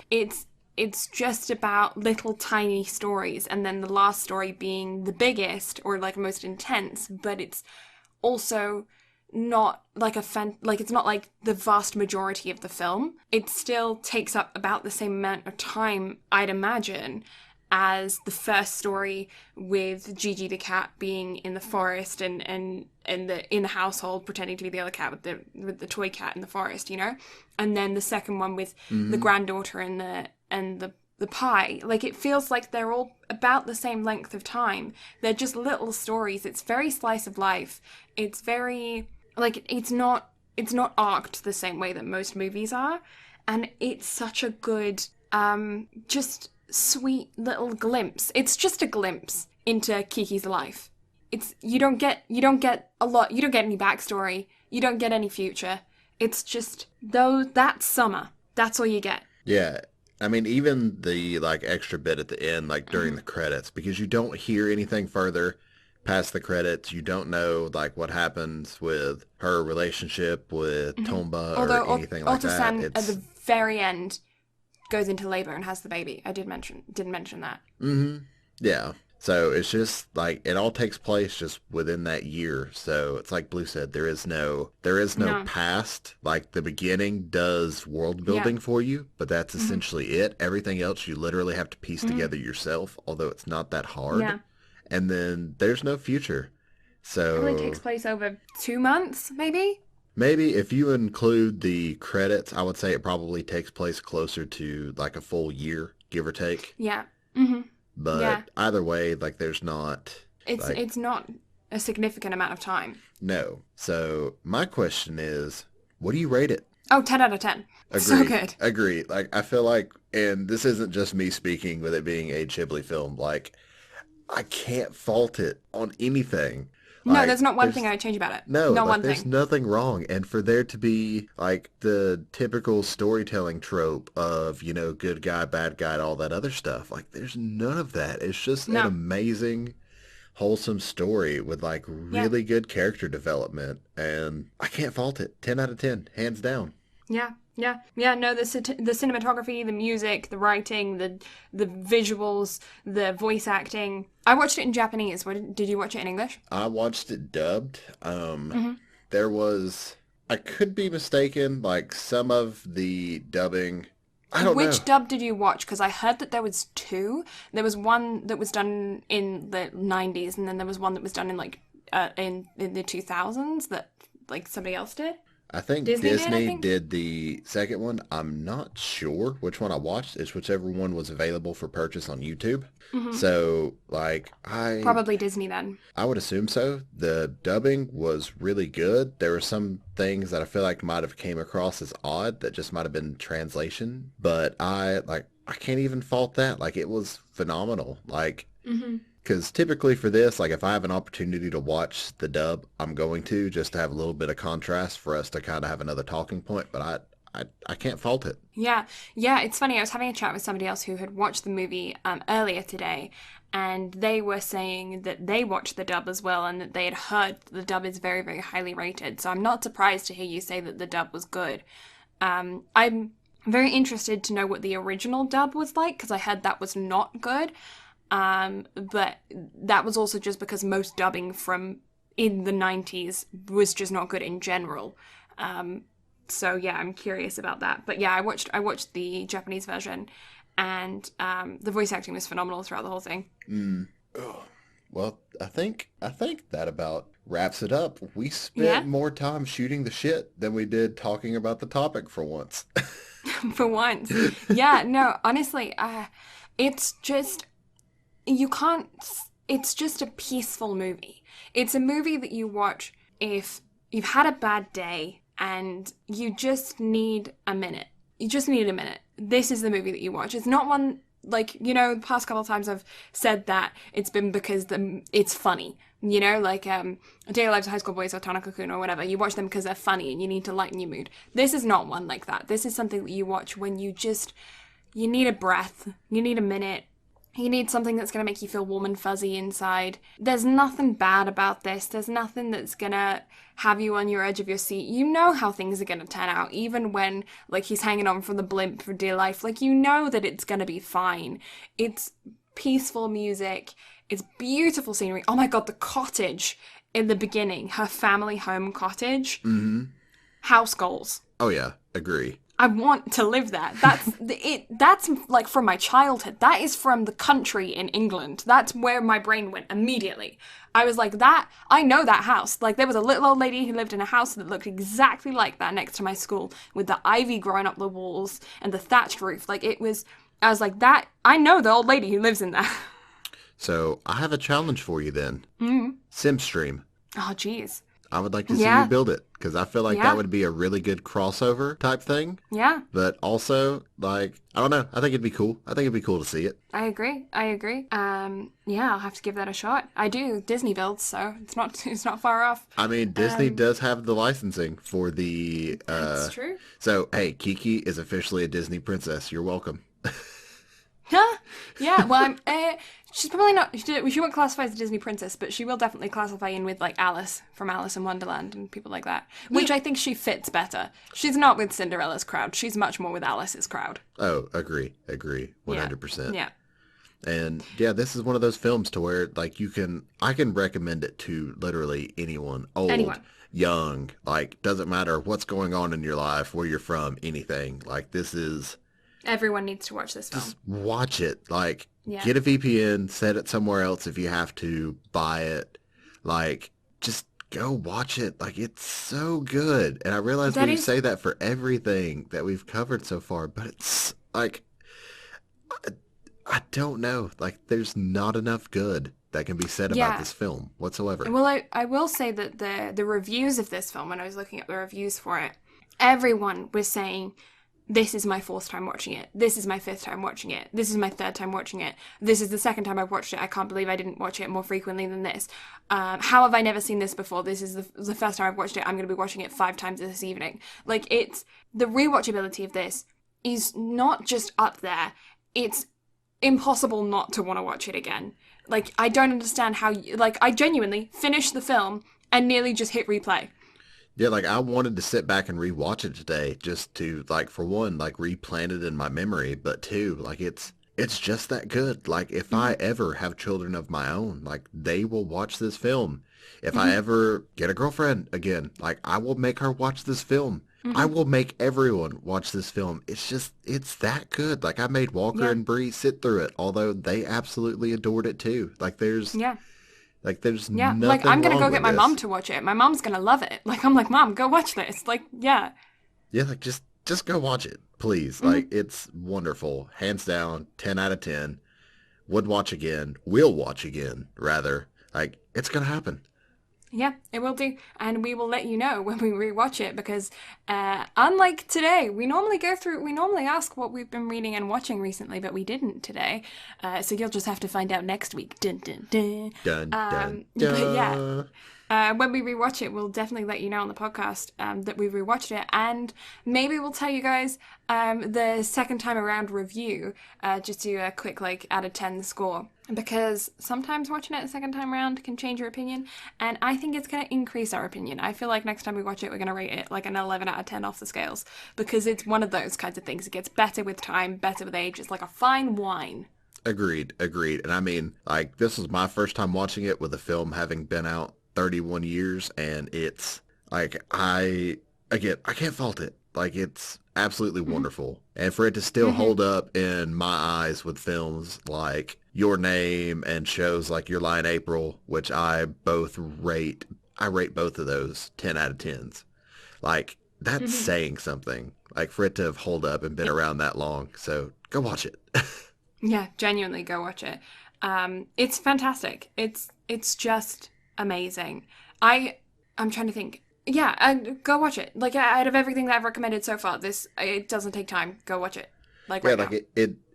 It's just about little tiny stories, and then the last story being the biggest or like most intense, but it's also not like it's not like the vast majority of the film. It still takes up about the same amount of time, I'd imagine, as the first story with Gigi the cat being in the forest and in the household pretending to be the other cat with the toy cat in the forest, you know? And then the second one with the granddaughter and the pie. Like, it feels like they're all about the same length of time. They're just little stories. It's very slice of life. It's very, like, it's not arced the same way that most movies are. And it's such a good, just sweet little glimpse. It's just a glimpse into Kiki's life. You don't get a lot. You don't get any backstory. You don't get any future. It's just that summer. That's all you get. Yeah. I mean, even the like extra bit at the end, like during the credits, because you don't hear anything further past the credits. You don't know like what happens with her relationship with Tomba or anything like that. Otosan at the very end goes into labor and has the baby. I didn't mention that. Yeah. So it's just like it all takes place just within that year. So it's like Blue said, there is no past. Like the beginning does world building for you, but that's essentially it. Everything else you literally have to piece together yourself, although it's not that hard. Yeah. And then there's no future. So it only takes place over 2 months, maybe? Maybe if you include the credits, I would say it probably takes place closer to like a full year, give or take. Yeah. But either way, like there's not... It's not a significant amount of time. No. So my question is, what do you rate it? Oh, 10 out of 10. Agreed. So good. Agreed. Like I feel like, and this isn't just me speaking with it being a Ghibli film, like I can't fault it on anything. No, like, there's not one thing I would change about it. No, not like, one there's thing. nothing wrong. And for there to be like the typical storytelling trope of, you know, good guy, bad guy, all that other stuff, like there's none of that. It's just an amazing, wholesome story with like really good character development. And I can't fault it. 10 out of 10, hands down. Yeah. No, the cinematography, the music, the writing, the visuals, the voice acting. I watched it in Japanese. Did you watch it in English? I watched it dubbed. There was, I could be mistaken, like some of the dubbing. I don't know. Which dub did you watch? Because I heard that there was two. There was one that was done in the 90s, and then there was one that was done in like in the 2000s that like somebody else did. I think Disney did the second one. I'm not sure which one I watched. It's whichever one was available for purchase on YouTube. So, like, Probably Disney then. I would assume so. The dubbing was really good. There were some things that I feel like might have came across as odd that just might have been translation. But I can't even fault that. Like, it was phenomenal. Like, because typically for this, like if I have an opportunity to watch the dub, I'm going to just have a little bit of contrast for us to kind of have another talking point. But I can't fault it. Yeah, it's funny. I was having a chat with somebody else who had watched the movie earlier today, and they were saying that they watched the dub as well, and that they had heard the dub is very, very highly rated. So I'm not surprised to hear you say that the dub was good. I'm very interested to know what the original dub was like, because I heard that was not good. But that was also just because most dubbing from in the 90s was just not good in general. So yeah, I'm curious about that. But yeah, I watched the Japanese version, and the voice acting was phenomenal throughout the whole thing. Oh, well, I think that about wraps it up. We spent more time shooting the shit than we did talking about the topic for once. For once. Yeah, no, honestly, it's just, you can't, it's just a peaceful movie. It's a movie that you watch if you've had a bad day and you just need a minute. You just need a minute. This is the movie that you watch. It's not one, like, you know, the past couple of times I've said that it's been because it's funny. You know, like A Day in the Lives of High School Boys or Tanaka-kun or whatever. You watch them because they're funny and you need to lighten your mood. This is not one like that. This is something that you watch when you need a breath. You need a minute. You need something that's going to make you feel warm and fuzzy inside. There's nothing bad about this. There's nothing that's going to have you on your edge of your seat. You know how things are going to turn out, even when, like, he's hanging on from the blimp for dear life. Like, you know that it's going to be fine. It's peaceful music. It's beautiful scenery. Oh my god, the cottage in the beginning. Her family home cottage. Mm-hmm. House goals. Oh yeah, agree. I want to live there. That's That's like from my childhood. That is from the country in England. That's where my brain went immediately. I was like, that, I know that house. Like, there was a little old lady who lived in a house that looked exactly like that next to my school, with the ivy growing up the walls and the thatched roof. Like, I was like, that, I know the old lady who lives in there. So I have a challenge for you then. Mm-hmm. SimStream. Oh, jeez. I would like to see you build it, because I feel like that would be a really good crossover type thing. Yeah. But also, like, I don't know. I think it'd be cool. I think it'd be cool to see it. I agree. Yeah, I'll have to give that a shot. I do Disney builds, so it's not far off. I mean, Disney does have the licensing for the... That's true. So, hey, Kiki is officially a Disney princess. You're welcome. Huh? Yeah, well, she's probably not, she won't classify as a Disney princess, but she will definitely classify in with, like, Alice from Alice in Wonderland and people like that, which I think she fits better. She's not with Cinderella's crowd. She's much more with Alice's crowd. Oh, agree. 100%. Yeah. And, yeah, this is one of those films to where, like, I can recommend it to literally anyone. Old, young, like, doesn't matter what's going on in your life, where you're from, anything. Like, this is... Everyone needs to watch this film. Just watch it. Like, get a VPN, set it somewhere else if you have to, buy it. Like, just go watch it. Like, it's so good. And I realize we say that for everything that we've covered so far, but it's, like, I don't know. Like, there's not enough good that can be said about this film whatsoever. Well, I will say that the reviews of this film, when I was looking at the reviews for it, everyone was saying... This is my fourth time watching it. This is my fifth time watching it. This is my third time watching it. This is the second time I've watched it. I can't believe I didn't watch it more frequently than this. How have I never seen this before? This is the first time I've watched it. I'm going to be watching it 5 times this evening. Like, it's... The rewatchability of this is not just up there. It's impossible not to want to watch it again. Like, I don't understand how... I genuinely finished the film and nearly just hit replay. Yeah, like, I wanted to sit back and rewatch it today just to, like, for one, like, replant it in my memory, but two, like, it's just that good. Like, if I ever have children of my own, like, they will watch this film. If I ever get a girlfriend again, like, I will make her watch this film. I will make everyone watch this film. It's that good. Like, I made Walker and Bree sit through it, although they absolutely adored it too. Like, there's... Yeah. Like, there's nothing like, I'm going to go get my mom to watch it. My mom's going to love it. Like, I'm like, Mom, go watch this. Like, yeah. Yeah, like, just go watch it, please. Like, it's wonderful. Hands down, 10 out of 10. Would watch again. Will watch again, rather. Like, it's going to happen. Yeah, it will do. And we will let you know when we rewatch it, because unlike today, we normally ask what we've been reading and watching recently, but we didn't today. So you'll just have to find out next week. Dun, dun, dun. Dun, dun, dun. But yeah. When we rewatch it, we'll definitely let you know on the podcast that we rewatched it, and maybe we'll tell you guys the second time around review. Just do a quick like out of 10 score, because sometimes watching it a second time around can change your opinion, and I think it's going to increase our opinion. I feel like next time we watch it, we're going to rate it like an 11 out of 10 off the scales, because it's one of those kinds of things. It gets better with time, better with age. It's like a fine wine. Agreed. And I mean, like, this was my first time watching it with the film having been out 31 years, and it's like I can't fault it. Like, it's absolutely wonderful. And for it to still hold up in my eyes with films like Your Name and shows like Your Lie in April, which I rate both of those 10 out of 10s. Like, that's saying something. Like, for it to have hold up and been around that long. So go watch it. Yeah, genuinely go watch it. It's fantastic. It's just amazing. I'm trying to think. Yeah, go watch it. Like, out of everything that I've recommended so far, it doesn't take time. Go watch it. Like, right now.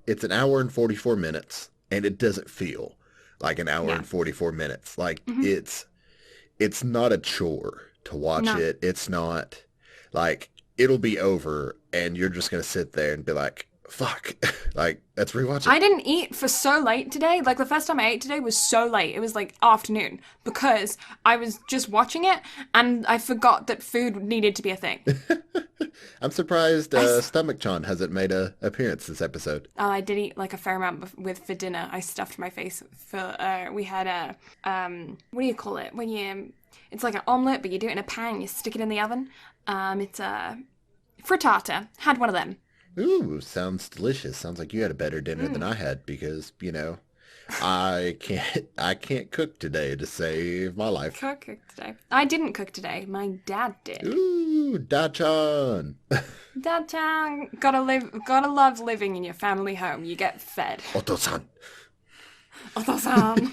It's an hour and 44 minutes, and it doesn't feel like an hour and 44 minutes. Like, it's not a chore to watch it. It's not like it'll be over and you're just going to sit there and be like, fuck, like, let's rewatch it. I didn't eat for so late today. Like, the first time I ate today was so late. It was like afternoon, because I was just watching it and I forgot that food needed to be a thing. I'm surprised Stomach Chan hasn't made an appearance this episode. Oh, I did eat like a fair amount for dinner. I stuffed my face for, we had a, what do you call it? It's like an omelette, but you do it in a pan, you stick it in the oven. It's a frittata. Had one of them. Ooh, sounds delicious. Sounds like you had a better dinner than I had, because, I can't cook today to save my life. Cook today. I didn't cook today. My dad did. Ooh, Da-chan. Dad-chan. Gotta love living in your family home. You get fed. Oto-san. Oto-san.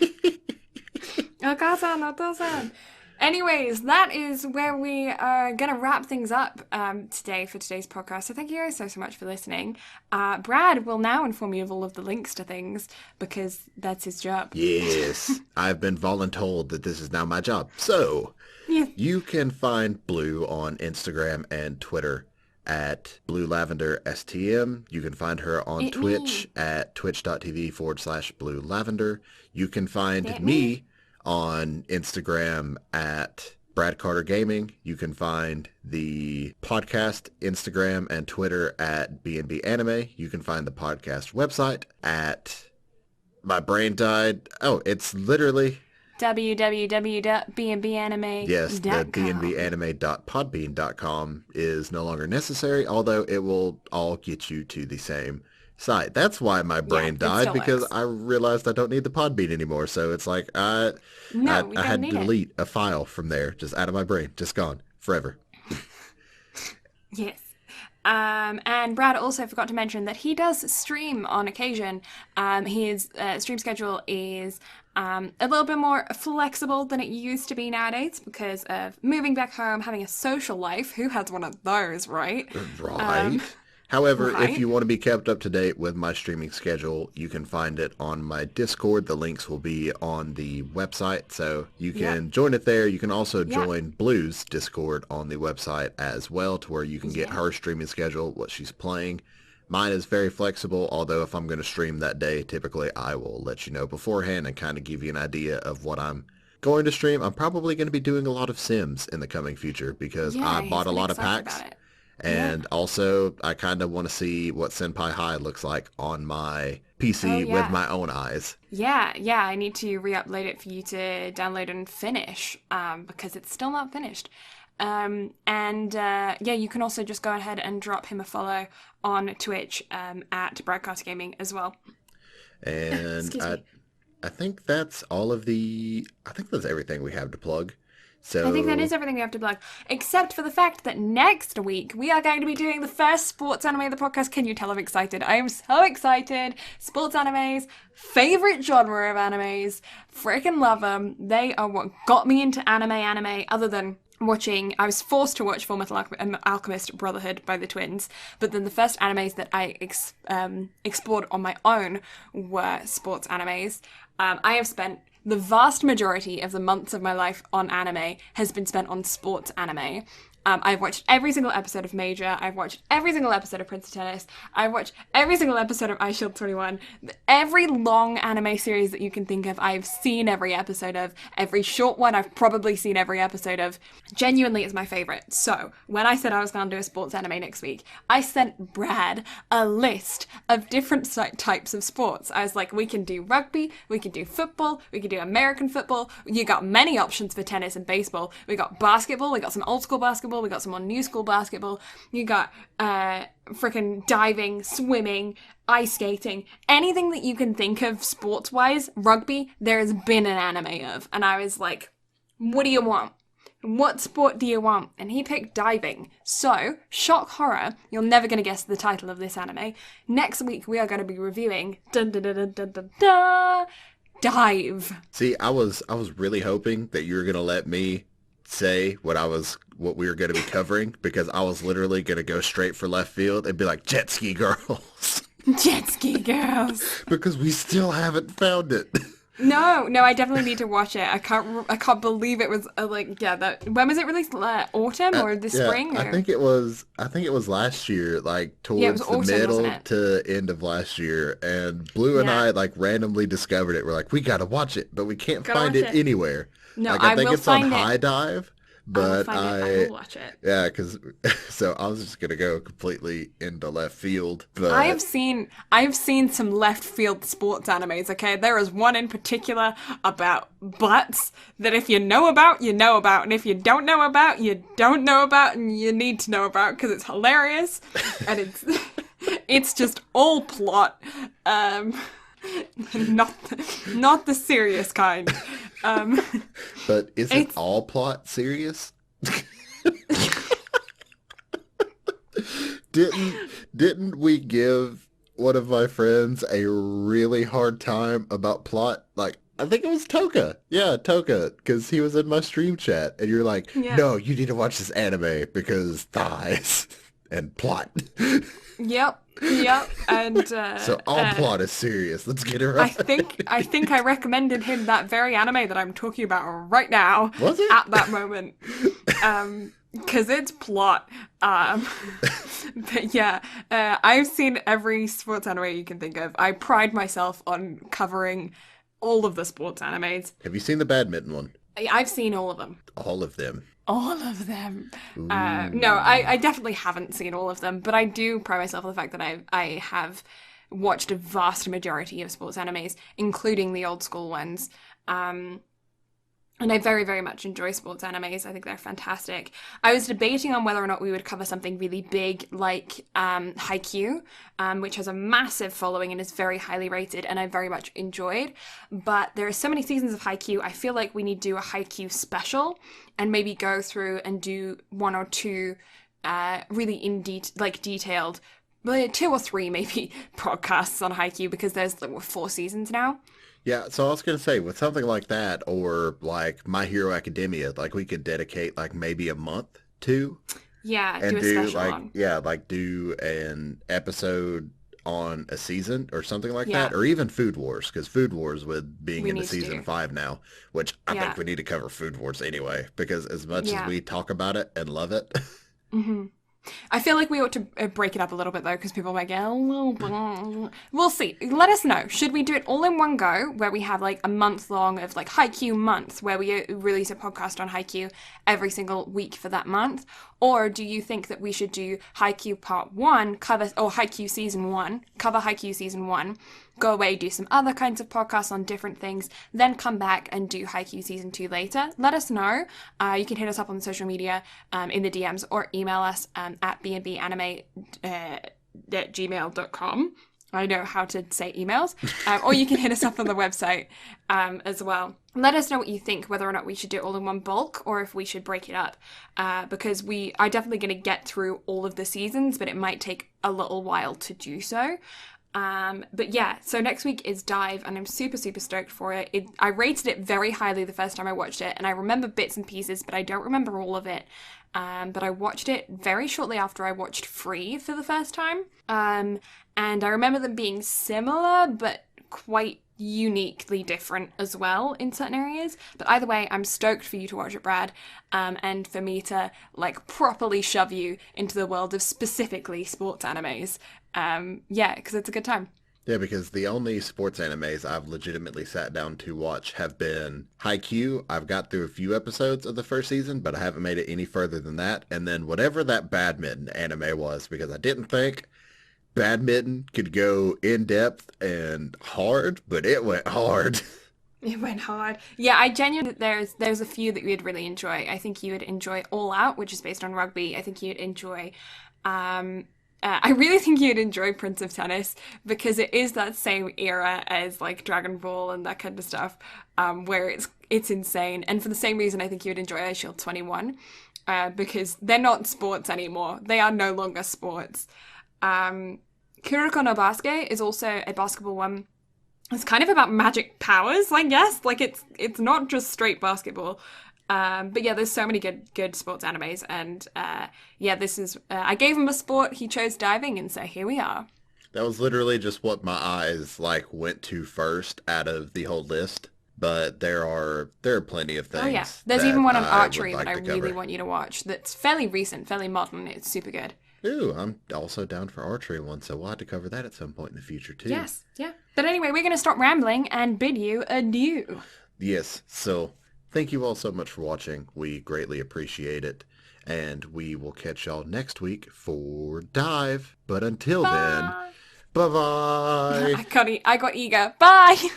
Oka-san, Oto-san. Anyways, that is where we are going to wrap things up today for today's podcast. So thank you guys so much for listening. Brad will now inform you of all of the links to things, because that's his job. Yes, I've been voluntold that this is now my job. So you can find Blue on Instagram and Twitter at Blue Lavender STM. You can find her on Twitch at twitch.tv/Blue Lavender. You can find me on Instagram at Brad Carter Gaming. You can find the podcast Instagram and Twitter at BnB Anime. You can find the podcast website at, my brain died. Oh, it's literally www.bnbanime.com. Yes, the bnbanime.podbean.com is no longer necessary, although it will all get you to the same site. That's why my brain died, because I realized I don't need the Podbean anymore. So it's like I had to delete a file from there, just out of my brain, just gone forever. Yes. And Brad also forgot to mention that he does stream on occasion. His stream schedule is a little bit more flexible than it used to be nowadays, because of moving back home, having a social life. Who has one of those, right? Right. However, if you want to be kept up to date with my streaming schedule, you can find it on my Discord. The links will be on the website, so you can join it there. You can also join Blue's Discord on the website as well, to where you can get her streaming schedule, what she's playing. Mine is very flexible, although if I'm going to stream that day, typically I will let you know beforehand and kind of give you an idea of what I'm going to stream. I'm probably going to be doing a lot of Sims in the coming future, because I bought a lot of packs. And also, I kind of want to see what Senpai High looks like on my PC with my own eyes. Yeah, I need to re-upload it for you to download and finish, because it's still not finished. You can also just go ahead and drop him a follow on Twitch at Broadcast Gaming as well. And I think that's that's everything we have to plug. So I think that is everything we have to plug, except for the fact that next week we are going to be doing the first sports anime of the podcast. Can you tell I'm excited? I am so excited. Sports animes, favorite genre of animes, freaking love them. They are what got me into anime, other than I was forced to watch Fullmetal Alchemist Brotherhood by the twins, but then the first animes that I explored on my own were sports animes. I have spent the vast majority of the months of my life on anime has been spent on sports anime. I've watched every single episode of Major. I've watched every single episode of Prince of Tennis. I've watched every single episode of Ice Shield 21. Every long anime series that you can think of, I've seen every episode of. Every short one, I've probably seen every episode of. Genuinely, it's my favorite. So, when I said I was going to do a sports anime next week, I sent Brad a list of different types of sports. I was like, we can do rugby, we can do football, we can do American football. You got many options for tennis and baseball. We got basketball, we got some old school basketball, we got some more new school basketball, you got freaking diving, swimming, ice skating, anything that you can think of sports wise. Rugby, there has been an anime of, and I was like, what do you want? What sport do you want? And he picked diving. So, shock horror, you're never going to guess the title of this anime. Next week we are going to be reviewing Dive. See, I was really hoping that you were gonna let me say what we were gonna be covering, because I was literally gonna go straight for left field and be like, Jet Ski Girls. Jet Ski Girls. Because we still haven't found it. No, I definitely need to watch it. I can't believe it was when was it released? Autumn or the spring? Or? I think it was last year, like towards the autumn, middle to end of last year. And Blue and I like randomly discovered it. We're like, we gotta watch it, but we can't find it anywhere. No, like, I think will it's on find it. High Dive. But I will watch it. Yeah, because so I was just gonna go completely into left field. But I have seen some left field sports animes. Okay, there is one in particular about butts that if you know about, you know about, and if you don't know about, you don't know about, and you need to know about because it's hilarious and it's just all plot. Not the serious kind. But isn't all plot serious? Didn't we give one of my friends a really hard time about plot? Like, I think it was Toka. Yeah, Toka, because he was in my stream chat, and you're like, no, you need to watch this anime because thighs and plot. Yep, and so all plot is serious. Let's get it right. I think I recommended him that very anime that I'm talking about right now. Was it? At that moment, because it's plot. But yeah, I've seen every sports anime you can think of. I pride myself on covering all of the sports animes. Have you seen the badminton one? I've seen all of them. All of them. All of them. No, I definitely haven't seen all of them, but I do pride myself on the fact that I have watched a vast majority of sports animes, including the old school ones. And I very, very much enjoy sports animes. I think they're fantastic. I was debating on whether or not we would cover something really big like Haikyuu, which has a massive following and is very highly rated, and I very much enjoyed. But there are so many seasons of Haikyuu, I feel like we need to do a Haikyuu special and maybe go through and do one or two really detailed, 2 or 3 maybe podcasts on Haikyuu, because there's 4 seasons now. Yeah, so I was going to say, with something like that, or like My Hero Academia, like we could dedicate like maybe a month to. Yeah, and do a special one. Yeah, like do an episode on a season or something like that, or even Food Wars, because Food Wars with being into season 5 now, which I think we need to cover Food Wars anyway, because as much as we talk about it and love it. Mm-hmm. I feel like we ought to break it up a little bit, though, because people might get a little bit... We'll see. Let us know. Should we do it all in one go, where we have, like, a month long of, like, Haikyuu month, where we release a podcast on Haikyuu every single week for that month? Or do you think that we should do Haikyuu Part 1, Haikyuu Season 1, cover Haikyuu Season 1, go away, do some other kinds of podcasts on different things, then come back and do Haikyuu Season 2 later? Let us know. You can hit us up on social media in the DMs, or email us at bnbanime@gmail.com. I know how to say emails. Or you can hit us up on the website as well. Let us know what you think, whether or not we should do it all in one bulk or if we should break it up. Because we are definitely going to get through all of the seasons, but it might take a little while to do so. But yeah, so next week is Dive, and I'm super, super stoked for it. I rated it very highly the first time I watched it, and I remember bits and pieces, but I don't remember all of it. But I watched it very shortly after I watched Free for the first time. And I remember them being similar, but quite uniquely different as well in certain areas. But either way, I'm stoked for you to watch it, Brad, and for me to like properly shove you into the world of specifically sports animes. Yeah, because it's a good time. Yeah, because the only sports animes I've legitimately sat down to watch have been Haikyuu. I've got through a few episodes of the first season, but I haven't made it any further than that. And then whatever that badminton anime was, because I didn't think badminton could go in depth and hard, but it went hard. It went hard. Yeah, I genuinely there's a few that you'd really enjoy. I think you would enjoy All Out, which is based on rugby. I think you'd enjoy I really think you'd enjoy Prince of Tennis because it is that same era as like Dragon Ball and that kind of stuff, where it's insane. And for the same reason, I think you would enjoy Ice Shield 21, because they're not sports anymore. They are no longer sports. Kuroko no Basket is also a basketball one. It's kind of about magic powers, I guess. Like it's not just straight basketball. But yeah, there's so many good sports animes, and yeah, this is I gave him a sport, he chose diving, and so here we are. That was literally just what my eyes like went to first out of the whole list. But there are plenty of Oh yeah, things there's that even one on I would archery that like I to really cover. want you to watch. That's fairly recent, fairly modern. It's super good. Ooh, I'm also down for archery one, so we'll have to cover that at some point in the future too. Yes, yeah. But anyway, we're gonna stop rambling and bid you adieu. Yes, so thank you all so much for watching. We greatly appreciate it. And we will catch y'all next week for Dive. But until then, Bye. bye-bye. I got eager. Bye.